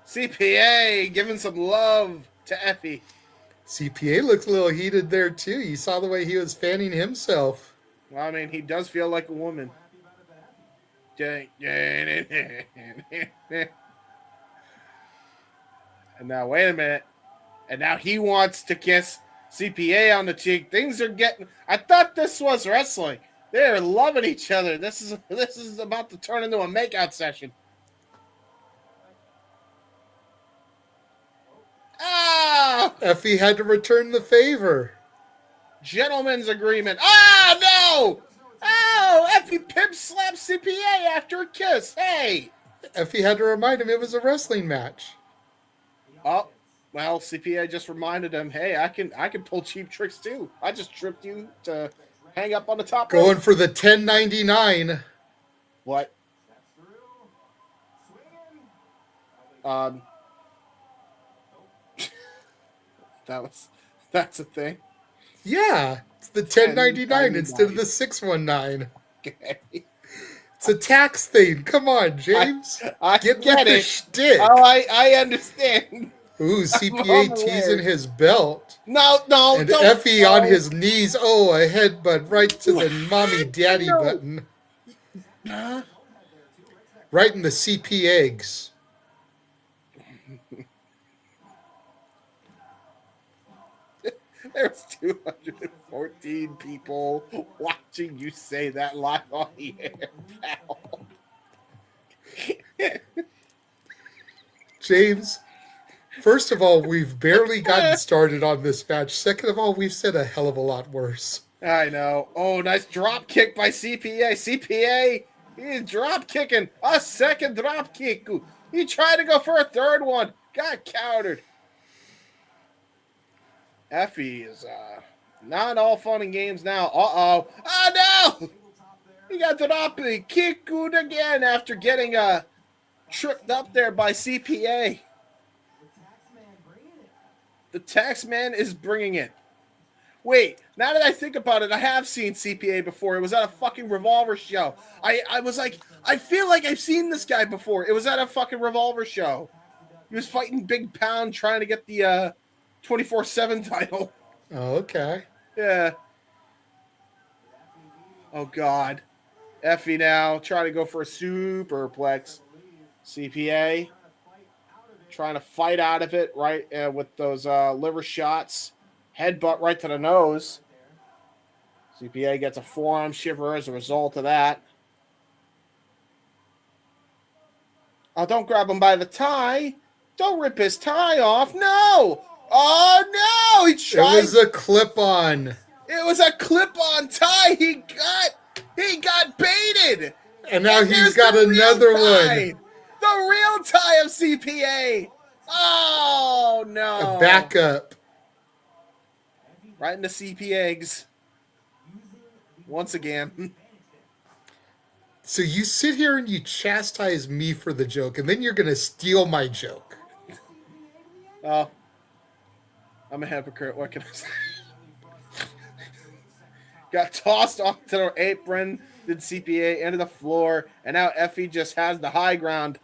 CPA giving some love to Effie. CPA looks a little heated there, too. You saw the way he was fanning himself. Well, I mean, he does feel like a woman. And now, wait a minute. And now he wants to kiss CPA on the cheek. Things are getting... I thought this was wrestling. They're loving each other. This is about to turn into a makeout session. Ah! Effie had to return the favor. Gentleman's agreement. Ah, no! Oh, Effie pimp slaps CPA after a kiss. Hey! Effie had to remind him it was a wrestling match. Oh, well, CPA just reminded him, hey, I can pull cheap tricks too. I just tripped you to hang up on the top Going rope. for the 1099. What? That's a thing. Yeah, it's the 1099 instead of the 619. Okay. It's a tax thing. Come on, James. I Get get with the it. shtick. Oh, I understand. Ooh, I'm CPA teasing aware. his belt. No, And don't. Effy on his knees. Oh, a headbutt right to the mommy daddy No. button. Huh? Right in the CP eggs. There's 214 people watching you say that live on the air, pal. James, first of all, we've barely gotten started on this match. Second of all, we've said a hell of a lot worse. I know. Oh, nice drop kick by CPA. CPA, he's drop kicking. A second drop kick. He tried to go for a third one. Got countered. Effy is not all fun and games now. Uh-oh. Oh, no! He got drop kick again after getting tripped up there by CPA. The tax man is bringing it. Wait, now that I think about it, I have seen CPA before. It was at a fucking Revolver show. I was like, I feel like I've seen this guy before. It was at a fucking Revolver show. He was fighting Big Pound trying to get the 24/7 title. Oh, okay. Yeah. Oh, God. Effy now trying to go for a superplex. CPA trying to fight out of it, right, with those liver shots. Headbutt right to the nose. CPA gets a forearm shiver as a result of that. Oh, don't grab him by the tie. Don't rip his tie off. No. Oh, no. He tried. It was a clip-on. It was a clip-on tie. He got baited. And now And he's there's got the real another tie. one. The real tie of CPA. Oh, no. A backup. Right into CP eggs. Once again. So you sit here and you chastise me for the joke, and then you're going to steal my joke. Oh. I'm a hypocrite. What can I say? Got tossed off to the apron. Did CPA into the floor. And now Effy just has the high ground.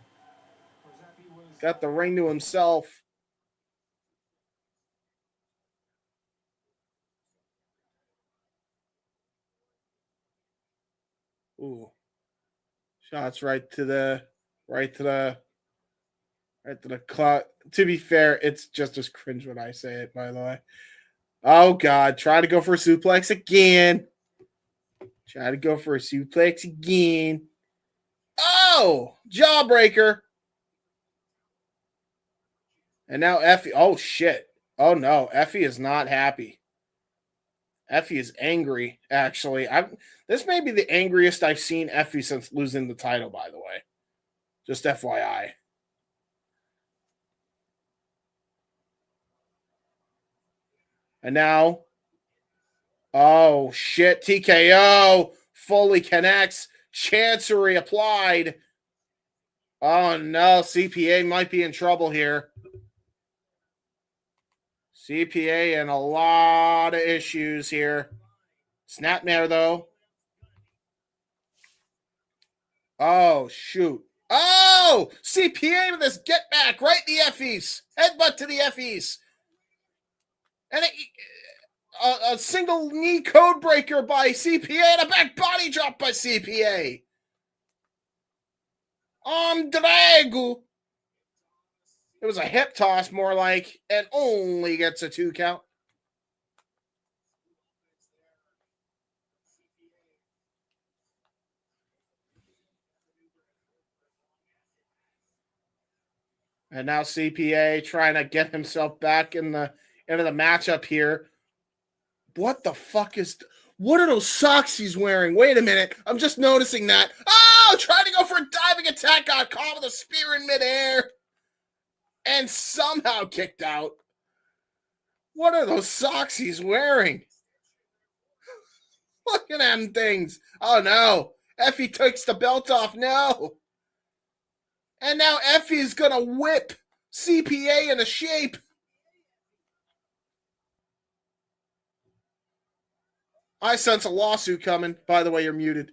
Got the ring to himself. Ooh. Shots right to the clock. To be fair, it's just as cringe when I say it, by the way. Oh, God. Try to go for a suplex again. Try to go for a suplex again. Oh! Jawbreaker. And now Effy. Oh, shit. Oh, no. Effy is not happy. Effy is angry, actually. This may be the angriest I've seen Effy since losing the title, by the way. Just FYI. And now, oh, shit, TKO. Fully connects. Chancery applied. Oh, no, CPA might be in trouble here. CPA and a lot of issues here. Snapmare, though. Oh, shoot. Oh, CPA with this get back right in the Effys. Headbutt to the Effys. And a single knee code breaker by CPA and a back body drop by CPA. Drago. It was a hip toss more like, and only gets a 2 count. And now CPA trying to get himself back into the matchup here. What the fuck what are those socks he's wearing? Wait a minute. I'm just noticing that. Oh, trying to go for a diving attack. Got caught with a spear in midair. And somehow kicked out. What are those socks he's wearing? Look at them things. Oh, no. Effy takes the belt off. No. And now Effy is going to whip CPA into shape. I sense a lawsuit coming. By the way, you're muted.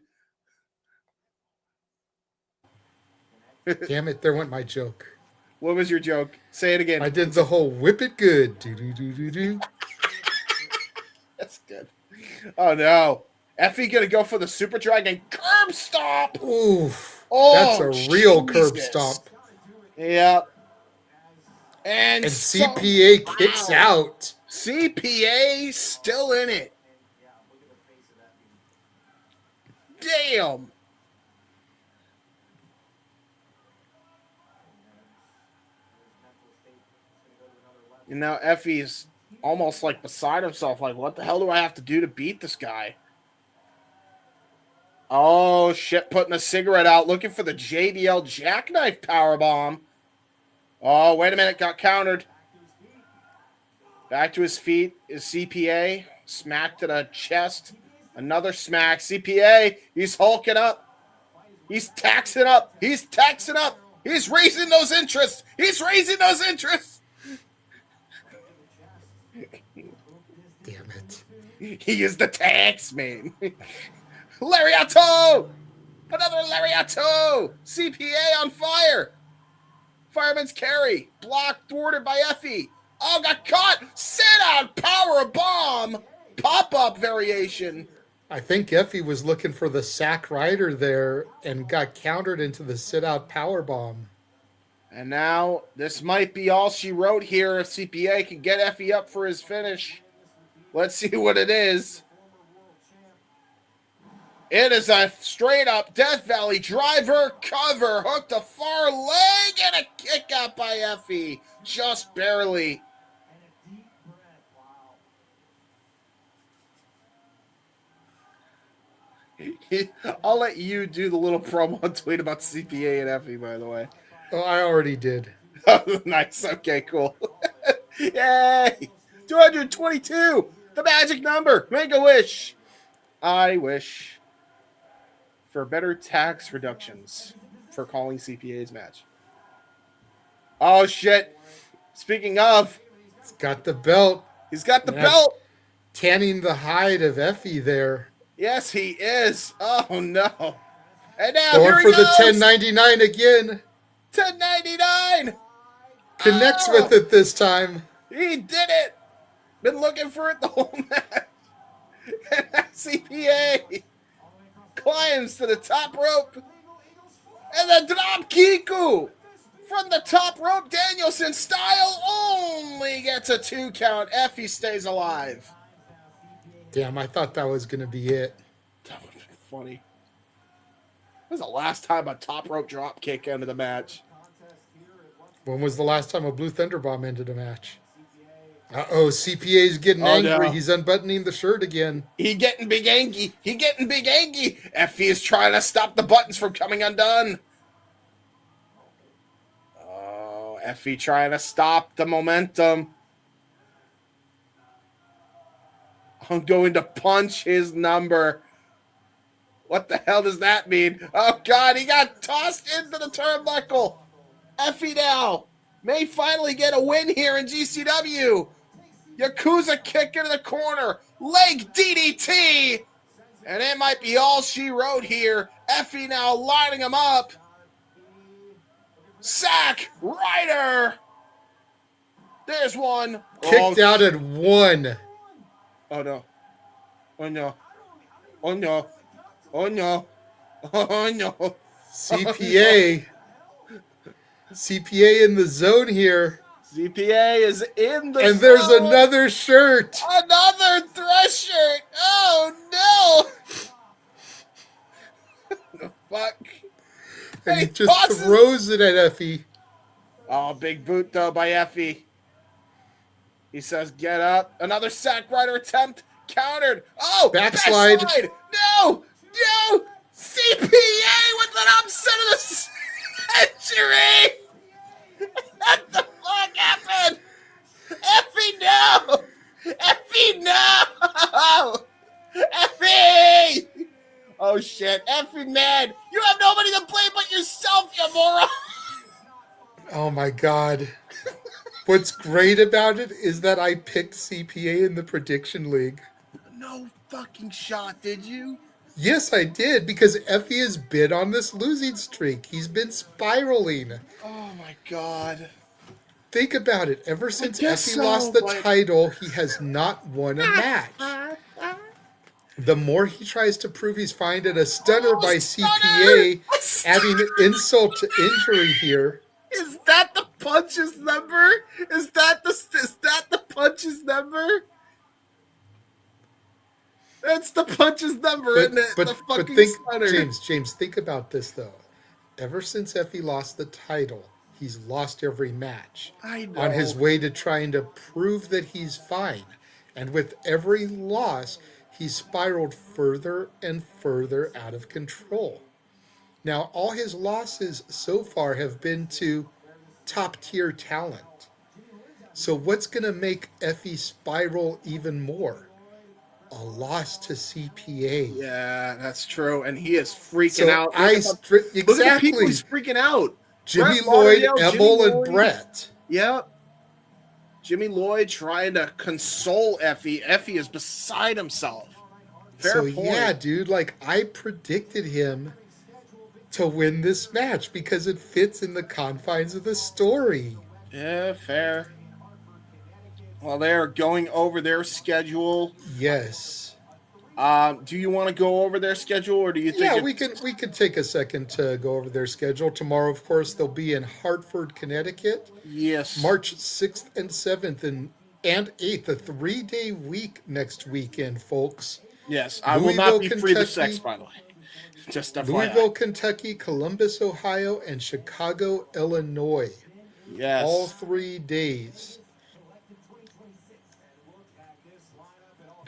Damn it, there went my joke. What was your joke? Say it again. I did the whole whip it good. Do. That's good. Oh no. Effy gonna go for the Super Dragon curb stomp. Oof. Oh, That's a real curb Jesus. stomp. Yeah. And CPA kicks out. CPA still in it. Damn. And now Effy's almost like beside himself. Like, what the hell do I have to do to beat this guy? Oh, shit. Putting a cigarette out. Looking for the JBL jackknife powerbomb. Oh, wait a minute. Got countered. Back to his feet is CPA. Smack to the chest. Another smack. CPA. He's hulking up. He's taxing up. He's taxing up. He's raising those interests. He's raising those interests. Damn it. He is the tax man. Lariato! Another Lariato! CPA on fire. Fireman's carry. Blocked, thwarted by Effy. Oh, got caught. Sit out. Power bomb. Pop-up variation. I think Effy was looking for the sack rider there and got countered into the sit-out power bomb. And now this might be all she wrote here. If CPA can get Effy up for his finish. Let's see what it is. It is a straight-up Death Valley driver cover. Hooked a far leg and a kick out by Effy. Just barely. I'll let you do the little promo tweet about CPA and Effy, by the way. Oh, I already did. Oh, nice. Okay, cool. Yay! 222! The magic number! Make a wish! I wish for better tax reductions for calling CPA's match. Oh, shit. Speaking of, He's got the belt. he's got the Yeah. belt. Tanning the hide of Effy there. Yes, he is. Oh, no. And now, Going here he for the goes. 1099 again. 1099. Connects Oh. with it this time. He did it. Been looking for it the whole match. And CPA climbs to the top rope. And the drop Kiku from the top rope. Danielson style only gets a 2 count. Effy stays alive. Damn, I thought that was going to be it. That would have been funny. When was the last time a top rope drop kick ended the match? When was the last time a Blue Thunder Bomb ended a match? Uh-oh, CPA's getting Oh, angry. no. He's unbuttoning the shirt again. He getting big angry. He getting big angry. Effy is trying to stop the buttons from coming undone. Oh, Effy trying to stop the momentum. I'm going to punch his number. What the hell does that mean? Oh, God, he got tossed into the turnbuckle. Effy now may finally get a win here in GCW. Yakuza kick into the corner. Leg DDT. And it might be all she wrote here. Effy now lining him up. Sack Ryder. There's one. Kicked out at 1. Oh, no. Oh, no. Oh, no. Oh, no. Oh, no. CPA. CPA in the zone here. CPA is in the And there's zone. another shirt. Another Thresh shirt. Oh, no. The fuck? And he He just tosses- throws it at Effy. Oh, big boot, though, by Effy. He says, get up. Another sack rider attempt. Countered. Oh, Backslide. No. No. CPA with an upset of the century. What the fuck happened? Effy, no. Effy, no. Effy. Oh, shit. Effy, man. You have nobody to blame but yourself, you moron. Oh my God. What's great about it is that I picked CPA in the prediction league. No fucking shot, did you? Yes, I did, because Effy has been on this losing streak. He's been spiraling. Oh my god. Think about it. Ever I since guess Effy lost so, the but title, he has not won a match. The more he tries to prove he's fine, and a stunner by CPA, adding insult to injury here. Is that the punches number? Is that the punches number? That's the punches number, isn't it? The But fucking think, stunner. James, think about this though. Ever since Effy lost the title, he's lost every match. I know. On his way to trying to prove that he's fine. And with every loss, he's spiraled further and further out of control. Now, all his losses so far have been to top tier talent. So what's going to make Effy spiral even more? A loss to CPA. Yeah, that's true. And he is freaking So out. Look at the people he's freaking out. Jimmy Brett Lloyd, Lauderdale, Jimmy Ebel, and Lloyd. Brett. Yep. Jimmy Lloyd trying to console Effy. Effy is beside himself. Fair point. Yeah, dude, like I predicted him to win this match because it fits in the confines of the story. Yeah, fair. Well, they're going over their schedule. Yes. Do you want to go over their schedule, or do you think? Yeah, we can take a second to go over their schedule. Tomorrow, of course, they'll be in Hartford, Connecticut. Yes. March 6th and 7th and 8th, a 3-day week next weekend, folks. Yes, I will not be free to Kentucky, sex, by the way. Just FYI. Louisville, Kentucky, Columbus, Ohio, and Chicago, Illinois. Yes. All 3 days.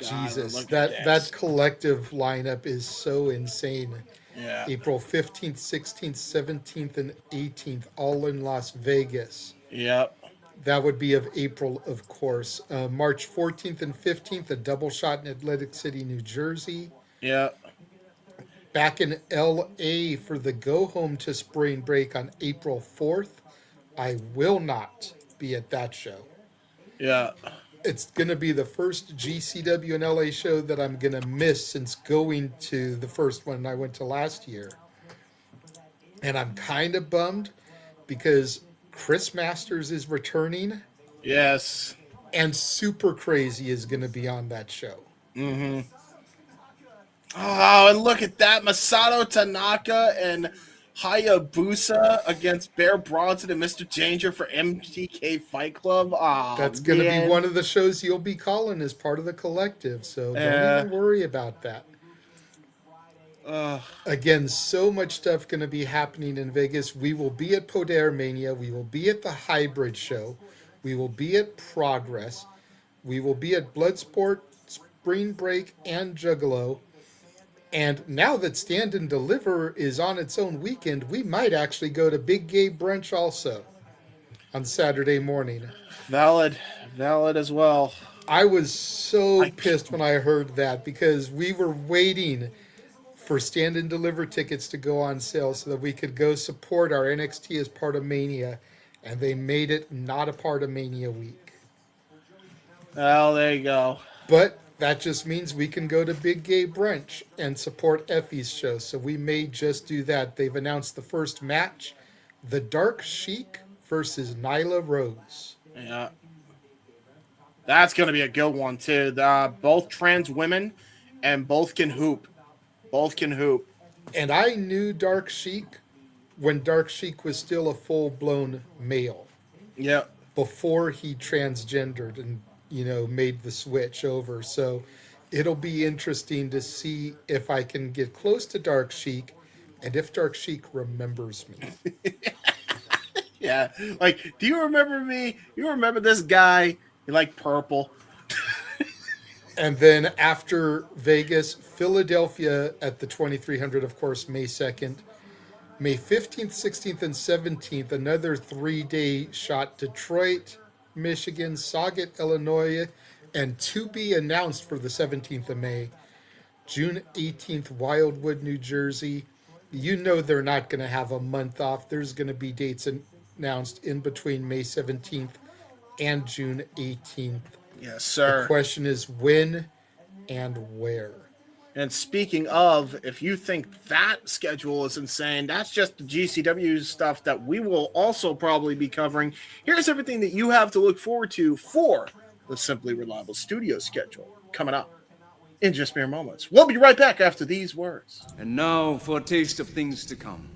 God, Jesus, look at that collective lineup is so insane. Yeah. April 15th, 16th, 17th, and 18th, all in Las Vegas. Yep. That would be of April, of course. March 14th and 15th, a double shot in Atlantic City, New Jersey. Yep. Back in LA for the go home to spring break on April 4th. I will not be at that show. Yeah. It's going to be the first GCW in LA show that I'm going to miss since going to the first one I went to last year. And I'm kind of bummed because Chris Masters is returning. Yes. And Super Crazy is going to be on that show. Mm-hmm. Oh, and look at that. Masato Tanaka and Hayabusa against Bear Bronson and Mr. Danger for MTK Fight Club. Oh, That's going to be one of the shows you'll be calling as part of the collective. So don't even worry about that. Again, so much stuff going to be happening in Vegas. We will be at Poder Mania. We will be at the Hybrid Show. We will be at Progress. We will be at Bloodsport, Spring Break, and Juggalo. And now that Stand and Deliver is on its own weekend, we might actually go to Big Gay Brunch also on Saturday morning. Valid as well. I was so pissed when I heard that because we were waiting for Stand and Deliver tickets to go on sale so that we could go support our NXT as part of Mania, and they made it not a part of Mania week. Well, there you go. But that just means we can go to Big Gay Brunch and support Effy's show. So we may just do that. They've announced the first match, The Dark Sheik versus Nyla Rose. Yeah. That's going to be a good one, too. Both trans women and both can hoop. And I knew Dark Sheik when Dark Sheik was still a full-blown male. Yeah. Before he transgendered and made the switch over. So it'll be interesting to see if I can get close to Dark Sheik and if Dark Sheik remembers me. Yeah. Like, do you remember me? You remember this guy? You like purple. And then after Vegas, Philadelphia at the 2300, of course, May 2nd. May 15th, 16th, and 17th, another 3-day shot. Detroit, Michigan, Sauget, Illinois, and to be announced for the 17th of May. June 18th, Wildwood, New Jersey. They're not going to have a month off. There's going to be dates announced in between May 17th and June 18th. Yes, sir. The question is when and where. And speaking of, if you think that schedule is insane, that's just the GCW stuff that we will also probably be covering. Here's everything that you have to look forward to for the Simply Reliable Studio schedule coming up in just mere moments. We'll be right back after these words. And now for a taste of things to come.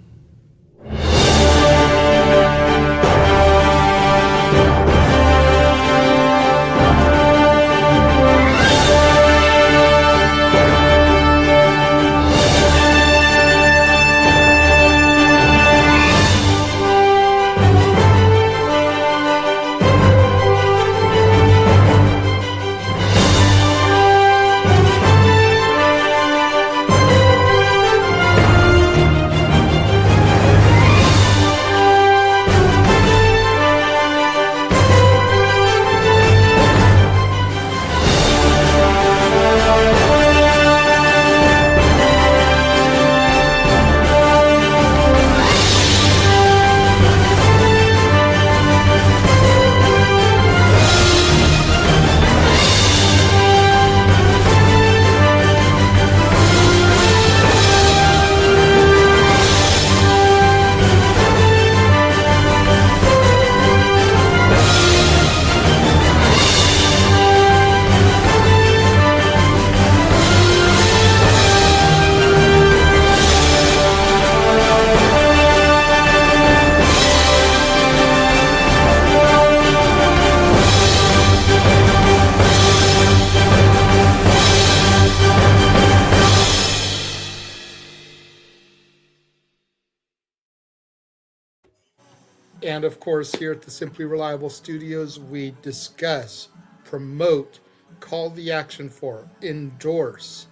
And of course, here at the Simply Reliable Studios, we discuss, promote, call the action for, endorse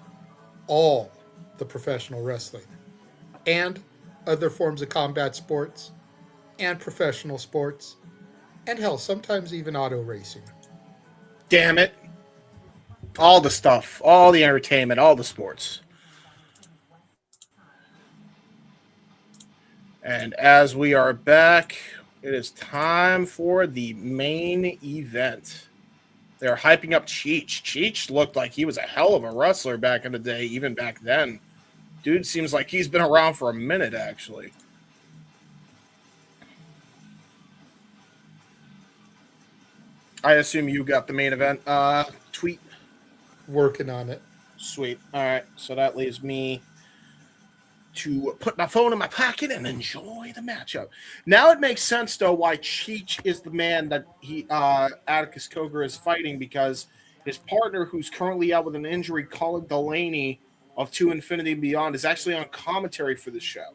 all the professional wrestling and other forms of combat sports and professional sports and hell, sometimes even auto racing. Damn it. All the stuff, all the entertainment, all the sports. And as we are back, it is time for the main event. They're hyping up Cheech. Cheech looked like he was a hell of a wrestler back in the day, even back then. Dude seems like he's been around for a minute, actually. I assume you got the main event tweet. Working on it. Sweet. All right. So that leaves me to put my phone in my pocket and enjoy the matchup. Now it makes sense, though, why Cheech is the man that Atticus Cogar is fighting, because his partner, who's currently out with an injury, Colin Delaney of To Infinity and Beyond, is actually on commentary for the show.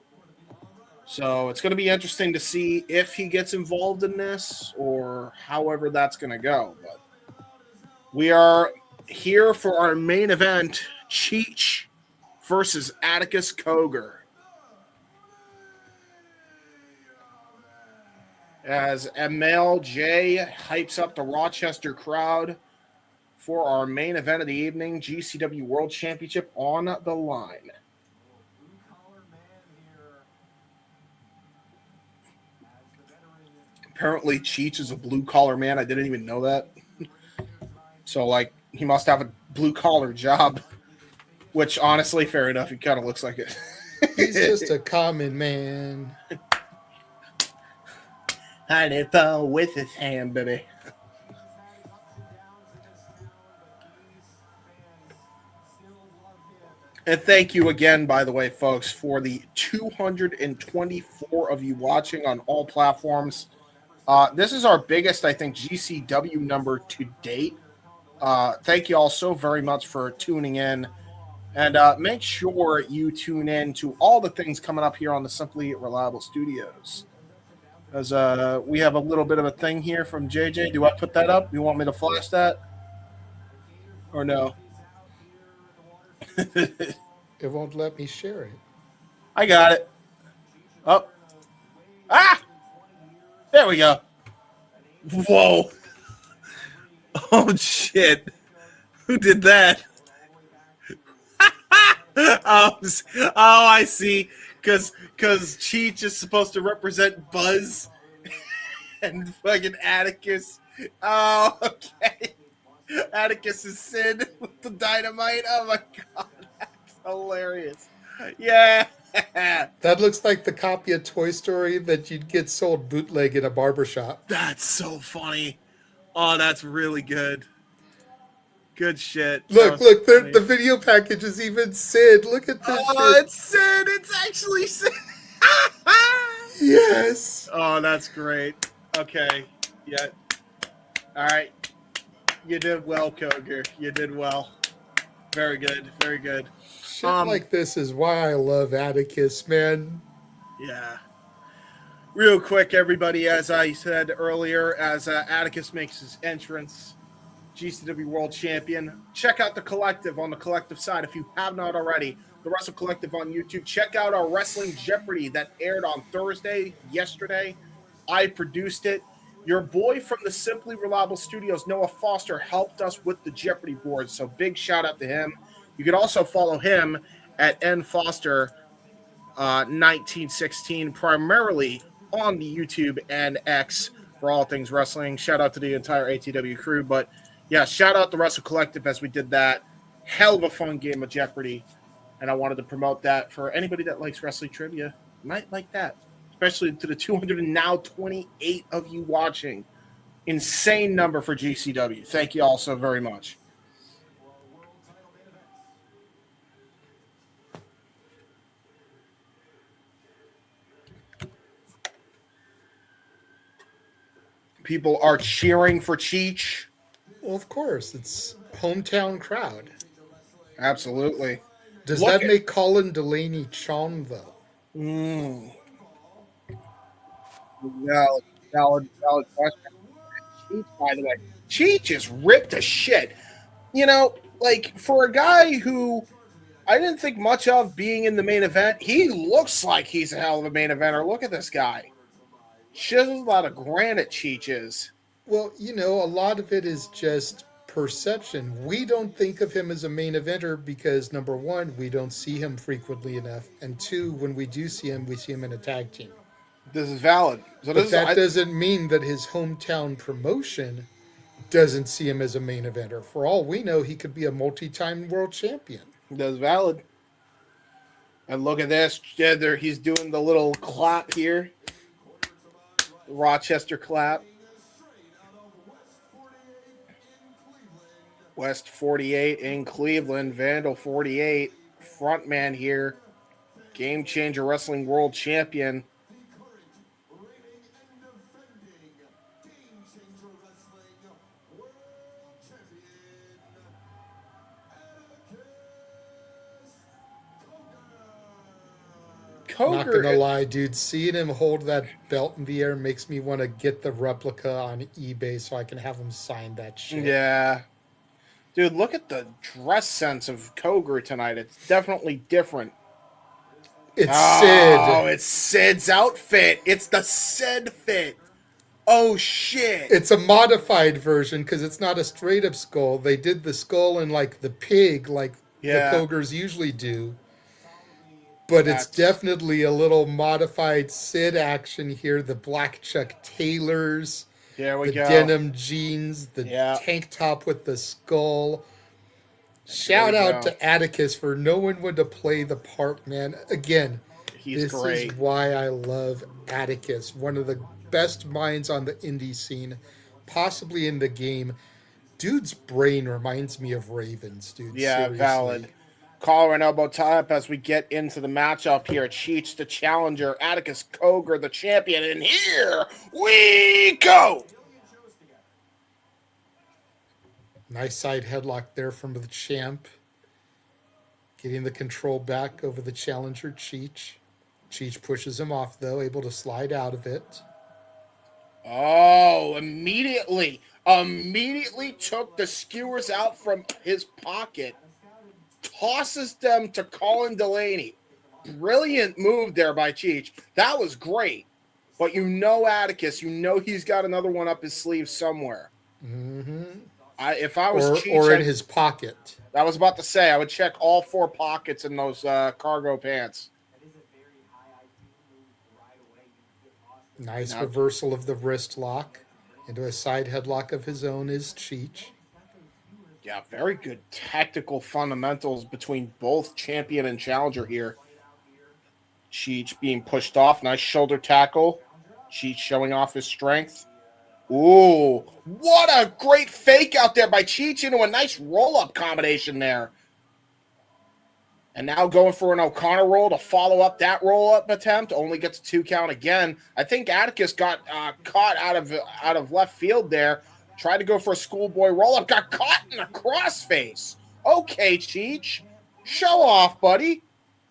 So it's going to be interesting to see if he gets involved in this or however that's going to go. But we are here for our main event, Cheech versus Atticus Cogar. As MLJ hypes up the Rochester crowd for our main event of the evening, GCW World Championship on the line. Apparently, Cheech is a blue-collar man. I didn't even know that. So, like, he must have a blue-collar job. Which, honestly, fair enough. He kind of looks like it. He's just a common man. Honey bone with his hand, baby. And thank you again, by the way, folks, for the 224 of you watching on all platforms. This is our biggest, I think, GCW number to date. Thank you all so very much for tuning in. And make sure you tune in to all the things coming up here on the Simply Reliable Studios. As we have a little bit of a thing here from JJ. Do I put that up? You want me to flash that? Or no? It won't let me share it. I got it. Oh. Ah! There we go. Whoa. Oh, shit. Who did that? Oh, I see. Because Cheech is supposed to represent Buzz and fucking Atticus. Oh, okay. Atticus is Sid with the dynamite. Oh, my God. Hilarious. Yeah. That looks like the copy of Toy Story that you'd get sold bootleg in a barbershop. That's so funny. Oh, that's really good. Good shit. Look, the video package is even Sid. Look at this shit. It's Sid. It's actually Sid. Yes. Oh, that's great. Okay. Yeah. All right. You did well, Cogar. You did well. Very good. Very good. Shit like this is why I love Atticus, man. Yeah. Real quick, everybody, as I said earlier, as Atticus makes his entrance, GCW World Champion, check out the Collective on the Collective side if you have not already. The Wrestle Collective on YouTube. Check out our Wrestling Jeopardy that aired on Thursday, yesterday. I produced it. Your boy from the Simply Reliable Studios, Noah Foster, helped us with the Jeopardy board, so big shout out to him. You can also follow him at nfoster 1916, primarily on the YouTube and X for all things wrestling. Shout out to the entire ATW crew. But yeah, shout out the Wrestle Collective as we did that. Hell of a fun game of Jeopardy. And I wanted to promote that for anybody that likes wrestling trivia. Might like that. Especially to the 228 of you watching. Insane number for GCW. Thank you all so very much. People are cheering for Cheech. Well, of course, it's hometown crowd. Absolutely. Does that make Colin Delaney Chong, though? Valid question. Cheech, by the way. Cheech is ripped to shit. You know, like, for a guy who I didn't think much of being in the main event, he looks like he's a hell of a main eventer. Look at this guy. Chisels a lot of granite, Cheech is. Well, you know, a lot of it is just perception. We don't think of him as a main eventer because, number one, we don't see him frequently enough. And two, when we do see him, we see him in a tag team. This is valid. So but that doesn't mean that his hometown promotion doesn't see him as a main eventer. For all we know, he could be a multi-time world champion. That's valid. And look at this. Yeah, he's doing the little clap here. The Rochester clap. West 48 in Cleveland. Vandal 48. Frontman here. Game Changer Wrestling World Champion. Cogar, not gonna lie, dude, seeing him hold that belt in the air makes me want to get the replica on eBay so I can have him sign that shit. Yeah. Dude, look at the dress sense of Cogar tonight. It's definitely different. It's Sid. Oh, it's Sid's outfit. It's the Sid fit. Oh, shit. It's a modified version because it's not a straight-up skull. They did the skull in, like, the pig, like the Cogars usually do. But it's definitely a little modified Sid action here. The black Chuck Taylors. There we the go. Denim jeans. The tank top with the skull. Shout out to Atticus for knowing when to play the part, man. Again, this is why I love Atticus. One of the best minds on the indie scene. Possibly in the game. Dude's brain reminds me of Ravens, dude. Yeah, seriously. Valid. Collar and elbow tie up as we get into the matchup here. Cheech, the challenger. Atticus Cogar, the champion. And here we go. Nice side headlock there from the champ. Getting the control back over the challenger, Cheech. Cheech pushes him off, though, able to slide out of it. Oh, immediately took the skewers out from his pocket. Tosses them to Colin Delaney. Brilliant move there by Cheech. That was great. But you know Atticus, you know he's got another one up his sleeve somewhere. Mm-hmm. If I was Cheech, or in his pocket. I was about to say, I would check all four pockets in those cargo pants. Nice reversal of the wrist lock into a side headlock of his own is Cheech. Yeah, very good tactical fundamentals between both champion and challenger here. Cheech being pushed off. Nice shoulder tackle. Cheech showing off his strength. Ooh, what a great fake out there by Cheech into a nice roll-up combination there. And now going for an O'Connor roll to follow up that roll-up attempt. Only gets a 2 count again. I think Atticus got caught out of left field there. Tried to go for a schoolboy roll-up. Got caught in a crossface. Okay, Cheech. Show off, buddy.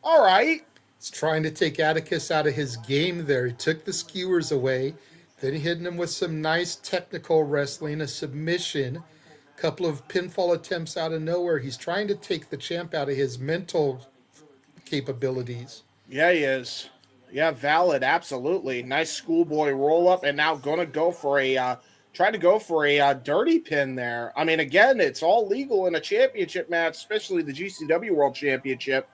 All right. He's trying to take Atticus out of his game there. He took the skewers away. Then he hit him with some nice technical wrestling, a submission, a couple of pinfall attempts out of nowhere. He's trying to take the champ out of his mental capabilities. Yeah, he is. Yeah, valid. Absolutely. Nice schoolboy roll-up, and now going to go for a trying to go for a dirty pin there. I mean, again, it's all legal in a championship match, especially the GCW World Championship.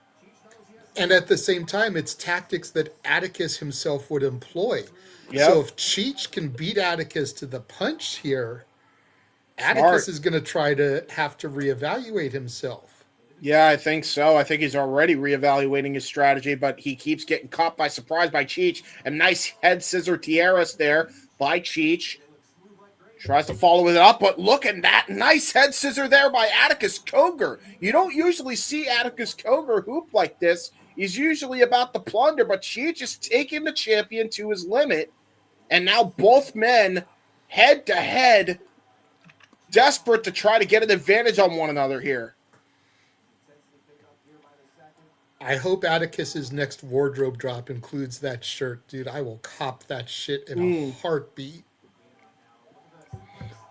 And at the same time, it's tactics that Atticus himself would employ. Yep. So if Cheech can beat Atticus to the punch here, Atticus is going to try to have to reevaluate himself. Yeah, I think so. I think he's already reevaluating his strategy, but he keeps getting caught by surprise by Cheech. A nice head scissor tiaras there by Cheech. Tries to follow it up, but look at that nice head scissor there by Atticus Cogar. You don't usually see Atticus Cogar hoop like this. He's usually about the plunder, but Cheech is taking the champion to his limit. And now both men head to head, desperate to try to get an advantage on one another here. I hope Atticus's next wardrobe drop includes that shirt. Dude, I will cop that shit in a heartbeat.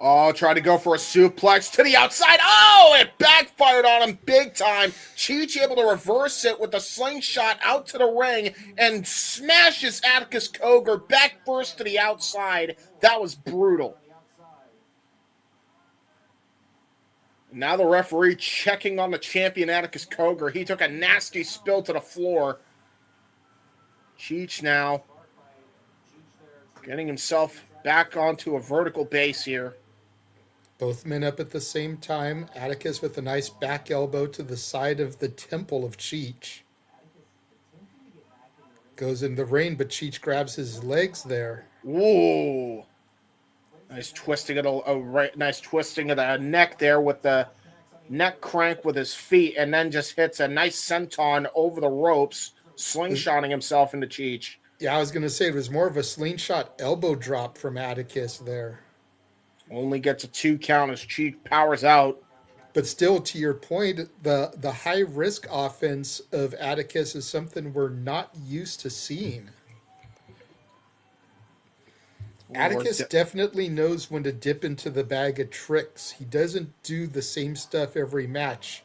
Oh, try to go for a suplex to the outside. Oh, it backfired on him big time. Cheech able to reverse it with a slingshot out to the ring and smashes Atticus Cogar back first to the outside. That was brutal. Now the referee checking on the champion Atticus Cogar. He took a nasty spill to the floor. Cheech now getting himself back onto a vertical base here. Both men up at the same time. Atticus with a nice back elbow to the side of the temple of Cheech. Goes in the ring, but Cheech grabs his legs there. Ooh. Nice twisting of the neck there with the neck crank with his feet, and then just hits a nice senton over the ropes, slingshotting himself into Cheech. Yeah, I was going to say it was more of a slingshot elbow drop from Atticus there. Only gets a 2 count as Cheech powers out. But still, to your point, the high-risk offense of Atticus is something we're not used to seeing. Atticus definitely knows when to dip into the bag of tricks. He doesn't do the same stuff every match.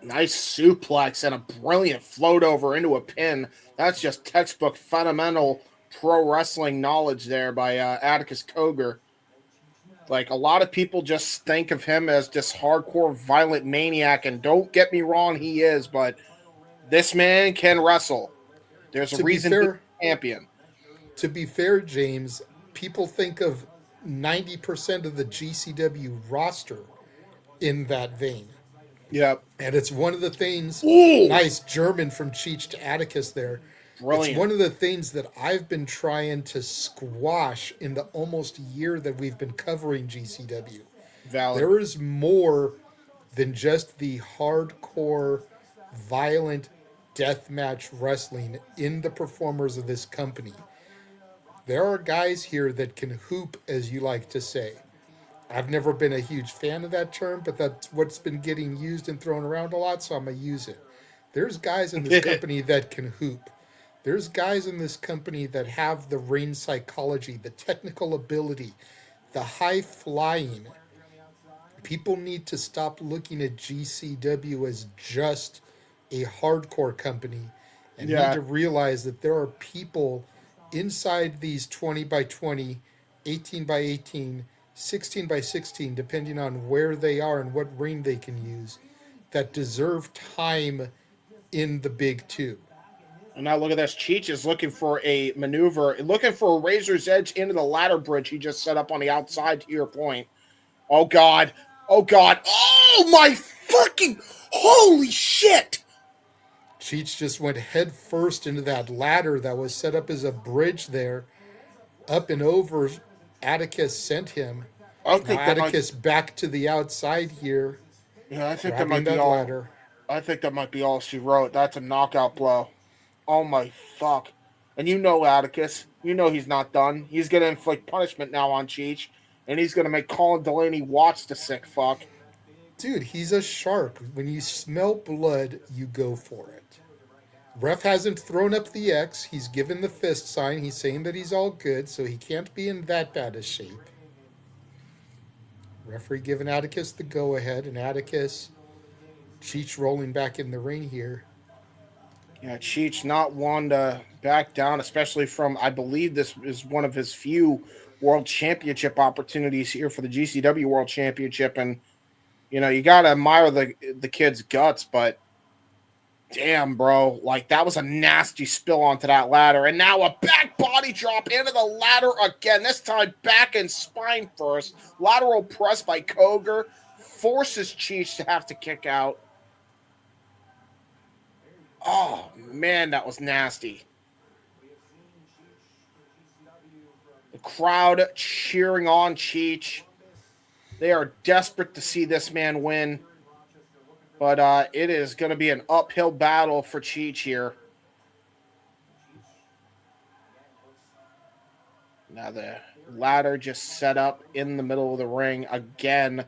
Nice suplex and a brilliant float over into a pin. That's just textbook fundamental pro wrestling knowledge there by Atticus Cogar. Like, a lot of people just think of him as this hardcore violent maniac, and don't get me wrong, he is, but this man can wrestle. There's a reason he's champion. To be fair, James, people think of 90% of the GCW roster in that vein. Yep. And it's one of the things, nice German from Cheech to Atticus there. Brilliant. It's one of the things that I've been trying to squash in the almost year that we've been covering GCW. Valid. There is more than just the hardcore, violent deathmatch wrestling in the performers of this company. There are guys here that can hoop, as you like to say. I've never been a huge fan of that term, but that's what's been getting used and thrown around a lot, so I'm going to use it. There's guys in this company that can hoop. There's guys in this company that have the ring psychology, the technical ability, the high flying. People need to stop looking at GCW as just a hardcore company and need to realize that there are people inside these 20 by 20, 18 by 18, 16 by 16, depending on where they are and what ring they can use, that deserve time in the big two. And now look at this. Cheech is looking for a maneuver, looking for a razor's edge into the ladder bridge he just set up on the outside, to your point. Oh, God. Oh, God. Oh, my fucking... Holy shit! Cheech just went head first into that ladder that was set up as a bridge there. Up and over, Atticus sent him. I Now think that might... Atticus back to the outside here, Yeah, I think that grabbing might be that all... ladder. I think that might be all she wrote. That's a knockout blow. Oh, my fuck. And you know Atticus. You know he's not done. He's going to inflict punishment now on Cheech. And he's going to make Colin Delaney watch the sick fuck. Dude, he's a shark. When you smell blood, you go for it. Ref hasn't thrown up the X. He's given the fist sign. He's saying that he's all good, so he can't be in that bad a shape. Referee giving Atticus the go-ahead, and Atticus, Cheech rolling back in the ring here. Yeah, Cheech not one to back down, especially from, I believe this is one of his few World Championship opportunities here for the GCW World Championship. And, you know, you got to admire the kid's guts, but damn, bro, like that was a nasty spill onto that ladder. And now a back body drop into the ladder again, this time back and spine first. Lateral press by Cogar forces Cheech to have to kick out. Oh, man, that was nasty. The crowd cheering on Cheech. They are desperate to see this man win. But it is going to be an uphill battle for Cheech here. Now the ladder just set up in the middle of the ring again.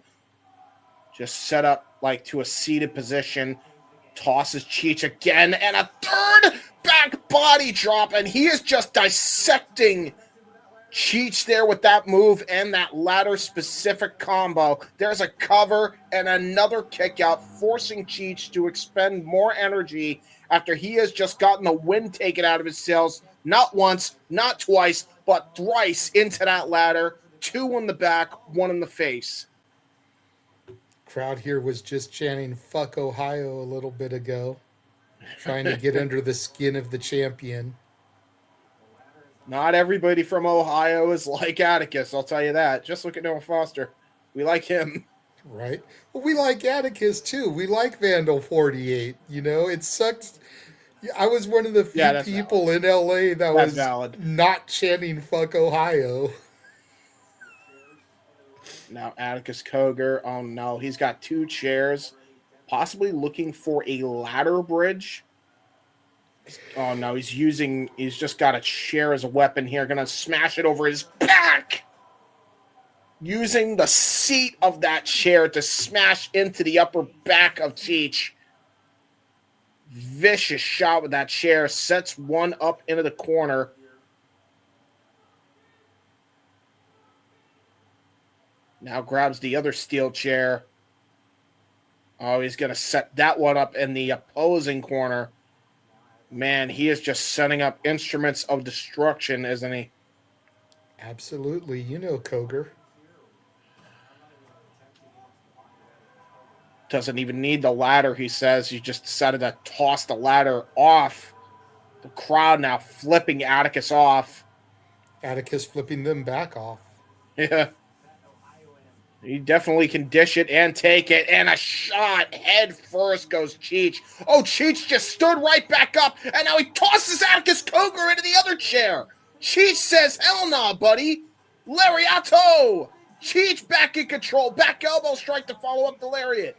Just set up like to a seated position. Tosses Cheech again, and a third back body drop, and he is just dissecting Cheech there with that move and that ladder-specific combo. There's a cover and another kick out, forcing Cheech to expend more energy after he has just gotten the wind taken out of his sails, not once, not twice, but thrice into that ladder. 2 in the back, 1 in the face. Crowd here was just chanting "fuck Ohio" a little bit ago, trying to get under the skin of the champion. Not everybody from Ohio is like Atticus, I'll tell you that. Just look at Noah Foster. We like him. Right? Well, we like Atticus too. We like Vandal 48. You know, it sucks. I was one of the few people in LA that was valid. not chanting "fuck Ohio." Now Atticus Cogar. Oh no, he's got 2 chairs, possibly looking for a ladder bridge. Oh no, he's just got a chair as a weapon here, gonna smash it over his back. Using the seat of that chair to smash into the upper back of Cheech. Vicious shot with that chair, sets one up into the corner. Now grabs the other steel chair. Oh, he's going to set that one up in the opposing corner. Man, he is just setting up instruments of destruction, isn't he? Absolutely. You know Cogar. Doesn't even need the ladder, he says. He just decided to toss the ladder off. The crowd now flipping Atticus off. Atticus flipping them back off. Yeah. He definitely can dish it and take it. And a shot. Head first goes Cheech. Oh, Cheech just stood right back up. And now he tosses Atticus Cogar into the other chair. Cheech says, hell nah, buddy. Lariato. Cheech back in control. Back elbow strike to follow up the lariat.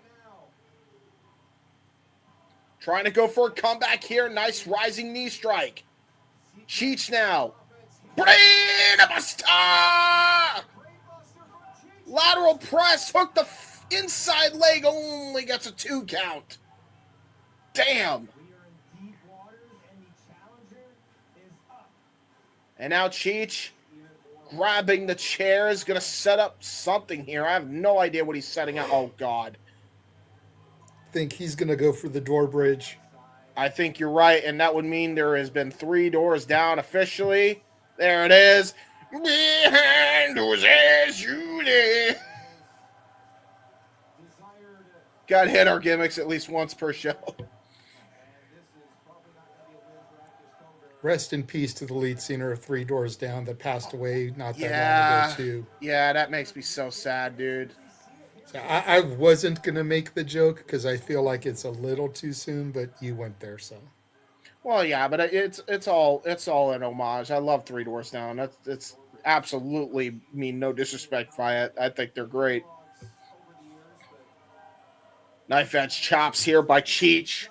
Trying to go for a comeback here. Nice rising knee strike. Cheech now. Brain Buster! Lateral press, hook the inside leg, only gets a 2 count. Damn. And now Cheech grabbing the chair is going to set up something here. I have no idea what he's setting up. Oh, God. Think he's going to go for the door bridge. I think you're right, and that would mean there has been 3 doors down officially. There it is. Behind those ass you there. Got to hit our gimmicks at least once per show. Rest in peace to the lead singer of 3 Doors Down that passed away not that long ago, too. Yeah, that makes me so sad, dude. So I wasn't gonna make the joke because I feel like it's a little too soon, but you went there, so. Well, yeah, but it's all an homage. I love Three Doors Down. It's absolutely mean no disrespect by it. I think they're great. Knife edge chops here by Cheech.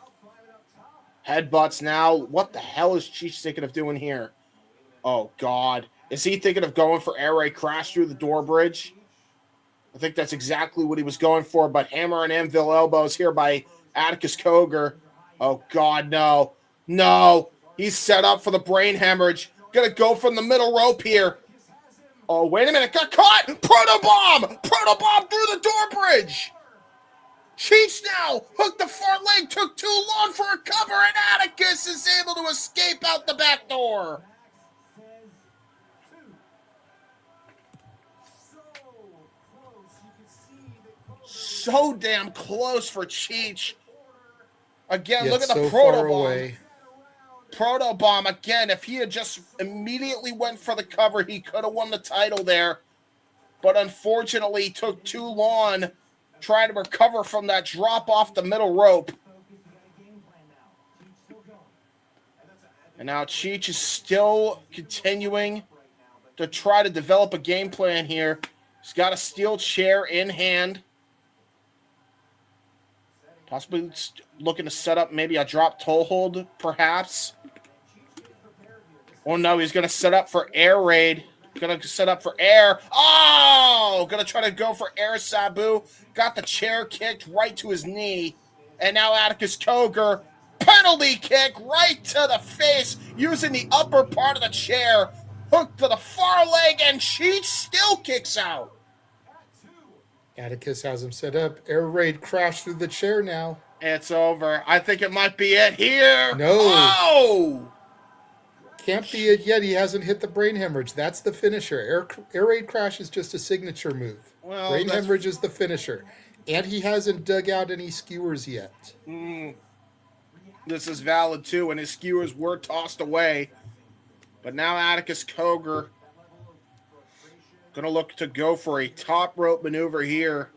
Headbutts now. What the hell is Cheech thinking of doing here? Oh God, is he thinking of going for air raid crash through the door bridge? I think that's exactly what he was going for. But hammer and anvil elbows here by Atticus Cogar. Oh God, no. No. He's set up for the brain hemorrhage. Gonna go from the middle rope here. Oh, wait a minute. Got caught. Protobomb. Protobomb through the door bridge. Cheech now hooked the far leg. Took too long for a cover. And Atticus is able to escape out the back door. So damn close for Cheech. Again, Yet look at the so far protobomb. away. Protobomb again. If he had just immediately went for the cover, he could have won the title there. But unfortunately, he took too long trying to recover from that drop off the middle rope. And now Cheech is still continuing to try to develop a game plan here. He's got a steel chair in hand. Possibly looking to set up maybe a drop toe hold, perhaps. Oh, no, he's going to set up for air raid. Going to set up for air. Oh! Going to try to go for air Sabu. Got the chair kicked right to his knee. And now Atticus Cogar. Penalty kick right to the face using the upper part of the chair. Hooked to the far leg, and Cheech still kicks out. Atticus has him set up. Air raid crash through the chair now. It's over. I think it might be it here. No. Oh! Can't be it yet. He hasn't hit the brain hemorrhage. That's the finisher. Air raid crash is just a signature move. Well, Brain hemorrhage is the finisher. And he hasn't dug out any skewers yet. This is valid too, and his skewers were tossed away. But now Atticus Cogar gonna look to go for a top rope maneuver here.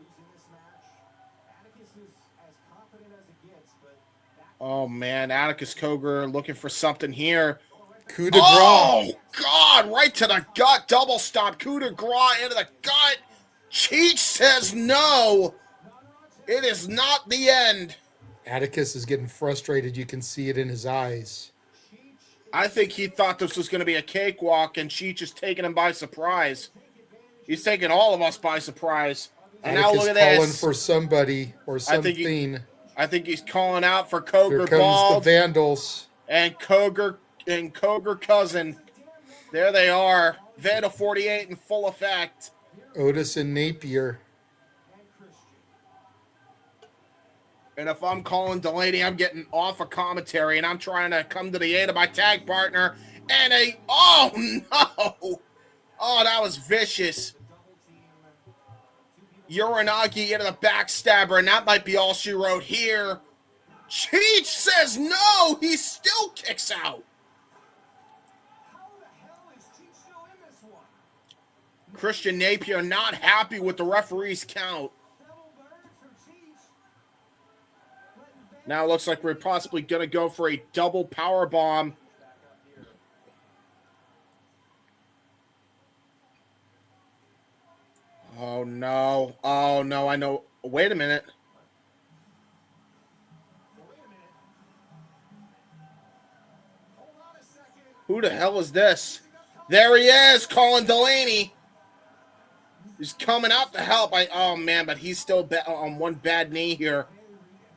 Oh man, Atticus Cogar looking for something here. Coup de grace. Oh God, right to the gut, double stop, coup de grace into the gut. Cheech says no. It is not the end. Atticus is getting frustrated. You can see it in his eyes. I think he thought this was going to be a cakewalk, and Cheech is taking him by surprise. He's taking all of us by surprise. And Atticus now look at calling this. for somebody or something. I think he's calling out for Here Cogar comes Bald the Vandals. and Cogar cousin. There they are. Vandal 48 in full effect. Otis and Napier. And if I'm calling Delaney, I'm getting off a commentary, and I'm trying to come to the aid of my tag partner. And oh no! Oh, that was vicious. Uranagi into the backstabber, and that might be all she wrote here. Cheech says no, he still kicks out. Christian Napier not happy with the referee's count. Now it looks like we're possibly going to go for a double power bomb. Oh, no. Oh, no, I know. Wait a minute. Who the hell is this? There he is, Colin Delaney. He's coming out to help. Oh, man, but he's still on one bad knee here.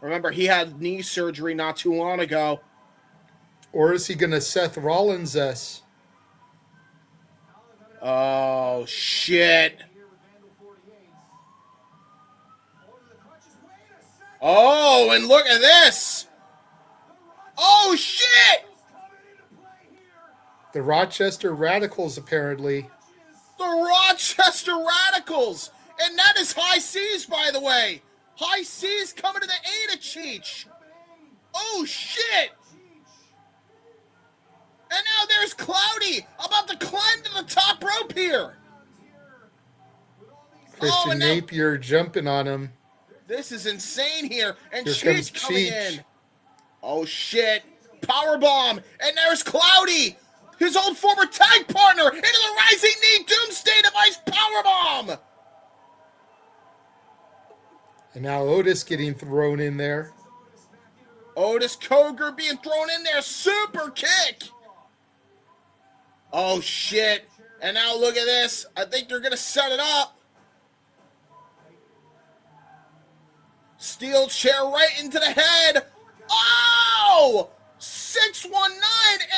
Remember, he had knee surgery not too long ago. Or is he going to Seth Rollins us? Oh, shit. Oh, and look at this. Oh, shit. The Rochester Radicals, apparently. The Rochester Radicals. And that is High Seas, by the way. High Seas coming to the aid of Cheech. Oh, shit. And now there's Cloudy about to climb to the top rope here. Christian and now Napier jumping on him. this is insane here. And Here comes Cheech coming Cheech. in. Oh shit. Powerbomb. And there's Cloudy, his old former tag partner, into the rising knee doomsday device powerbomb. And now Otis getting thrown in there. Otis Cogar being thrown in there. Super kick. Oh shit. And now look at this. I think they're gonna set it up. Steel chair right into the head. Oh! 619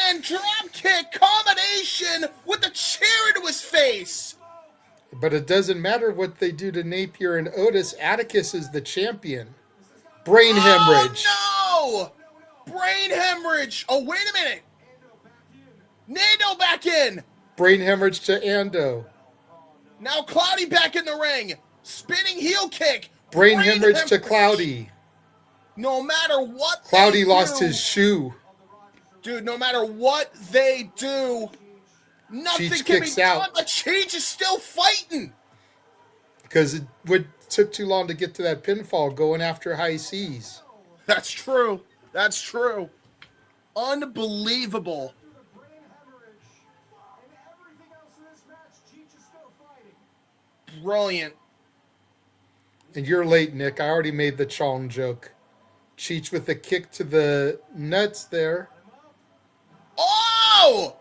and drop kick combination with the chair into his face. But it doesn't matter what they do to Napier and Otis. Atticus is the champion. Brain hemorrhage. Oh no! Brain hemorrhage. Oh, wait a minute. Nando back in. Brain hemorrhage to Ando. Now Cloudy back in the ring. Spinning heel kick. Brain hemorrhage to Cloudy. No matter what Cloudy they lost do, his shoe. dude, no matter what they do, nothing Cheech can be kicks done, out. but Cheech is still fighting. Because it took too long to get to that pinfall going after high C's. That's true. That's true. Unbelievable. Brilliant. And you're late, Nick. I already made the Chong joke. Cheech with a kick to the nuts there. Oh!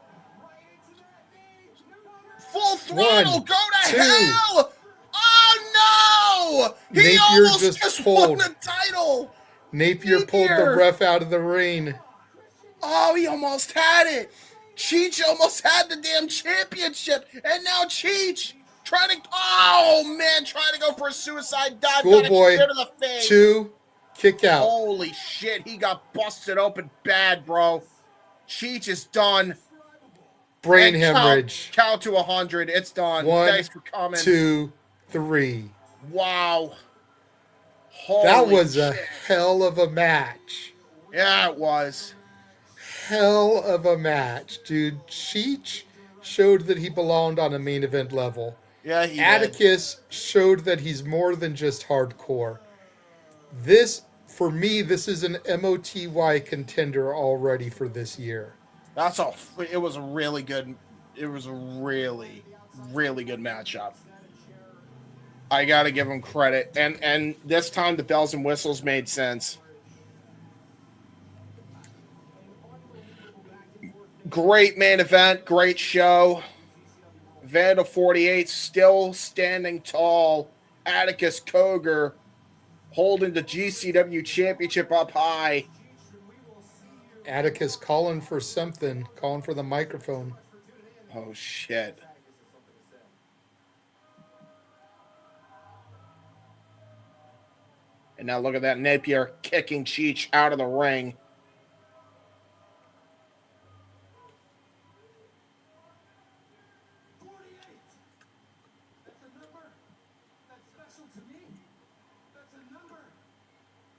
Full throttle, One, go to two. hell! Oh no! He Napier almost just won pulled. the title! Napier pulled the Napier. ref out of the ring. Oh, he almost had it! Cheech almost had the damn championship, and now Cheech trying to, trying to go for a suicide dive. Got a Schoolboy, chair to the face. 2, kick out. Holy shit, he got busted open bad, bro. Cheech is done. Brain And count- hemorrhage. Count to 100. It's done. 1, Thanks for coming. 2, 3. Wow. That Holy was a shit. hell of a match. Yeah, it was. Hell of a match, dude. Cheech showed that he belonged on a main event level. Yeah, he did. Atticus showed that he's more than just hardcore. This, for me, this is an MOTY contender already for this year. That's all. It was a really good. It was a really, really good matchup. I gotta give him credit, and this time the bells and whistles made sense. Great main event, great show. Vandal 48 still standing tall. Atticus Cogar holding the GCW championship up high. Atticus calling for something, calling for the microphone. Oh shit. And now look at that, Napier kicking Cheech out of the ring. That's a number that's special to me. That's a number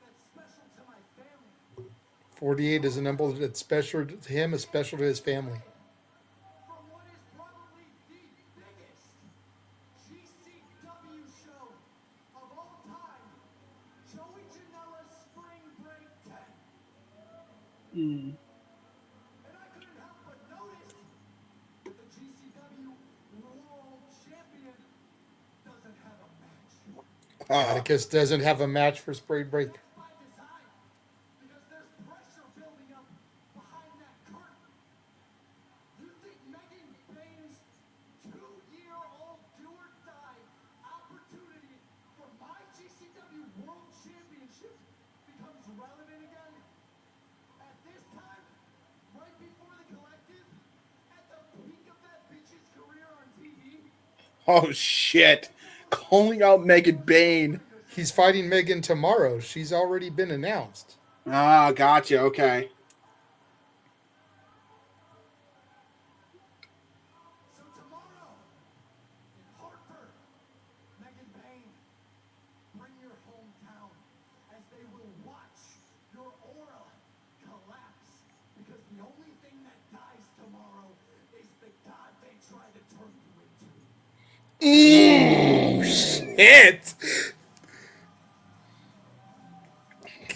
that's special to my family. 48 is a number that's special to him, is special to his family. From what is probably the biggest GCW show of all time, Joey Janela's Spring Break 10. And I couldn't help but notice the GCW World Champion doesn't have a match. Atticus doesn't have a match for Spring Break. By design, because there's pressure building up behind that curtain. You think Megan Bain's 2-year-old do-or-die opportunity for my GCW World Championship becomes relevant again? At this time, right before the collective, at the peak of that bitch's career on TV? Oh shit. Calling out Megan Bain. He's fighting Megan tomorrow. She's already been announced. Ah, gotcha. Okay. So tomorrow, in Hartford, Megan Bain, bring your hometown as they will watch your aura collapse. Because the only thing that dies tomorrow is the god they try to turn you into. shit.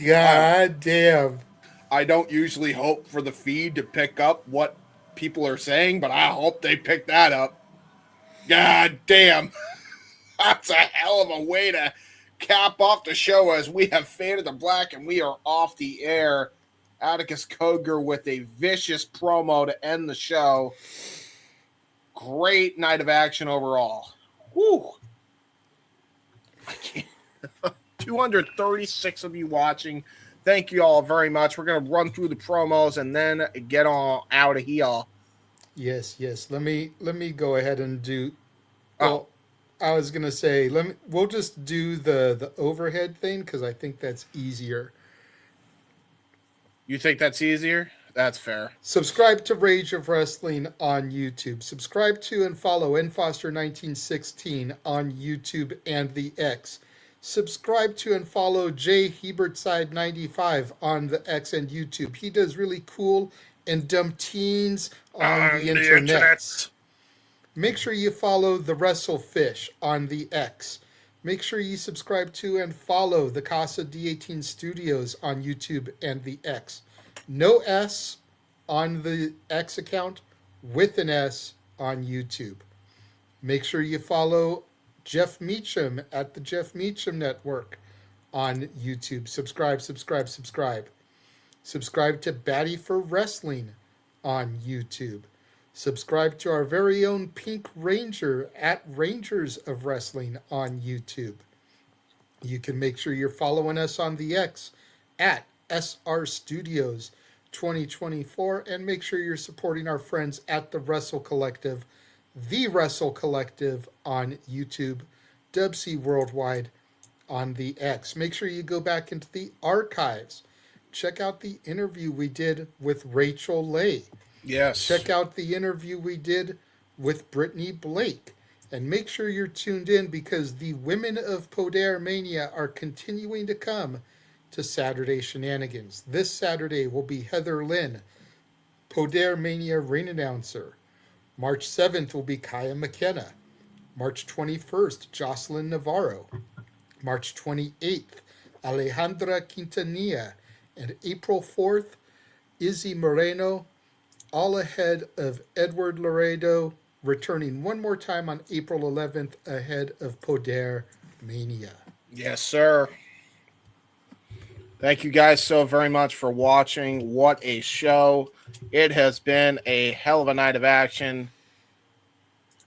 God damn. I don't usually hope for the feed to pick up what people are saying, but I hope they pick that up. God damn. That's a hell of a way to cap off the show as we have faded to black and we are off the air. Atticus Cogar with a vicious promo to end the show. Great night of action overall. Whew. I can't. 236 of you watching. Thank you all very much. We're going to run through the promos and then get on out of here. Yes. Let me go ahead and do. Well, I was gonna say we'll just do the overhead thing because I think that's easier. You think that's easier? That's fair. Subscribe to Rage of Wrestling on YouTube. Subscribe to and follow nfoster1916 on YouTube and the X. Subscribe to and follow J Hebertside95 on the X and YouTube. He does really cool and dumb teens on the internet. Make sure you follow the WrestleFish on the X. Make sure you subscribe to and follow the Casa D18 Studios on YouTube and the X. No S on the X account, with an S on YouTube. Make sure you follow Jeff Meacham at the Jeff Meacham Network on YouTube. Subscribe. Subscribe to Batty for Wrestling on YouTube. Subscribe to our very own Pink Ranger at Rangers of Wrestling on YouTube. You can make sure you're following us on the X at SR Studios 2024 and make sure you're supporting our friends at the Wrestle Collective on YouTube, Dubsy Worldwide on the X. Make sure you go back into the archives. Check out the interview we did with Rachel Leigh. Yes. Check out the interview we did with Brittany Blake. And make sure you're tuned in because the women of Poder Mania are continuing to come to Saturday Shenanigans. This Saturday will be Heather Lynn, Poder Mania ring announcer. March 7th will be Kaya McKenna. March 21st, Jocelyn Navarro. March 28th, Alejandra Quintanilla. And April 4th, Izzy Moreno, all ahead of Edward Laredo, returning one more time on April 11th ahead of Poder Mania. Yes, sir. Thank you guys so very much for watching. What a show. It has been a hell of a night of action.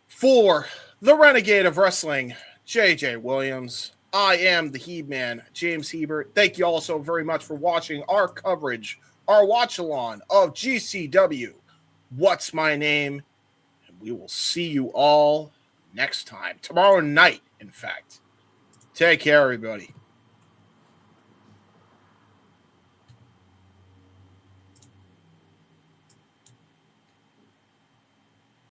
For the Renegade of Wrestling, JJ Williams, I am the Heb Man, James Hebert. Thank you all so very much for watching our coverage, our watch-along of GCW. What's My Name? And we will see you all next time. Tomorrow night, in fact. Take care, everybody.